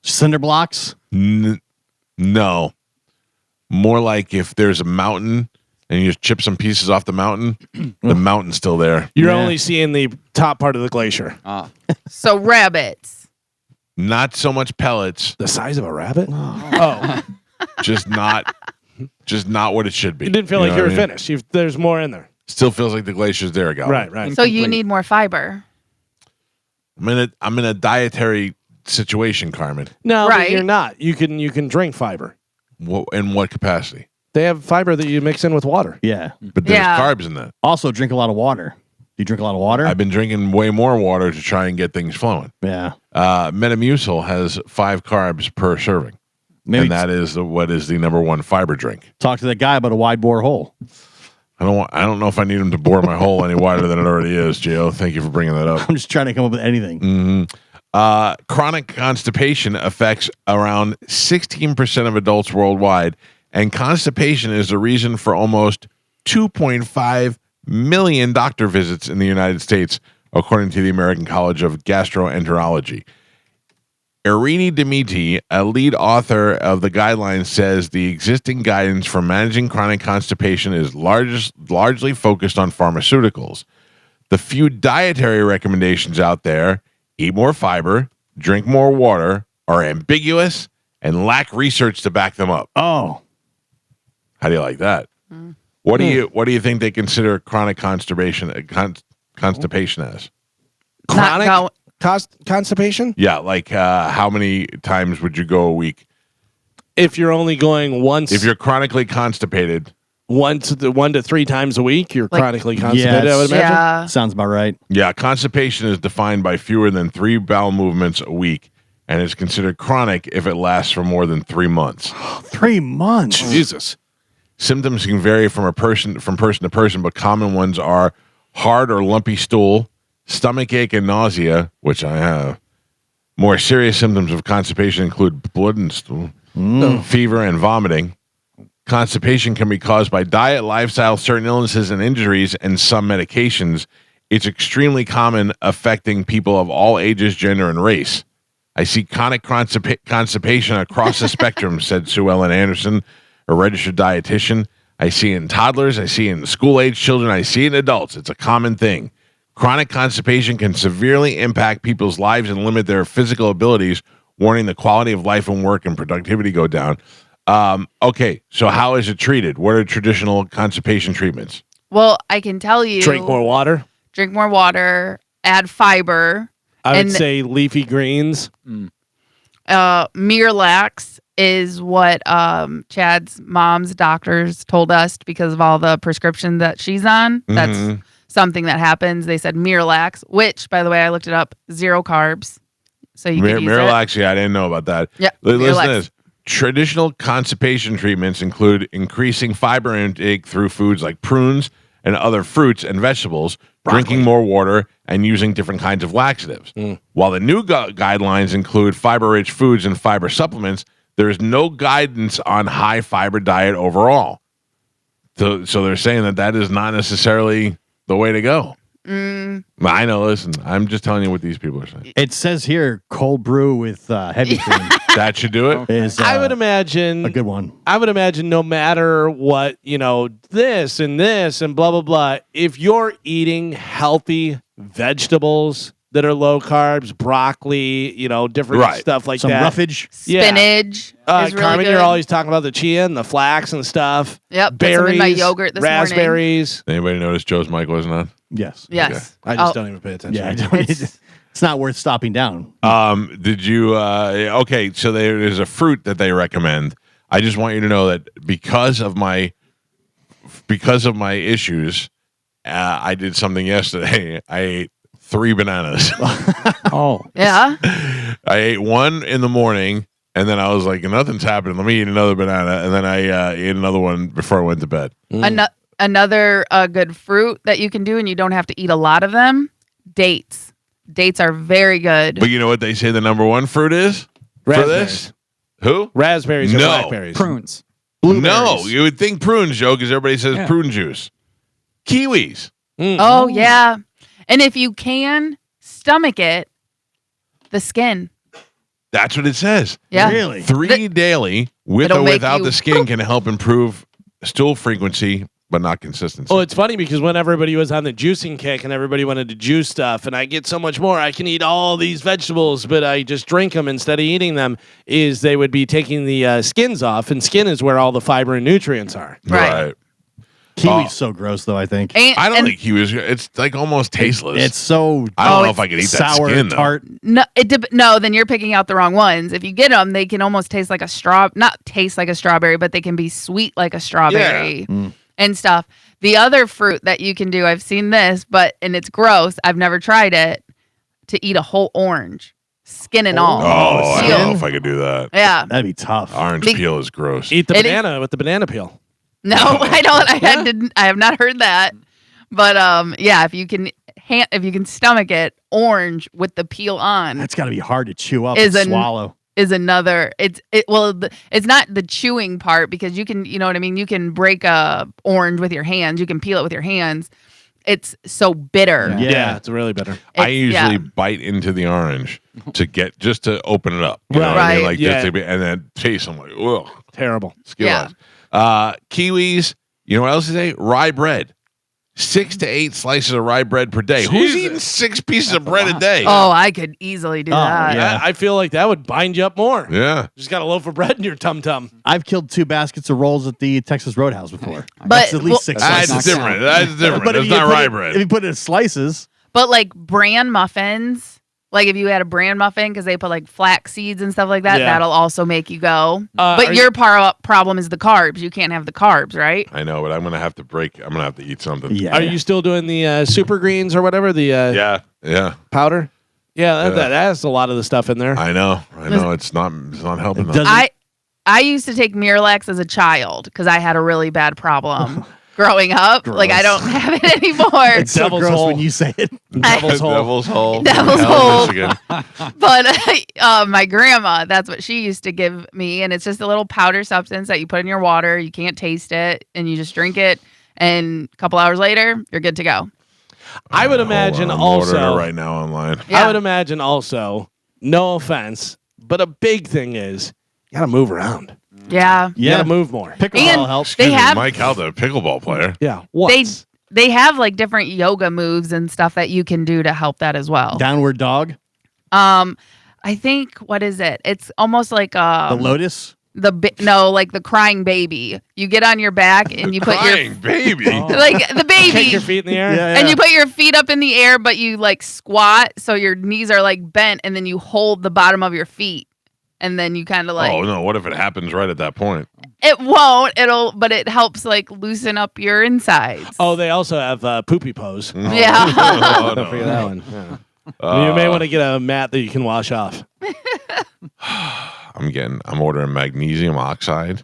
cinder blocks? No, more like if there's a mountain and you just chip some pieces off the mountain, the mountain's still there. You're Yeah. only seeing the top part of the glacier. So rabbits. Not so much pellets, The size of a rabbit? Oh. just not what it should be. You didn't feel know like you what were I mean? finished. There's more in there. Still feels like the glacier's there, Gal. Right. So you need more fiber. I'm in a dietary situation, Carmen. No, Right. but you're not. You can drink fiber. In what capacity? They have fiber that you mix in with water. Yeah. But there's Yeah. carbs in that. Also, drink a lot of water. Do you drink a lot of water? I've been drinking way more water to try and get things flowing. yeah. Metamucil has 5 carbs per serving, Maybe and that is what is the number 1 fiber drink. talk to that guy about a wide bore hole. I don't know if I need him to bore my hole any wider than it already is, Gio. Thank you for bringing that up. I'm just trying to come up with anything. Chronic constipation affects around 16% of adults worldwide, and constipation is the reason for almost 2.5 million doctor visits in the United States, according to the American College of Gastroenterology. Irini Demeti, a lead author of the guidelines, says the existing guidance for managing chronic constipation is largely focused on pharmaceuticals. The few dietary recommendations out there, eat more fiber, drink more water, are ambiguous and lack research to back them up. Oh, How do you like that? What do you think they consider chronic constipation as? Chronic constipation? Yeah, like how many times would you go a week? If you're only going once, If you're chronically constipated, 1 to 3 times a week, you're Like- chronically constipated, Yes. I would imagine. Yeah. sounds about right. yeah, constipation is defined by fewer than 3 bowel movements a week and is considered chronic if it lasts for more than 3 months. 3 months. Jesus. Symptoms can vary from person to person, but common ones are hard or lumpy stool, stomach ache and nausea, which I have. More serious symptoms of constipation include blood and stool, fever, and vomiting. Constipation can be caused by diet, lifestyle, certain illnesses and injuries, and some medications. It's extremely common, affecting people of all ages, gender, and race. I see chronic constipation across the spectrum, said Sue Ellen Anderson, a registered dietitian. I see it in toddlers. I see it in school-age children. I see it in adults. It's a common thing. Chronic constipation can severely impact people's lives and limit their physical abilities, warning the quality of life and work and productivity go down. Okay, so how is it treated? What are traditional constipation treatments? Well, I can tell you. Drink more water. Drink more water. Add fiber. I would And- say leafy greens. Miralax is what Chad's mom's doctors told us because of all the prescription that she's on. That's Mhm. something that happens. They said Miralax, which, by the way, I looked it up, 0 carbs. So you can use it. Miralax, yeah, I didn't know about that. Yeah, Listen Miralax. to this. Traditional constipation treatments include increasing fiber intake through foods like prunes and other fruits and vegetables, drinking more water, and using different kinds of laxatives. While the new guidelines include fiber-rich foods and fiber supplements, there is no guidance on high fiber diet overall. So they're saying that is not necessarily the way to go. I know. Listen, I'm just telling you what these people are saying. It says here cold brew with heavy cream That should do it. is I would imagine a good one. I would imagine no matter what, this and blah, blah, blah, if you're eating healthy vegetables that are low carbs, broccoli, different Right. stuff like Some that. roughage. Yeah. Spinach is really Carmen, good. you're always talking about the chia and the flax and stuff. Yep, put some Berries, in my yogurt this morning. raspberries. Anybody notice Joe's mic wasn't on? Yes. Yes. I just Oh, don't even pay attention. Yeah. I don't It's- it's not worth stopping down. Did you? Okay, so there is a fruit that they recommend. I just want you to know that because of my issues, I did something yesterday. I ate 3 bananas. Oh. Yeah. I ate one in the morning, and then I was like, nothing's happening. Let me eat another banana, and then I ate another one before I went to bed. Another good fruit that you can do, and you don't have to eat a lot of them. Dates. Dates are very good. But you know what they say the number one fruit is for this? Who? Raspberries or No. blackberries. Prunes. No, you would think prune, Joe, because everybody says Yeah. prune juice. Kiwis. Oh yeah, and if you can stomach it, the skin. That's what it says. Yeah. Really? 3 daily, with It'll or make without you the skin, can help improve stool frequency, but not consistency. Oh, it's funny because when everybody was on the juicing kick and everybody wanted to juice stuff, and I get so much more, I can eat all these vegetables, but I just drink them instead of eating them, is they would be taking the skins off, and skin is where all the fiber and nutrients are. Right. Kiwi's so gross, though, I think. I don't think kiwis. It's like almost tasteless. It's so I don't know it's if I could eat that sour, skin, though. tart. No, no. Then you're picking out the wrong ones. If you get them, they can almost taste like a not taste like a strawberry, but they can be sweet like a strawberry and stuff. The other fruit that you can do, I've seen this, and it's gross. I've never tried it. To eat a whole orange, skin and all. Oh, I don't know Peel. if I could do that. Yeah. That'd be tough. Orange Big- peel is gross. Eat the It banana with the banana peel. No, I don't. I have not heard that. But yeah, if you can stomach it, orange with the peel on That's got to be hard to chew up Is and an- swallow. is another. It's not the chewing part because you can, you know what I mean. You can break a orange with your hands. You can peel it with your hands. It's so bitter. Yeah. It's really bitter. I It's- usually yeah. bite into the orange to get just to open it up. You know what I mean? Right. Like just to be, and then taste. I'm like, ugh. Terrible. Skill Yeah. eyes. Kiwis. You know what else is a rye bread? 6 to 8 slices of rye bread per day. Who's Jesus. eating 6 pieces of bread a day? Oh, I could easily do that. yeah. I feel like that would bind you up more. Yeah. Just got a loaf of bread in your tum tum. I've killed 2 baskets of rolls at the Texas Roadhouse before. But- That's at least well- 6 That's slices. different. That's different. But That's if you not put rye it- bread. If you put it in slices, But like bran muffins, like if you had a bran muffin because they put like flax seeds and stuff like that, Yeah. that'll also make you go. Are But your problem is the carbs. You can't have the carbs, right? I know, but I'm gonna have to break. I'm gonna have to eat something. yeah. Are you still doing the super greens or whatever? The Yeah. powder? Yeah, Yeah. that has a lot of the stuff in there. I know. It's not helping. It them. doesn't- I used to take Miralax as a child because I had a really bad problem growing up. Like I don't have it anymore. It's so Devil's gross hole. when you say it. Devil's hole. Devil's Hole. Devil's Hell, Hole. Michigan. But my grandma, that's what she used to give me. And it's just a little powder substance that you put in your water. You can't taste it and you just drink it. And a couple hours later, you're good to go. I would Hold imagine on, I'm ordering also. it right now online. Yeah. I would imagine also. No offense, but a big thing is you gotta move around. Yeah. You gotta move more. Pickleball And helps. Excuse They me, have- Mike Calta, a pickleball player. Yeah. What? They have like different yoga moves and stuff that you can do to help that as well. Downward dog. I think what is it? It's almost like The lotus. like the crying baby. You get on your back and you put Crying baby. Oh. like the baby. Kick your feet in the air. Yeah, And you put your feet up in the air, but you like squat so your knees are like bent, and then you hold the bottom of your feet, and then you kind of like Oh no! What if it happens right at that point? it won't. But it helps like loosen up your insides. Oh, they also have poopy pose. Yeah. Oh, Don't forget no. that one. Yeah. You may want to get a mat that you can wash off. I'm ordering magnesium oxide.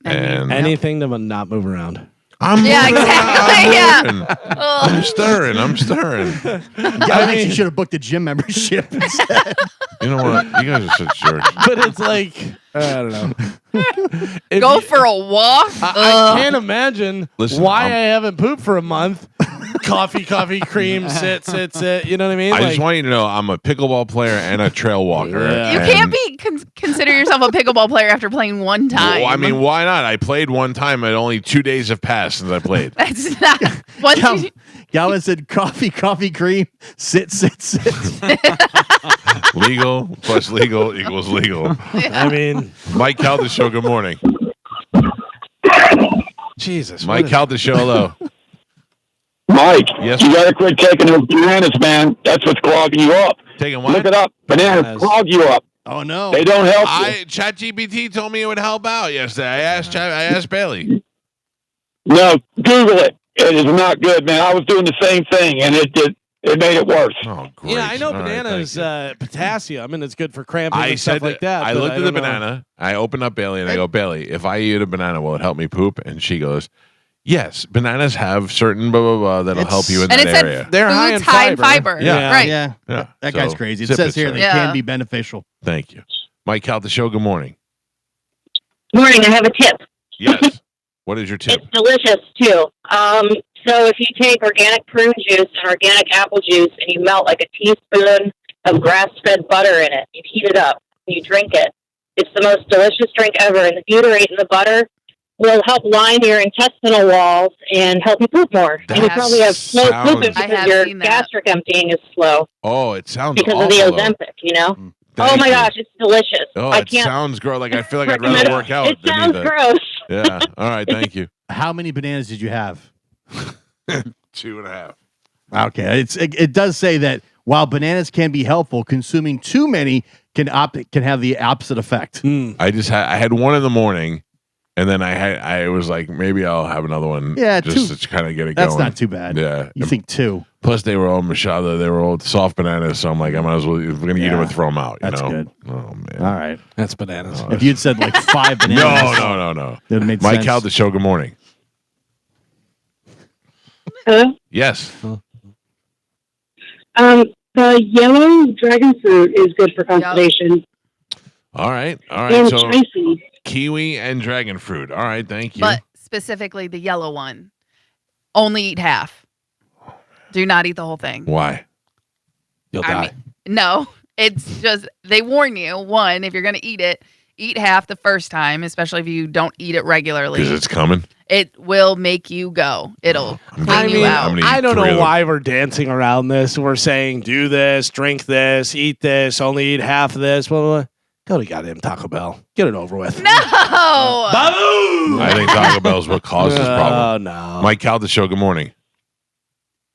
And Anything to not move around. I'm Yeah, moving exactly, around. yeah. I'm stirring. I'm stirring. I think you should have booked a gym membership instead. You know what? You guys are such jerks. But it's like, I don't know. If Go you- for a walk. I Ugh. can't imagine Listen, why I'm- I haven't pooped for a month. Coffee, cream, sit. You know what I mean? I Like, just want you to know I'm a pickleball player and a trail walker. Yeah. You and- can't be consider yourself a pickleball player after playing one time. Well, I mean, why not? I played one time, and only 2 days have passed since I played. that's not once you, Galvin said coffee, cream, sit. Legal plus legal equals legal. I mean, Mike Calta show. Good morning, Jesus. Mike Calta show. Hello. Mike, Yes. you gotta quit taking those bananas, man. That's what's clogging you up. Taking Look what? it up. Bananas Bananas. clog you up. Oh no. They don't help you. ChatGPT told me it would help out yesterday. I asked Bailey. No, Google it. It is not good, man. I was doing the same thing, and it It made it worse. Oh, great. Yeah, I know All right, banana thank is you. Potassium, and it's good for cramping I and stuff said like that. I but looked at the don't know. banana. I opened up Bailey and I go, Bailey, if I eat a banana, will it help me poop? And she goes, yes, bananas have certain blah blah blah that'll help you in And that it said area. They're high foods in high in fiber. fiber. Yeah. Right. Yeah. Yeah, That so guy's crazy. It zip says it, here sir. they Yeah. can be beneficial. Thank you, Mike Calta Show. Good morning. Morning. I have a tip. Yes. What is your tip? It's delicious too. So if you take organic prune juice and organic apple juice and you melt like a teaspoon of grass-fed butter in it, you heat it up, and you drink it. It's the most delicious drink ever, and the butyrate in the butter will help line your intestinal walls and help you poop more. And you That probably have slow pooping sounds- I because have your seen that. gastric emptying is slow Oh, it sounds because awful. of the though. Ozempic, you know? Thank Oh my you. gosh, it's delicious. Oh, I it can't sounds gross. Like I feel like I'd recommend rather it. work out It than eat sounds that. gross. Yeah. All right. Thank you. How many bananas did you have? 2.5. Okay, it does say that while bananas can be helpful, consuming too many can have the opposite effect. I had one in the morning, and then I was like, maybe I'll have another one. Yeah, just to kind of get it That's going. not too bad. Yeah. You think two? Plus, they were all mashada. They were all soft bananas, so I'm like, I might as well. If we're gonna eat them and throw them out. You That's know? good. Oh man. All right. That's bananas. If you'd said like 5 bananas, No. it would have made Mike sense. Calta Show. Good morning. Hello? Yes. The yellow dragon fruit is good for constipation. All right. And So spicy. kiwi and dragon fruit. All right. Thank you. But specifically the yellow one. Only eat half. Do not eat the whole thing. Why? You'll I die. mean, no, it's just they warn you. One, if you're going to eat half the first time, especially if you don't eat it regularly. Because it's coming. It will make you go. It'll clean I you mean, out. I'm gonna I eat don't 3 of know them. why we're dancing around this. We're saying do this, drink this, eat this, only eat half of this. Blah, blah, blah. Go to goddamn Taco Bell. Get it over with. No. Boom! I think Taco Bell's what caused this problem. Oh, no. Mike Calta Show. Good morning.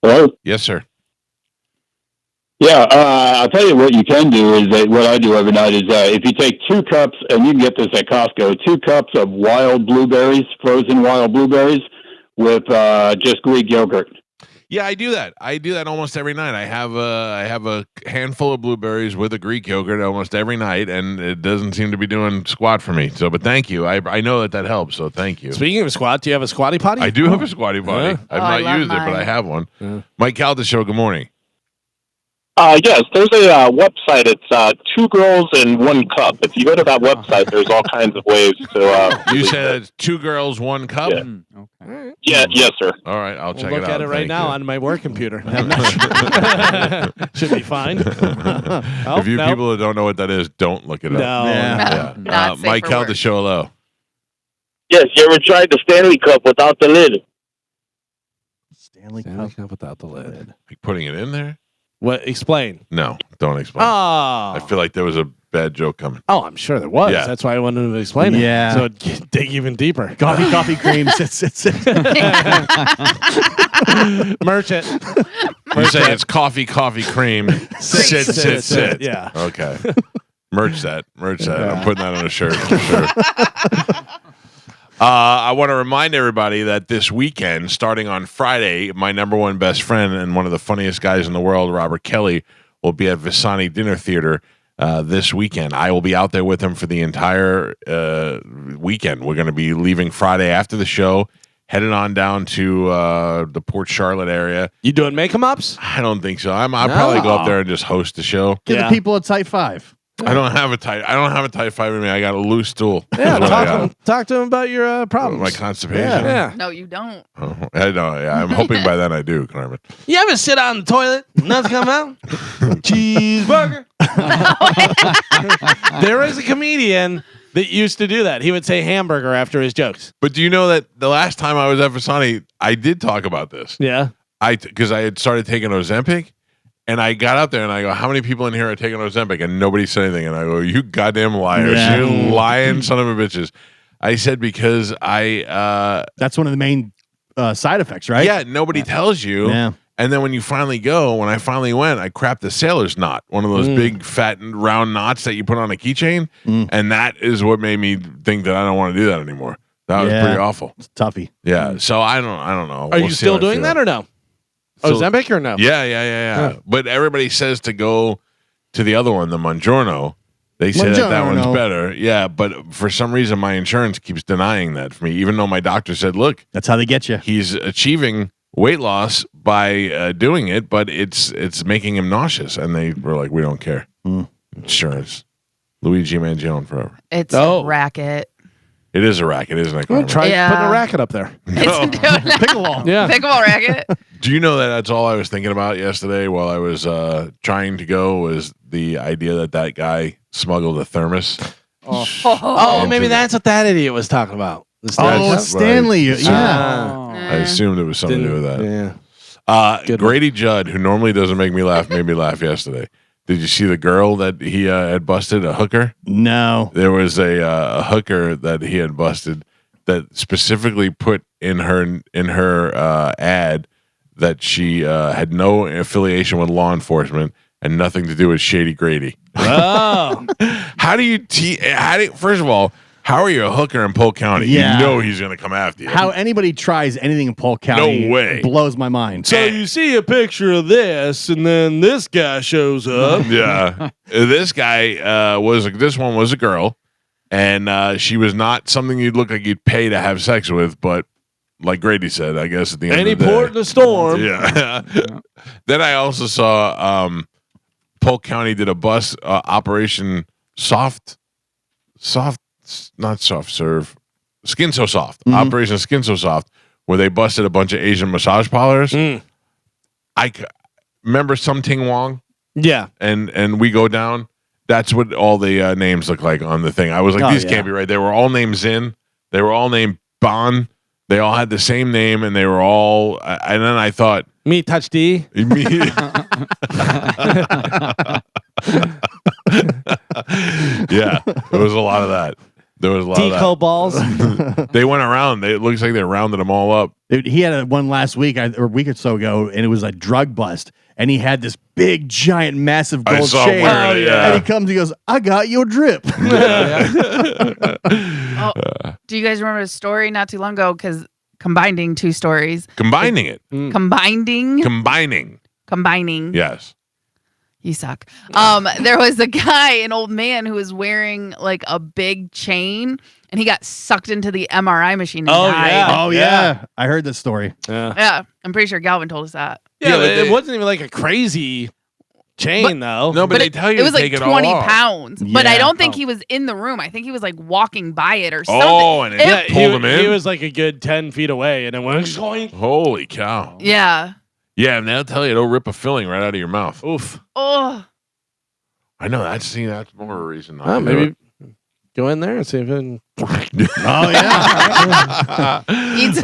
Hello? Yes, sir. Yeah, I'll tell you what you can do is that what I do every night is if you take 2 cups, and you can get this at Costco, 2 cups of wild blueberries, frozen wild blueberries, with just Greek yogurt. Yeah, I do that. I do that almost every night. I have a handful of blueberries with a Greek yogurt almost every night, and it doesn't seem to be doing squat for me. So, but thank you. I know that helps. So, thank you. Speaking of squat, do you have a squatty potty? I do have a squatty potty. Yeah. I've I not love used it, but mine. I have one. Yeah. Mike Calta Show. Good morning. Yes, there's a website. It's 2 girls in 1 cup. If you go to that website, there's all kinds of ways to. You said it's 2 girls, 1 cup. Yeah. Okay. Yeah, yes, sir. All right, I'll We'll check look it out. at it right Thank now you. on my work computer. I'm not sure. Should be fine. Oh, If you no. people that don't know what that is, don't look it No. up. Yeah. No, not safe Mike for Calta work. Show. Hello. Yes, you ever tried the Stanley Cup without the lid? Stanley Stanley Cup. Cup without the lid. Like putting it in there? What? Explain. No, don't explain. Oh. I feel like there was a bad joke coming. Oh, I'm sure there was. Yeah. That's why I wanted to explain it. Yeah. So it'd dig even deeper. Coffee cream. Sit. Merch it. You say it's coffee, cream. Sit. Yeah. Okay. Merch that. I'm putting that on a shirt for sure. I want to remind everybody that this weekend, starting on Friday, my number one best friend and one of the funniest guys in the world, Robert Kelly, will be at Visani Dinner Theater this weekend. I will be out there with him for the entire weekend. We're going to be leaving Friday after the show, headed on down to the Port Charlotte area. You doing make-em-ups? I don't think so. I'll probably go up there and just host the show. Give Yeah. the people a tight 5. I don't have a tight 5 in me. I got a loose stool. Yeah, Is what I got. talk to him about your problems. My constipation. Yeah. No, you don't. Oh, I know. Yeah, I'm hoping by then I do, Carmen. You ever sit on the toilet? Nothing come out? Cheeseburger. There is a comedian that used to do that. He would say hamburger after his jokes. But do you know that the last time I was at Visani, I did talk about this. Yeah. Because I had started taking Ozempic, and I got out there and I go, "How many people in here are taking Ozempic?" And nobody said anything. And I go, "You goddamn liars! Yeah. You lying son of a bitches!" I said because That's one of the main side effects, right? yeah, nobody tells you. Yeah. And then when you finally go, when I finally went, I crapped the sailor's knot, one of those big, fat, and round knots that you put on a keychain. And that is what made me think that I don't want to do that anymore. That was Yeah. pretty awful. It's toughy. Yeah. So I don't know. Are you still doing that or no? Ozempic or no? Yeah. But everybody says to go to the other one, the Mongiorno. They say that one's better. Yeah, but for some reason, my insurance keeps denying that for me, even though my doctor said, look, that's how they get you. He's achieving weight loss by doing it, but it's making him nauseous. And they were like, we don't care. Insurance. Luigi Mangione forever. It's a racket. It is a racket, isn't it? Well, try putting a racket up there. Pickleball. Yeah. Pickleball racket. Do you know that that's all I was thinking about yesterday while I was trying to go was the idea that guy smuggled a thermos. Oh, maybe that's what that idiot was talking about. It's Stanley. Yeah. I assumed it was something to do with that. Yeah. Grady Judd, who normally doesn't make me laugh, made me laugh yesterday. Did you see the girl that he had busted, a hooker? No. There was a hooker that he had busted that specifically put in her ad that she had no affiliation with law enforcement and nothing to do with Shady Grady. Oh. How do you first of all, how are you a hooker in Polk County? Yeah. You know he's going to come after you. How anybody tries anything in Polk County No way. blows my mind. So you see a picture of this, and then this guy shows up. Yeah. This guy this one was a girl, and she was not something you'd look like you'd pay to have sex with, but like Grady said, I guess at the end Any of the day. port in the storm. Yeah. Then I also saw Polk County did a bus operation not soft serve, Skin So Soft, Operation Skin So Soft, where they busted a bunch of Asian massage parlors. I remember Some Ting Wong. Yeah. And we go down. That's what all the names look like on the thing. I was like, these can't be right. They were all named Zin. They were all named Bon. They all had the same name, and they were all. And then I thought, Me touch D. Yeah, there was a lot of that. There was a lot Tico of balls. that. They went around. It looks like they rounded them all up. He had one last week or a week or so ago, and it was a drug bust. And he had this big, giant, massive gold chain. And he comes, he goes, "I got your drip." Do you guys remember a story not too long ago? Because combining two stories. Combining it. Combining. Yes. You suck. There was a guy, an old man, who was wearing like a big chain, and he got sucked into the MRI machine and died. Oh yeah, I heard this story. Yeah, I'm pretty sure Galvin told us that. Yeah, but it wasn't even like a crazy chain, though. No, but they tell you it was to like take it 20 all off. pounds. But I don't think he was in the room. I think he was like walking by it or something. Oh, and it pulled him in? He was like a good 10 feet away, and it went going. Holy cow. Yeah. Yeah, and they'll tell you it'll rip a filling right out of your mouth. Oof. Oh. I know. That's more of a reason. Not to do Maybe it. go in there and see if it. Oh yeah. Eat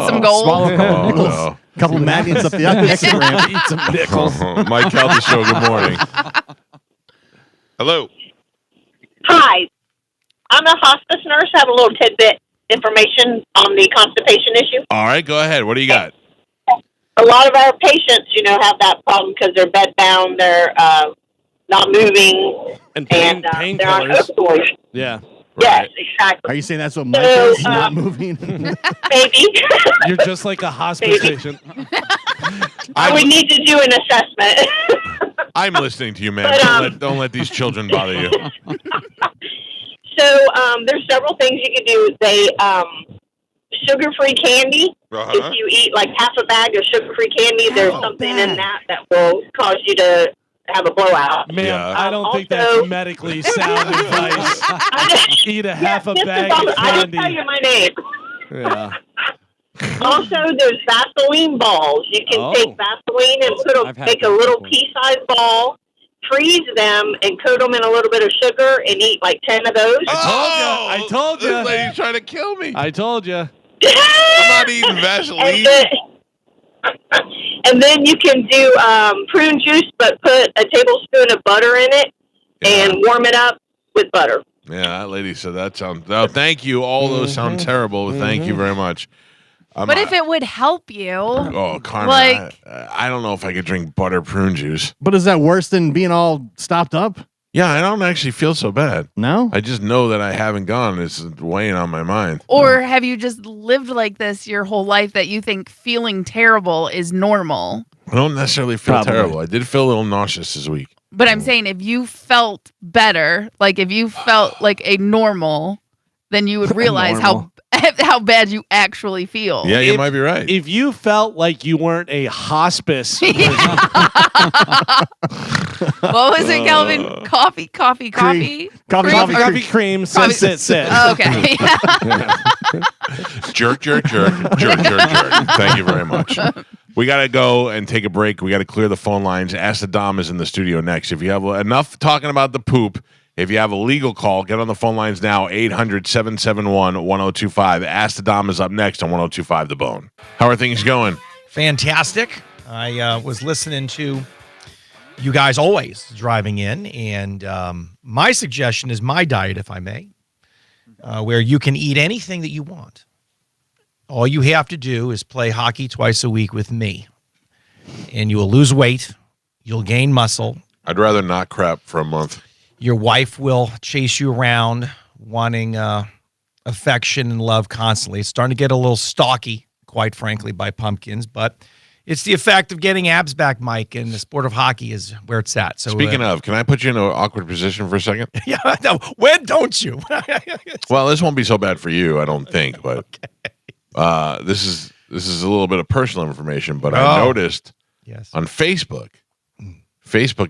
some gold. Swallow a couple Oh, nickels. no. Couple magnets up the next ramp. Eat some nickels. Mike Calta Show, good morning. Hello. Hi. I'm a hospice nurse. I have a little tidbit information on the constipation issue. All right, go ahead. What do you got? A lot of our patients, have that problem because they're bedbound, they're not moving, And and they're on painkillers. opioids. Yeah. Yes, exactly. Are you saying that's what Mike is? Not moving. Maybe. You're just like a hospice patient. I would need to do an assessment. I'm listening to you, man. But, Don't let these children bother you. So there's several things you can do. They sugar-free candy. If you eat like half a bag of sugar-free candy, there's something in that will cause you to have a blowout. Man, Yeah. I don't think Also- that's medically sound advice. Eat a half a Mr. bag Butler, of I didn't tell candy. you my name. Yeah. Also, there's Vaseline balls. You can take Vaseline and I've had make a that little before. pea-sized ball, freeze them, and coat them in a little bit of sugar, and eat like 10 of those. I told ya. This lady's trying to kill me. I told you. I'm not eating Vaseline. And then you can do prune juice, but put a tablespoon of butter in it and warm it up with butter. Yeah, that lady said that sounds. Oh, thank you. All those sound terrible. Thank you very much. But if it would help you. Oh, Carmen, Like- I don't know if I could drink butter prune juice. But is that worse than being all stopped up? Yeah, I don't actually feel so bad. No. I just know that I haven't gone. It's weighing on my mind. Or have you just lived like this your whole life that you think feeling terrible is normal? I don't necessarily feel Probably. terrible. I did feel a little nauseous this week. But I'm saying if you felt better, like if you felt like a normal, then you would realize how bad you actually feel. Yeah, you might be right. If you felt like you weren't a hospice, What was it, Calvin? Coffee. coffee cream, Coffee- sit. Oh, okay. Jerk. Thank you very much. We got to go and take a break. We got to clear the phone lines. Ask the Dom is in the studio next. If you have enough talking about the poop, if you have a legal call, get on the phone lines now, 800-771-1025. Ask the Dom is up next on 1025 The Bone. How are things going? Fantastic. I was listening to you guys always driving in, and my suggestion is my diet, if I may, where you can eat anything that you want. All you have to do is play hockey twice a week with me, and you will lose weight. You'll gain muscle. I'd rather not crap for a month. Your wife will chase you around, wanting affection and love constantly. It's starting to get a little stalky, quite frankly, by pumpkins, but it's the effect of getting abs back, Mike, and the sport of hockey is where it's at. So, Speaking of, can I put you in an awkward position for a second? yeah, no, when don't you? Well, this won't be so bad for you, I don't think, but this is a little bit of personal information, but I noticed Yes. on Facebook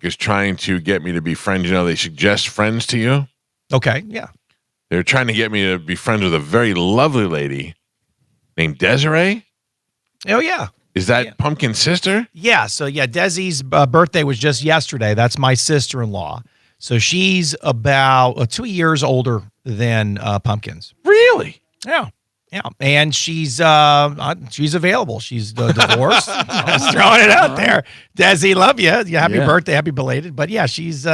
is trying to get me to be friends. You know, they suggest friends to you. Okay, yeah. They're trying to get me to be friends with a very lovely lady named Desiree. Oh, yeah. Is that Pumpkin's sister? Yeah, so Desi's birthday was just yesterday. That's my sister-in-law. So she's about 2 years older than Pumpkin's. Really? Yeah. Yeah, and she's available. She's divorced. I was throwing it out there. Desi, love you. Happy birthday, happy belated. But yeah, she's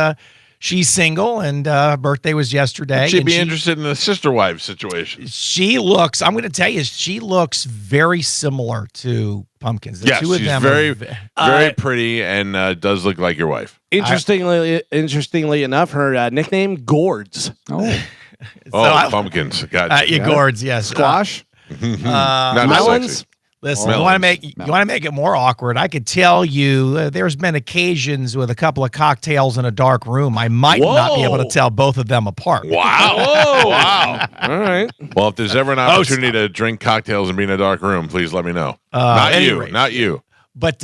single, and her birthday was yesterday. She'd be interested in a sister wife situation. She looks. I'm going to tell you, she looks very similar to Pumpkins. The Yes, two of she's them very, are very pretty and does look like your wife. Interestingly enough, her nickname Gourds. Oh, Pumpkins. Gotcha. Gourds, yes. Squash. Not as melons. sexy. Listen, Oh, you want to make it more awkward. I could tell you there's been occasions with a couple of cocktails in a dark room. I might not be able to tell both of them apart. Wow. Wow. All right. Well, if there's ever an opportunity to drink cocktails and be in a dark room, please let me know. Not you. But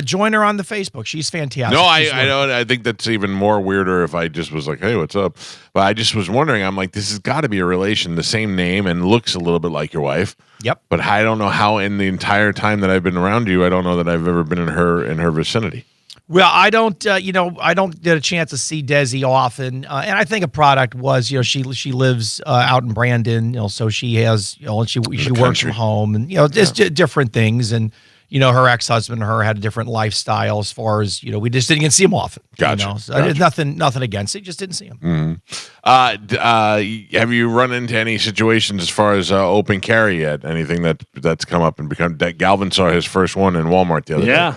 join her on the Facebook. She's fantastic. No, I don't. I think that's even more weirder if I just was like, hey, what's up? But I just was wondering, I'm like, this has got to be a relation, the same name and looks a little bit like your wife. Yep. But I don't know how in the entire time that I've been around you, I don't know that I've ever been in her vicinity. Well, I don't, I don't get a chance to see Desi often, and I think a product was, she lives out in Brandon, so she has, and she works from home, and just different things, and her ex-husband and her had a different lifestyle as far as we just didn't get to see him often. Gotcha. So I did nothing against it, just didn't see him. Mm-hmm. Have you run into any situations as far as open carry yet? Anything that's come up and become that Galvin saw his first one in Walmart the other day?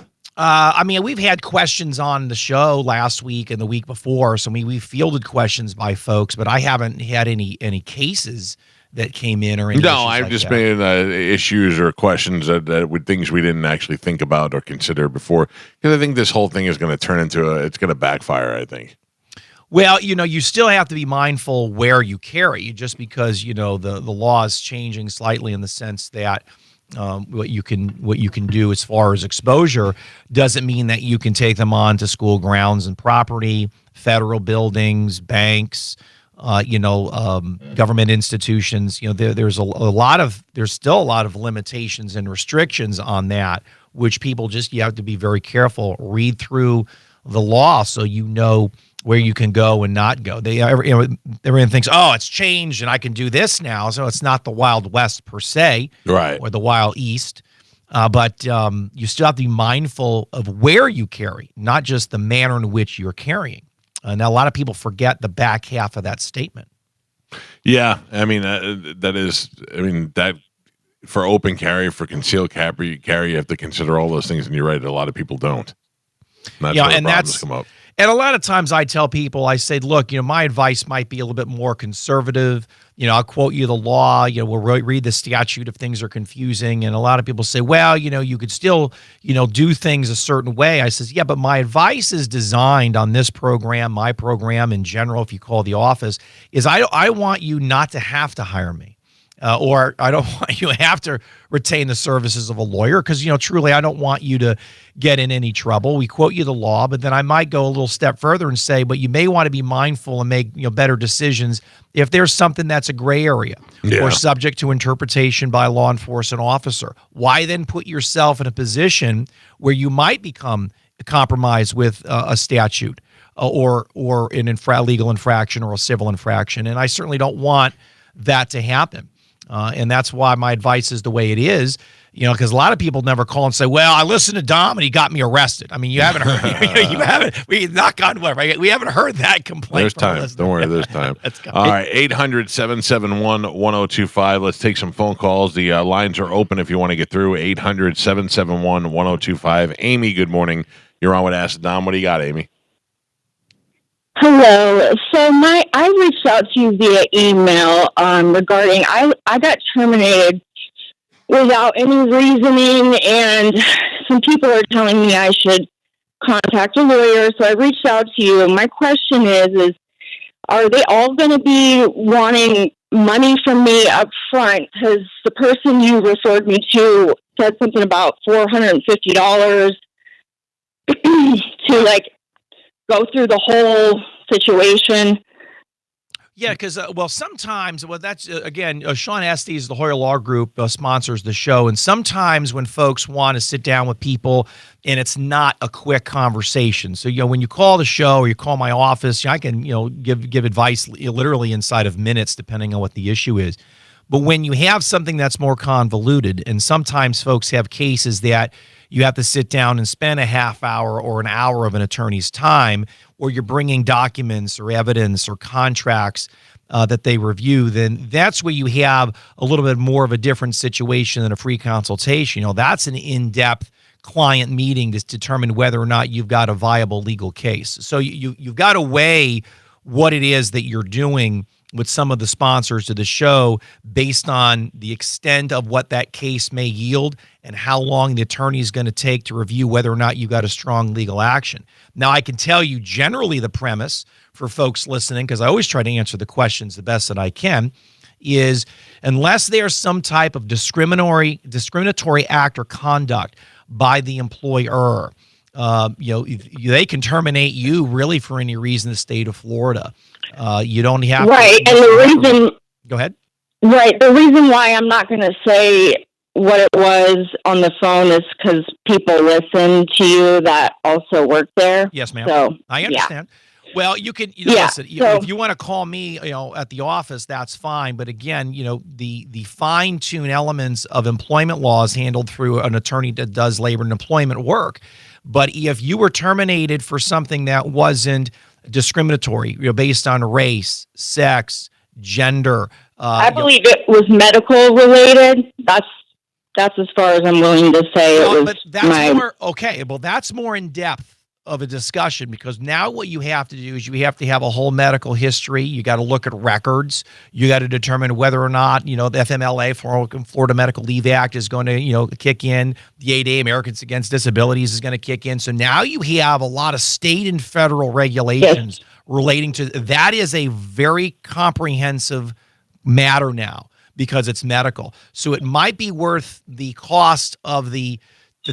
We've had questions on the show last week and the week before, so we fielded questions by folks, but I haven't had any cases that came in or anything. No, I've just been issues or questions that with things we didn't actually think about or consider before, because I think this whole thing is going to turn into it's going to backfire, I think. Well, you still have to be mindful where you carry, just because the law is changing slightly in the sense that what you can do as far as exposure doesn't mean that you can take them on to school grounds and property, federal buildings, banks, government institutions. There's still a lot of limitations and restrictions on that, which people you have to be very careful. Read through the law so where you can go and not go. Everyone thinks, it's changed and I can do this now. So it's not the Wild West per se, right, or the Wild East. But you still have to be mindful of where you carry, not just the manner in which you're carrying. Now, a lot of people forget the back half of that statement. Yeah, that for open carry, for concealed carry, you have to consider all those things, and you're right. A lot of people don't. That's where the problems come up. And a lot of times I tell people, I say, look, my advice might be a little bit more conservative. I'll quote you the law, we'll read the statute if things are confusing. And a lot of people say, well, you could still, do things a certain way. I says, yeah, but my advice is designed on this program, my program in general, if you call the office, is I want you not to have to hire me. Or I don't want you to have to retain the services of a lawyer because, truly, I don't want you to get in any trouble. We quote you the law, but then I might go a little step further and say, but you may want to be mindful and make better decisions if there's something that's a gray area or subject to interpretation by a law enforcement officer. Why then put yourself in a position where you might become compromised with a statute or an legal infraction or a civil infraction? And I certainly don't want that to happen. And that's why my advice is the way it is, because a lot of people never call and say, well, I listened to Dom and he got me arrested. I mean, you haven't heard, we knock on wood, right? We haven't heard that complaint. There's time. Don't worry, there's time. All right, 800-771-1025. Let's take some phone calls. The lines are open if you want to get through. 800-771-1025. Amy, good morning. You're on with Ask Dom. What do you got, Amy? Hello. So I reached out to you via email regarding I got terminated without any reasoning, and some people are telling me I should contact a lawyer. So I reached out to you, and my question is are they all going to be wanting money from me up front? Because the person you referred me to said something about $450 to go through the whole situation. Yeah, because, sometimes, that's, again, Sean Estes, the Hoyer Law Group, sponsors the show. And sometimes when folks want to sit down with people and it's not a quick conversation. So, when you call the show or you call my office, I can, give advice literally inside of minutes, depending on what the issue is. But when you have something that's more convoluted, and sometimes folks have cases that you have to sit down and spend a half hour or an hour of an attorney's time, or you're bringing documents or evidence or contracts that they review, then that's where you have a little bit more of a different situation than a free consultation. That's an in-depth client meeting to determine whether or not you've got a viable legal case. So you've got to weigh what it is that you're doing with some of the sponsors of the show based on the extent of what that case may yield and how long the attorney is going to take to review whether or not you got a strong legal action. Now, I can tell you generally the premise for folks listening, because I always try to answer the questions the best that I can, is unless there's some type of discriminatory act or conduct by the employer, they can terminate you really for any reason in the state of Florida. You don't have right, to. And the reason. Go ahead. Right, the reason why I'm not going to say what it was on the phone is because people listen to you that also work there. Yes, ma'am. So I understand. Yeah. Well, you can. Listen. If you want to call me, at the office, that's fine. But again, the fine-tune elements of employment law is handled through an attorney that does labor and employment work. But if you were terminated for something that wasn't discriminatory, based on race, sex, gender. I believe it was medical related. That's as far as I'm willing to say. But that's more okay. Well, that's more in depth of a discussion, because now what you have to do is you have to have a whole medical history. You got to look at records. You got to determine whether or not, the FMLA, Florida Medical Leave Act, is going to, kick in. The ADA, Americans Against Disabilities, is going to kick in. So now you have a lot of state and federal regulations relating to that. Is a very comprehensive matter now because it's medical. So it might be worth the cost of the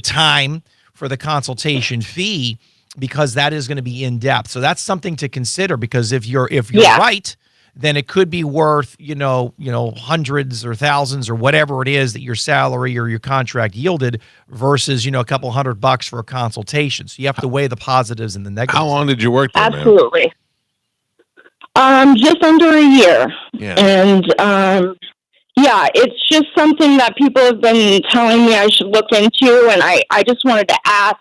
time for the consultation fee, because that is going to be in depth. So that's something to consider, because if you're right, then it could be worth, hundreds or thousands or whatever it is that your salary or your contract yielded versus, a couple $100 for a consultation. So you have to weigh the positives and the negatives. How long did you work there, Absolutely. Just under a year. Yeah. And, it's just something that people have been telling me I should look into. And I just wanted to ask,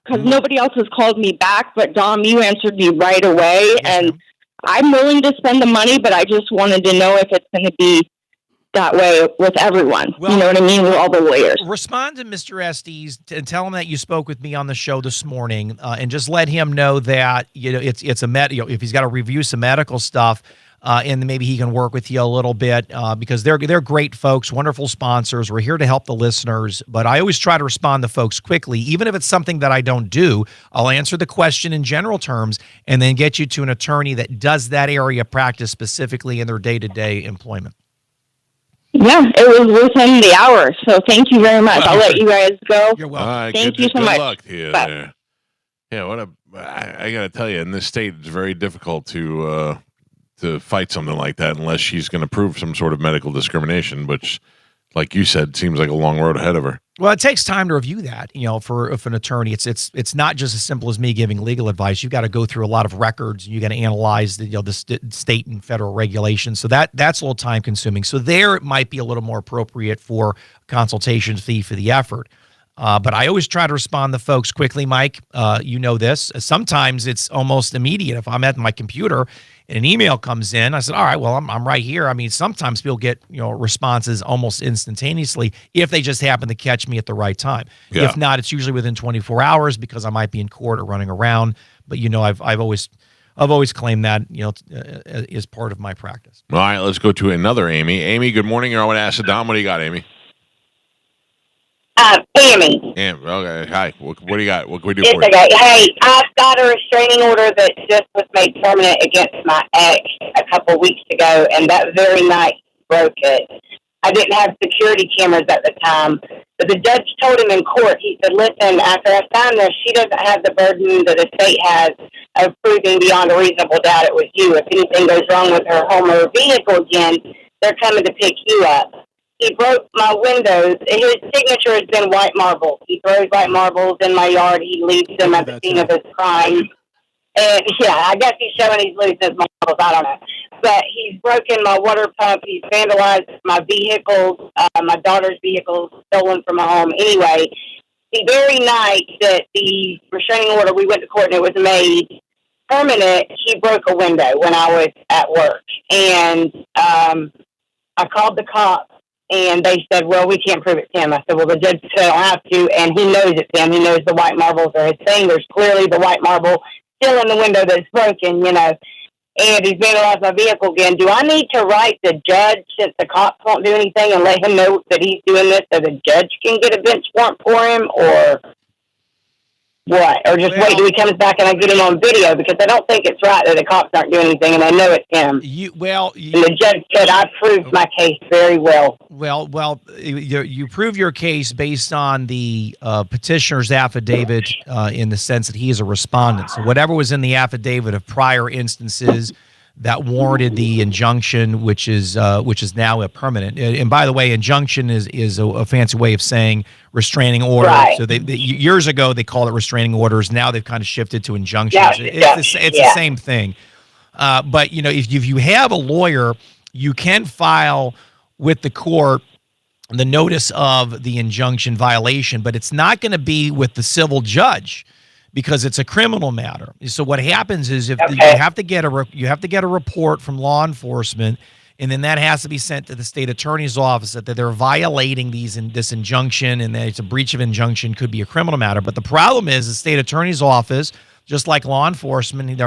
because nobody else has called me back, but Dom, you answered me right away. Yes, and ma'am. I'm willing to spend the money, but I just wanted to know if it's going to be that way with everyone. Well, you know what I mean? With all the lawyers. Respond to Mr. Estes and tell him that you spoke with me on the show this morning, and just let him know that it's a if he's got to review some medical stuff. And maybe he can work with you a little bit because they're great folks, wonderful sponsors. We're here to help the listeners, but I always try to respond to folks quickly. Even if it's something that I don't do, I'll answer the question in general terms and then get you to an attorney that does that area of practice specifically in their day-to-day employment. Yeah, it was within the hour. So thank you very much. I'll let you guys go. You're welcome. All right, Thank you so much. Good luck to you there. Yeah, I got to tell you, in this state, it's very difficult to fight something like that unless she's going to prove some sort of medical discrimination, which, like you said, seems like a long road ahead of her. Well, it takes time to review that, for an attorney. It's not just as simple as me giving legal advice. You've got to go through a lot of records. You got to analyze the state and federal regulations. So that's a little time consuming. So there it might be a little more appropriate for a consultation fee for the effort. But I always try to respond to folks quickly, Mike. You know this. Sometimes it's almost immediate. If I'm at my computer and an email comes in, I said, all right, well, I'm right here. I mean, sometimes people get, responses almost instantaneously if they just happen to catch me at the right time. Yeah. If not, it's usually within 24 hours because I might be in court or running around. But, I've always claimed that, is part of my practice. All right, let's go to another Amy. Amy, good morning. You're on Acid Dom. What do you got, Amy? Amy. Okay. Hi. What do you got? What can we do It's for you? okay. Hey, I've got a restraining order that just was made permanent against my ex a couple weeks ago, and that very night he broke it. I didn't have security cameras at the time, but the judge told him in court, he said, listen, after I signed this, she doesn't have the burden that the state has of proving beyond a reasonable doubt it was you. If anything goes wrong with her home or vehicle again, they're coming to pick you up. He broke my windows. His signature has been white marble. He throws white marbles in my yard. He leaves them at the scene of his crime. And yeah, I guess he's showing he's losing his marbles. I don't know. But he's broken my water pump. He's vandalized my vehicles, my daughter's vehicles, stolen from my home. Anyway, the very night that the restraining order, we went to court and it was made permanent, he broke a window when I was at work. And I called the cops. And they said, well, we can't prove it's him. I said, well, the judge said I don't have to, and he knows it's him. He knows the white marbles are his thing. There's clearly the white marble still in the window that's broken, and he's vandalized my vehicle again. Do I need to write the judge since the cops won't do anything and let him know that he's doing this so the judge can get a bench warrant for him, or what? Or just wait till he comes back and I get him on video, because I don't think it's right that the cops aren't doing anything and I know it's him. And the judge said I proved my case very well. Well, you prove your case based on the petitioner's affidavit in the sense that he is a respondent. So whatever was in the affidavit of prior instances that warranted the injunction, which is now a permanent. And by the way, injunction is a fancy way of saying restraining order. Right. So they years ago they called it restraining orders. Now they've kind of shifted to injunctions. Yeah, It's the same thing. But if you have a lawyer, you can file with the court the notice of the injunction violation, but it's not going to be with the civil judge, because it's a criminal matter. So what happens is you have to get a report from law enforcement, and then that has to be sent to the state attorney's office that they're violating this injunction, and that it's a breach of injunction, could be a criminal matter. But the problem is the state attorney's office, just like law enforcement,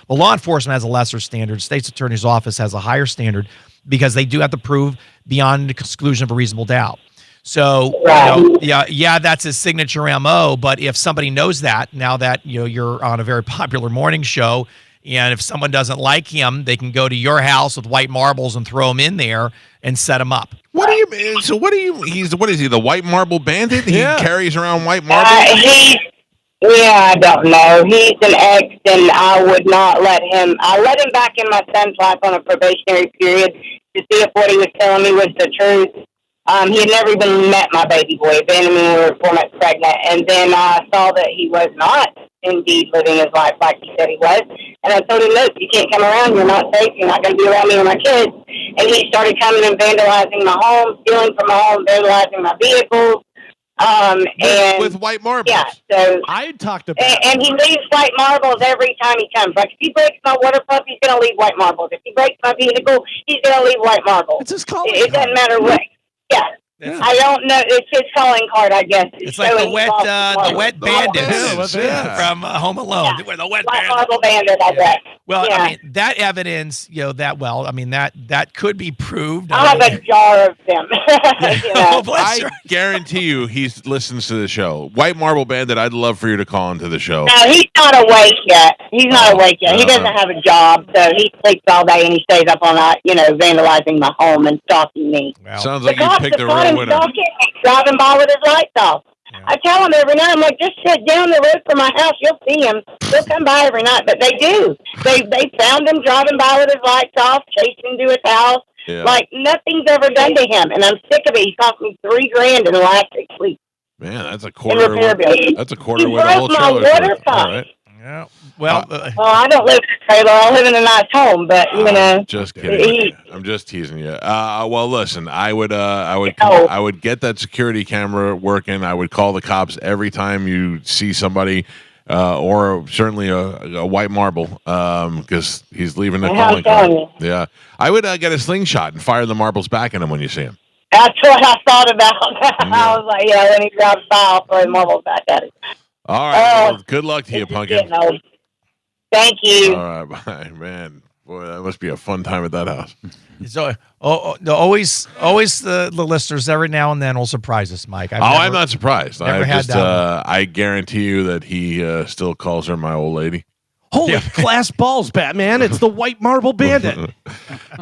law enforcement has a lesser standard. State's attorney's office has a higher standard, because they do have to prove beyond the exclusion of a reasonable doubt. So, that's his signature MO. But if somebody knows that, now that you're on a very popular morning show, and if someone doesn't like him, they can go to your house with white marbles and throw him in there and set him up. What do you mean? So what is he, the white marble bandit? He carries around white marbles? I don't know. He's an ex, and I would not let him. I let him back in my son's life on a probationary period to see if what he was telling me was the truth. He had never even met my baby boy. Abandoned me when we were 4 months pregnant. And then I saw that he was not indeed living his life like he said he was. And I told him, look, you can't come around. You're not safe. You're not going to be around me or my kids. And he started coming and vandalizing my home, stealing from my home, vandalizing my vehicles. And with white marbles. yeah, so I talked about and he leaves white marbles every time he comes. Like if he breaks my water pump, he's gonna leave white marbles. If he breaks my vehicle, he's gonna leave white marbles. It's his calling It doesn't matter what. Yeah. That's- I don't know. It's his calling card, I guess. It's like the wet bandits from Home Alone. Yeah. We're the wet White bandits. marble bandit, I bet. Well, Yeah. I mean, that evidence, that could be proved. I have a jar of them. Oh, bless I her. guarantee you he listens to the show. White Marble Bandit, I'd love for you to call into the show. No, he's not awake yet. He's not awake yet. He doesn't have a job, so he sleeps all day and he stays up all night, vandalizing my home and stalking me. Well, Sounds like you cops picked the have caught real him winner. stalking me, driving by with his lights off. Yeah. I tell him every night, I'm like, just sit down the road from my house. You'll see him. He'll come by every night. But they do. They found him driving by with his lights off, chasing him to his house. Yeah. Like, nothing's ever done to him. And I'm sick of it. He cost me $3,000 in the last 6 weeks. Man, that's a In quarter. repair bills. That's a quarter He with a whole broke my trailer. water All pipe. right. Yeah. Well, Well, I don't live in a trailer. I live in a nice home, but Just kidding. I'm just teasing you. Well, listen, I would get that security camera working. I would call the cops every time you see somebody, or certainly a white marble, because he's leaving the I'm calling telling card. Yeah, I would get a slingshot and fire the marbles back at him when you see him. that's what I thought about. I was like, when he drives by, I'll throw the marbles back at him. All right. Well, good luck to you, It's just Pumpkin. getting old. Thank you. All right, bye, man. Boy, that must be a fun time at that house. so always the listeners every now and then will surprise us, Mike. I'm not surprised. never had that I guarantee you that he still calls her my old lady. Holy glass balls, Batman! It's the White Marble Bandit.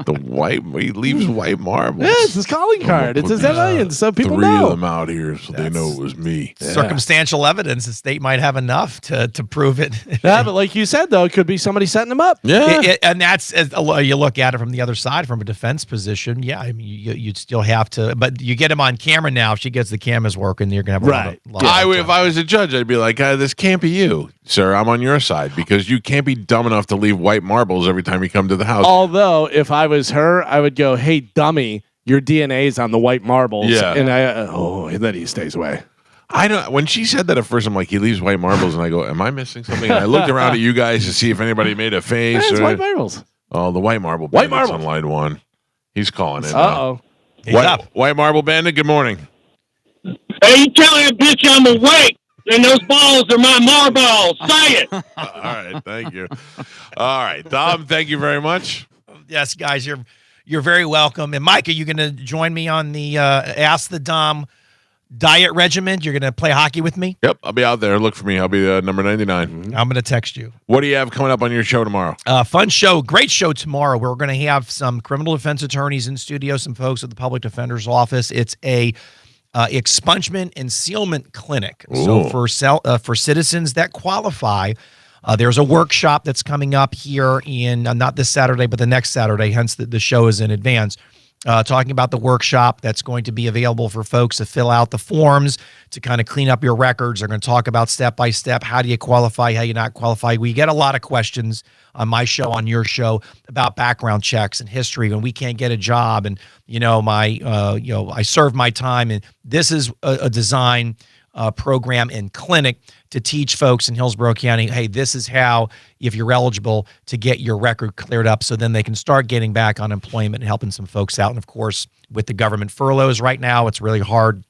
He leaves white marbles. Yeah, it's his calling card. It's his alliance, so people Three know. of them out here, so they know it was me. Circumstantial evidence. The state might have enough to prove it. Yeah, but like you said, though, it could be somebody setting him up. Yeah. And that's as you look at it from the other side, from a defense position. Yeah, I mean, you'd still have to, but you get him on camera now. If she gets the cameras working, you're gonna have Right. If I was a judge, I'd be like, this can't be you, sir. I'm on your side because you can't be dumb enough to leave white marbles every time you come to the house. Although, if I was her, I would go, "Hey, dummy, your DNA's on the white marbles." Yeah. And and then he stays away. I don't. When she said that at first, I'm like, he leaves white marbles, and I go, "Am I missing something?" And I looked around at you guys to see if anybody made a face. It's or, white marbles. Oh, the white marble. White Bandit's marbles. on line one. He's calling in. Uh-oh. He's up. White marble bandit. Good morning. Hey, you tell that bitch I'm awake, and those balls are my marbles. Say it. All right, thank you. All right, Dom. Thank you very much. Yes, guys, you're very welcome. And Mike, are you going to join me on the Ask the Dom diet regimen? You're going to play hockey with me? Yep, I'll be out there. Look for me. I'll be number 99. I'm going to text you. What do you have coming up on your show tomorrow? Fun show, great show tomorrow. We're going to have some criminal defense attorneys in studio, some folks at the public defender's office. It's a expungement and sealment clinic. Ooh. So for citizens that qualify, there's a workshop that's coming up here in not this Saturday, but the next Saturday. Hence, the show is in advance. Talking about the workshop that's going to be available for folks to fill out the forms to kind of clean up your records. They're going to talk about step by step. How do you qualify? How you not qualify? We get a lot of questions on my show, on your show, about background checks and history when we can't get a job. And I served my time. And this is a design program and clinic to teach folks in Hillsborough County, hey, this is how, if you're eligible, to get your record cleared up so then they can start getting back on employment and helping some folks out. And of course, with the government furloughs right now, it's really hard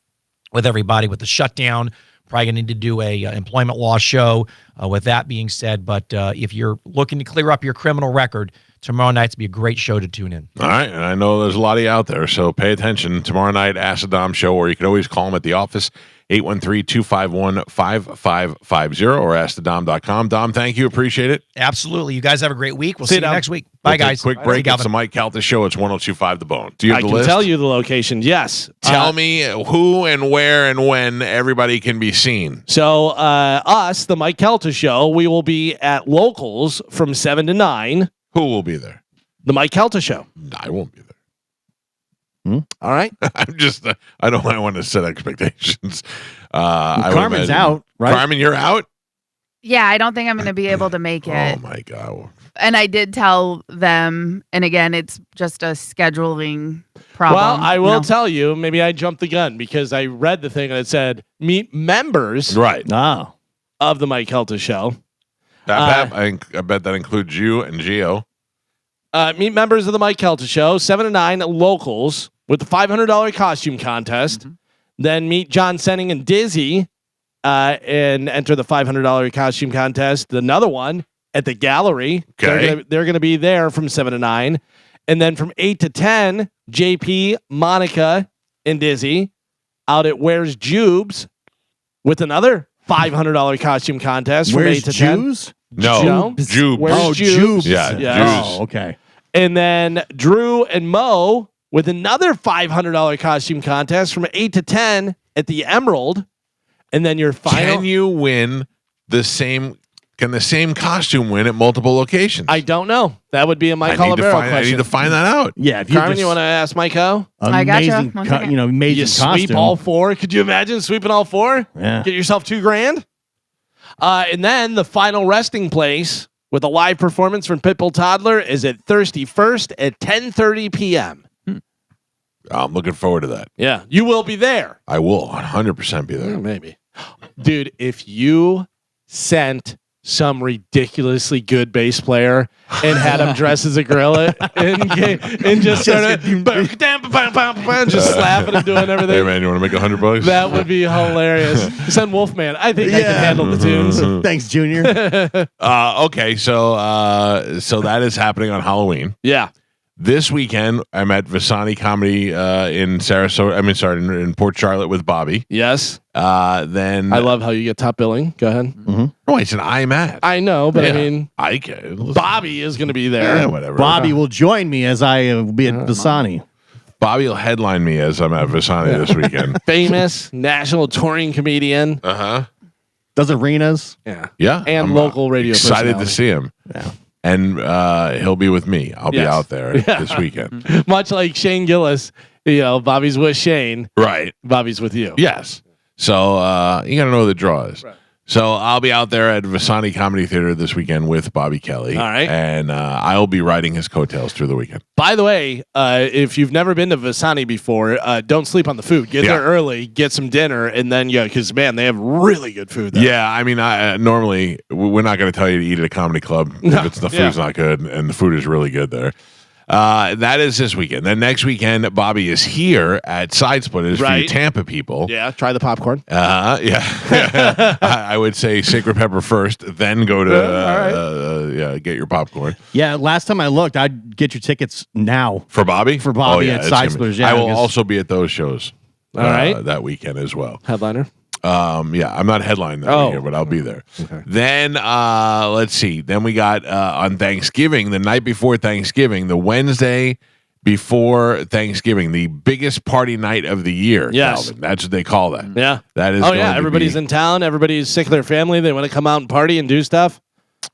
with everybody with the shutdown. Probably going to need to do a employment law show with that being said. But if you're looking to clear up your criminal record, tomorrow night's be a great show to tune in. All right, and I know there's a lot of you out there, so pay attention. Tomorrow night, Ask the Dom show, or you can always call them at the office, 813-251-5550, or askthedom.com. Dom, thank you. Appreciate it. Absolutely. You guys have a great week. We'll see you Dom. next week. Bye, We'll take guys. a quick See break. you, It's Calvin. the Mike Calta Show. It's 1025 The Bone. Do you I have the can list? tell you the location. Yes. Tell me who and where and when everybody can be seen. So us, the Mike Calta Show, we will be at Locals from 7 to 9. Who will be there? The Mike Calta Show. I won't be there. All right. I'm just, I want to set expectations. I would Carmen's imagine- out, right? Carmen, you're out? Yeah, I don't think I'm going to be able to make it. Oh my god. And I did tell them, and again, it's just a scheduling problem. Well, I will you know? tell you, maybe I jumped the gun because I read the thing and it said meet members Right. Oh. of the Mike Calta show. I bet that includes you and Gio. Meet members of the Mike Calta show, 7 to 9 locals with the $500 costume contest. Then meet John Senning and Dizzy and enter the $500 costume contest. Another one at the gallery. Okay. They're going to be there from 7 to 9. And then from 8 to 10, JP, Monica, and Dizzy out at Where's Jubes with another $500 costume contest from 8 to 10. Jews? No, Jubes. Jubes. Where's Oh, Jubes? Jubes. Yeah, Yeah. Jews. Oh, okay. And then Drew and Mo with another $500 costume contest from 8 to 10 at the Emerald. And then your final. Can you win the same? Can the same costume win at multiple locations? I don't know. That would be a Mike I need question. to find that out. Yeah, if you Carmen, just you want to ask Mike O? I gotcha. amazing, One second. amazing You costume. sweep all 4. Could you imagine sweeping all 4? Yeah. Get yourself $2,000. And then the final resting place with a live performance from Pitbull Toddler is at Thirsty First at 10:30 p.m. I'm looking forward to that. Yeah, you will be there. I will 100% be there. Yeah, maybe. Dude, if you sent some ridiculously good bass player and had him dress as a gorilla and just started just slapping and doing everything. Hey man, you want to make $100? That would be hilarious. Send Wolfman. I think I can handle the tunes. Thanks, Junior. Okay, so that is happening on Halloween. Yeah. This weekend, I'm at Visani Comedy in Sarasota. In Port Charlotte with Bobby. Yes. Then I love how you get top billing. Go ahead. Oh, I said I'm at. I know, but I Yeah. mean, I can. Bobby is going to be there. Yeah, whatever. Bobby will join me as I will be at Visani. Bobby will headline me as I'm at Visani this weekend. Famous national touring comedian. Uh huh. Does arenas? Yeah. Yeah. And I'm local radio excited to personality. see him. Yeah. And he'll be with me. I'll be Yes. out there this weekend. Much like Shane Gillis, Bobby's with Shane. Right. Bobby's with you. Yes. So you got to know who the draw is. Right. So I'll be out there at Visani Comedy Theater this weekend with Bobby Kelly. All right. And I'll be riding his coattails through the weekend. By the way, if you've never been to Visani before, don't sleep on the food. Get Yeah. there early, get some dinner, and then because man, they have really good food there. Yeah, I mean, normally we're not going to tell you to eat at a comedy club if it's the food's not good, and the food is really good there. That is this weekend. Then next weekend, Bobby is here at Side Splitters for you Right. Tampa people. Yeah, try the popcorn. Yeah. I would say sacred pepper first, then go to get your popcorn. Yeah, last time I looked, I'd get your tickets now. For Bobby? For Bobby at it's Side gonna be- Splitters, yeah, I will because- also be at those shows. All right. That weekend as well. Headliner. Yeah, I'm not headlining that Oh. weekend, but I'll be there. Then let's see. Then we got on Thanksgiving, the night before Thanksgiving, the Wednesday before Thanksgiving, the biggest party night of the year. Yes. Calvin. That's what they call that. Yeah. That is. Oh going yeah, to everybody's be- in town. Everybody's sick of their family. They want to come out and party and do stuff.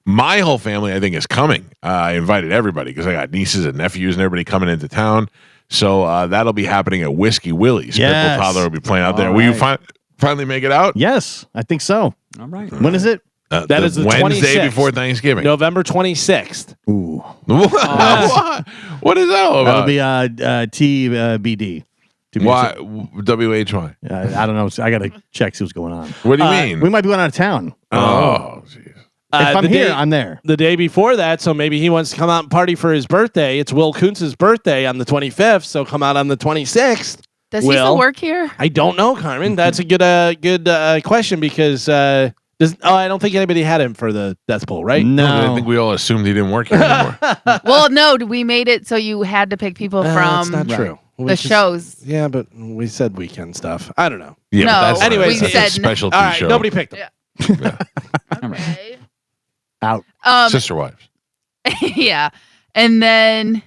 My whole family, I think, is coming. I invited everybody because I got nieces and nephews and everybody coming into town. So that'll be happening at Whiskey Willie's. Yes. Pitbull Toddler will be playing out there. All Will you right. finally make it out? Yes, I think so. All right. When is it? That is the Wednesday 26th. before Thanksgiving. November 26th. Ooh. What is that all That'll about? be TBD. To be Why? exact. WHY? I don't know. I got to check, see what's going on. What do you mean? We might be going out of town. Oh, jeez. If I'm the here, day- I'm there. The day before that, so maybe he wants to come out and party for his birthday. It's Will Kuntz's birthday on the 25th, so come out on the 26th. Does he Will. still work here? I don't know, Carmen. That's a good question because I don't think anybody had him for the Death Bowl, right? I No. think we all assumed he didn't work here anymore. Well, no, we made it so you had to pick people That's from not true. We the just- shows. Yeah, but we said weekend stuff. I don't know. Yeah, No, but that's anyways, that's we a said- specialty All right, show. nobody picked him. Yeah. Okay. Out. Sister wives. Yeah. And then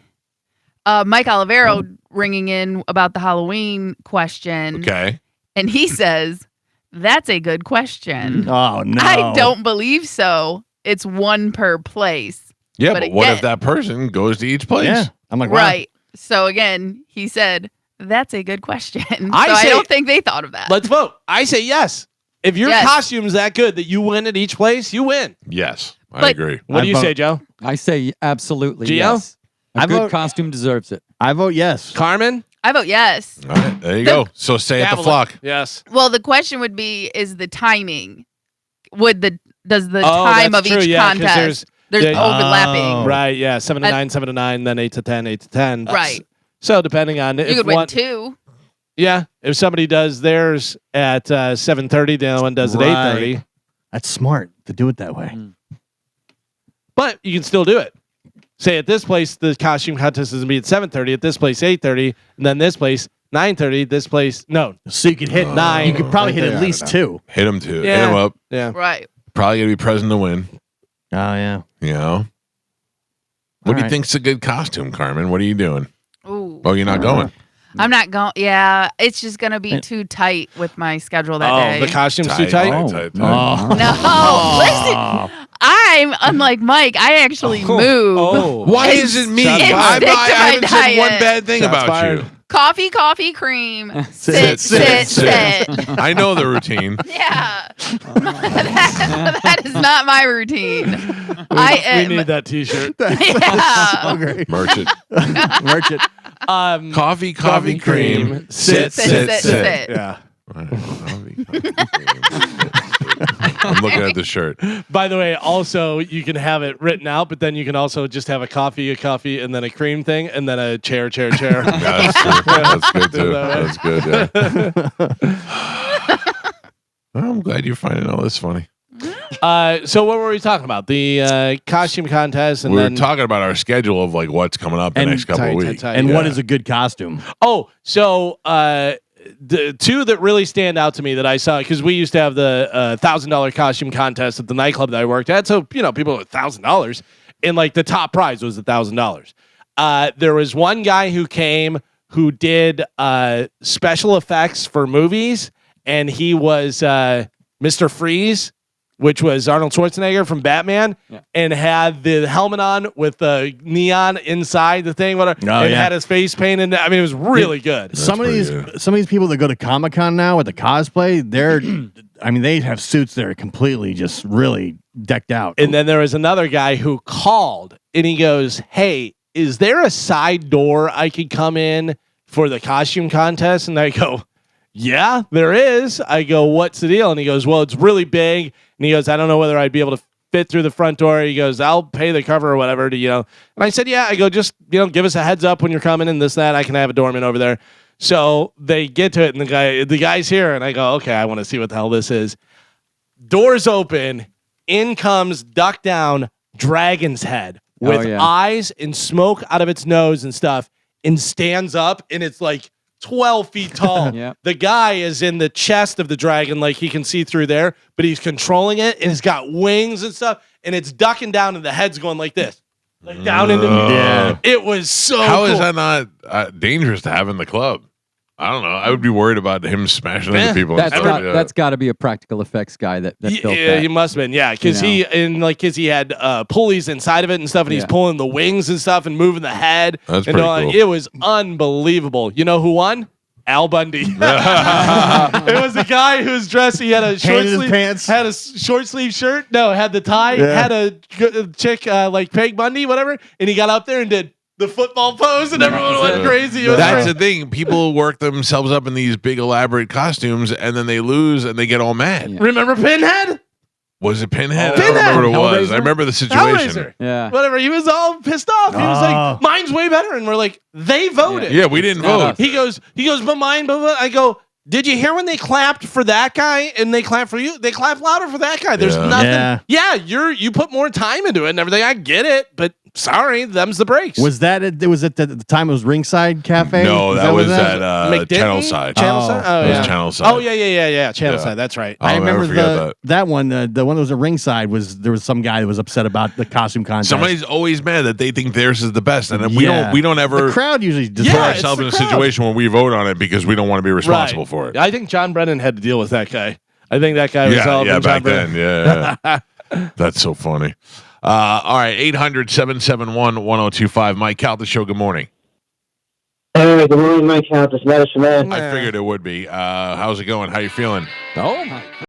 Mike Olivero ringing in about the Halloween question. Okay. And he says, that's a good question. Oh, no. I don't believe so. It's one per place. Yeah, But but what if again- that person goes to each place? Yeah. I'm like, wow. Right. So again, he said, that's a good question. I so I say- don't think they thought of that. Let's vote. I say yes. If your Yes. costume's that good that you win at each place, you win. Yes, I But- agree. What do you vote- say, Joe? I say absolutely Gio? yes. A I good vote- costume deserves it. I vote yes. Carmen? I vote yes. All right, there you go. So stay at the Gavel it. flock. Yes. Well, the question would be: is the timing? Does the Oh, time that's of true, each yeah, 'cause contest? there's- There's yeah. overlapping. Right, yeah. 7 to And- 9, 7 to 9, then 8 to 10, 8 to 10. Right. So depending on You if could win one, 2. yeah, if somebody does theirs at 7:30, the other one does at Right. 8:30. That's smart to do it that way. But you can still do it. Say at this place the costume contest is gonna be at 7:30, at this place 8:30, and then this place 9:30, this place no. So you could hit 9. You could probably hit right at there, least I don't 2. Hit him too. Yeah. Hit him up. Yeah. Right. Probably gonna be present to win. Oh yeah. You know. What All do you right. think's a good costume, Carmen? What are you doing? Ooh. Oh, you're not going. I'm not going. Yeah, it's just gonna be too tight with my schedule that day. The costume's too tight. Tight. No, listen. I'm unlike Mike. I actually move. Oh. Why It's- is it me? Shots I fired. haven't said one diet. bad thing Shots about fired. you. Coffee, cream. Sit, sit. I know the routine. Yeah, that is not my routine. I am. We need that T-shirt. Yeah. great. Merch it. Merch it. Coffee, cream. Sit, sit. Yeah. Coffee, cream. I'm looking at the shirt. By the way, also you can have it written out, but then you can also just have a coffee, and then a cream thing, and then a chair. Yeah, that's true. That's good too. That's good. Yeah. Well, I'm glad you're finding all this funny. So what were we talking about? The costume contest, and We were then talking about our schedule of like what's coming up the And next couple of weeks. And Yeah. what is a good costume? Oh, so the two that really stand out to me that I saw, because we used to have the $1,000 costume contest at the nightclub that I worked at. So, people with $1,000, and like the top prize was $1,000. There was one guy who came who did special effects for movies, and he was Mr. Freeze, which was Arnold Schwarzenegger from Batman, and had the helmet on with the neon inside the thing, whatever, and had his face painted. I mean, it was really good. Some of these people that go to Comic-Con now with the cosplay, they have suits that are completely just really decked out. And then there was another guy who called, and he goes, "Hey, is there a side door I could come in for the costume contest?" And I go, "Yeah, there is." I go, "What's the deal?" And he goes, "Well, it's really big." And he goes, "I don't know whether I'd be able to fit through the front door." He goes, "I'll pay the cover or whatever to, And I said, "Yeah." I go, "Just, give us a heads up when you're coming and this, that. I can have a doorman over there." So they get to it, and the guy's here, and I go, "Okay, I want to see what the hell this is." Doors open, in comes, duck down, dragon's head with eyes and smoke out of its nose and stuff, and stands up, and it's like 12 feet tall. Yep. The guy is in the chest of the dragon, like he can see through there, but he's controlling it, and it's got wings and stuff, and it's ducking down, and the head's going like this, like down into Yeah. It was so How cool. is that not dangerous to have in the club? I don't know. I would be worried about him smashing into people. and stuff. That's got to be a practical effects guy that built Yeah, that. he must have been. Yeah, because he had pulleys inside of it and stuff, and he's pulling the wings and stuff and moving the head. That's and pretty all that. cool. It was unbelievable. You know who won? Al Bundy. It was a guy who was dressed. He had a short Hated his sleeve pants. had a short sleeve shirt. No, had the tie. Yeah. Had a chick like Peg Bundy, whatever. And he got up there and did the football pose, and everyone went crazy. It was That's crazy. the thing. People work themselves up in these big elaborate costumes, and then they lose, and they get all mad. Yeah. Remember Pinhead? Was it Pinhead? Pinhead. I don't remember what it was. Hellraiser? I remember the situation. Hellraiser. Yeah. Whatever. He was all pissed off. He was like, "Mine's way better," and we're like, "They voted." Yeah, we didn't Not vote. us. He goes, "But mine." But I go, "Did you hear when they clapped for that guy and they clapped for you? They clapped louder for that guy. There's Yeah. nothing. Yeah, you put more time into it and everything. I get it, but sorry, them's the breaks." Was that it? Was it at the time it was Ringside Cafe? No, Is that was what at McDinney? Channel Side. Channel Oh. side. Oh It was yeah. Channel Side. Oh yeah. Channel Yeah. side. That's right. I'll I never remember forget that one. The one that was at Ringside there was some guy that was upset about the costume contest. Somebody's always mad that they think theirs is the best, and we Yeah. don't ever The crowd usually put Yeah, it's ourselves the in a crowd. situation where we vote on it because we don't want to be responsible for it. I think John Brennan had to deal with that guy. I think that guy was all Yeah, John back Brennan. then. Yeah. That's so funny. All right, 800-771-1025. Mike Calta Show, good morning. Hey, good morning, Mike Calta. Medicine Man. I figured it would be. How's it going? How you feeling? Oh my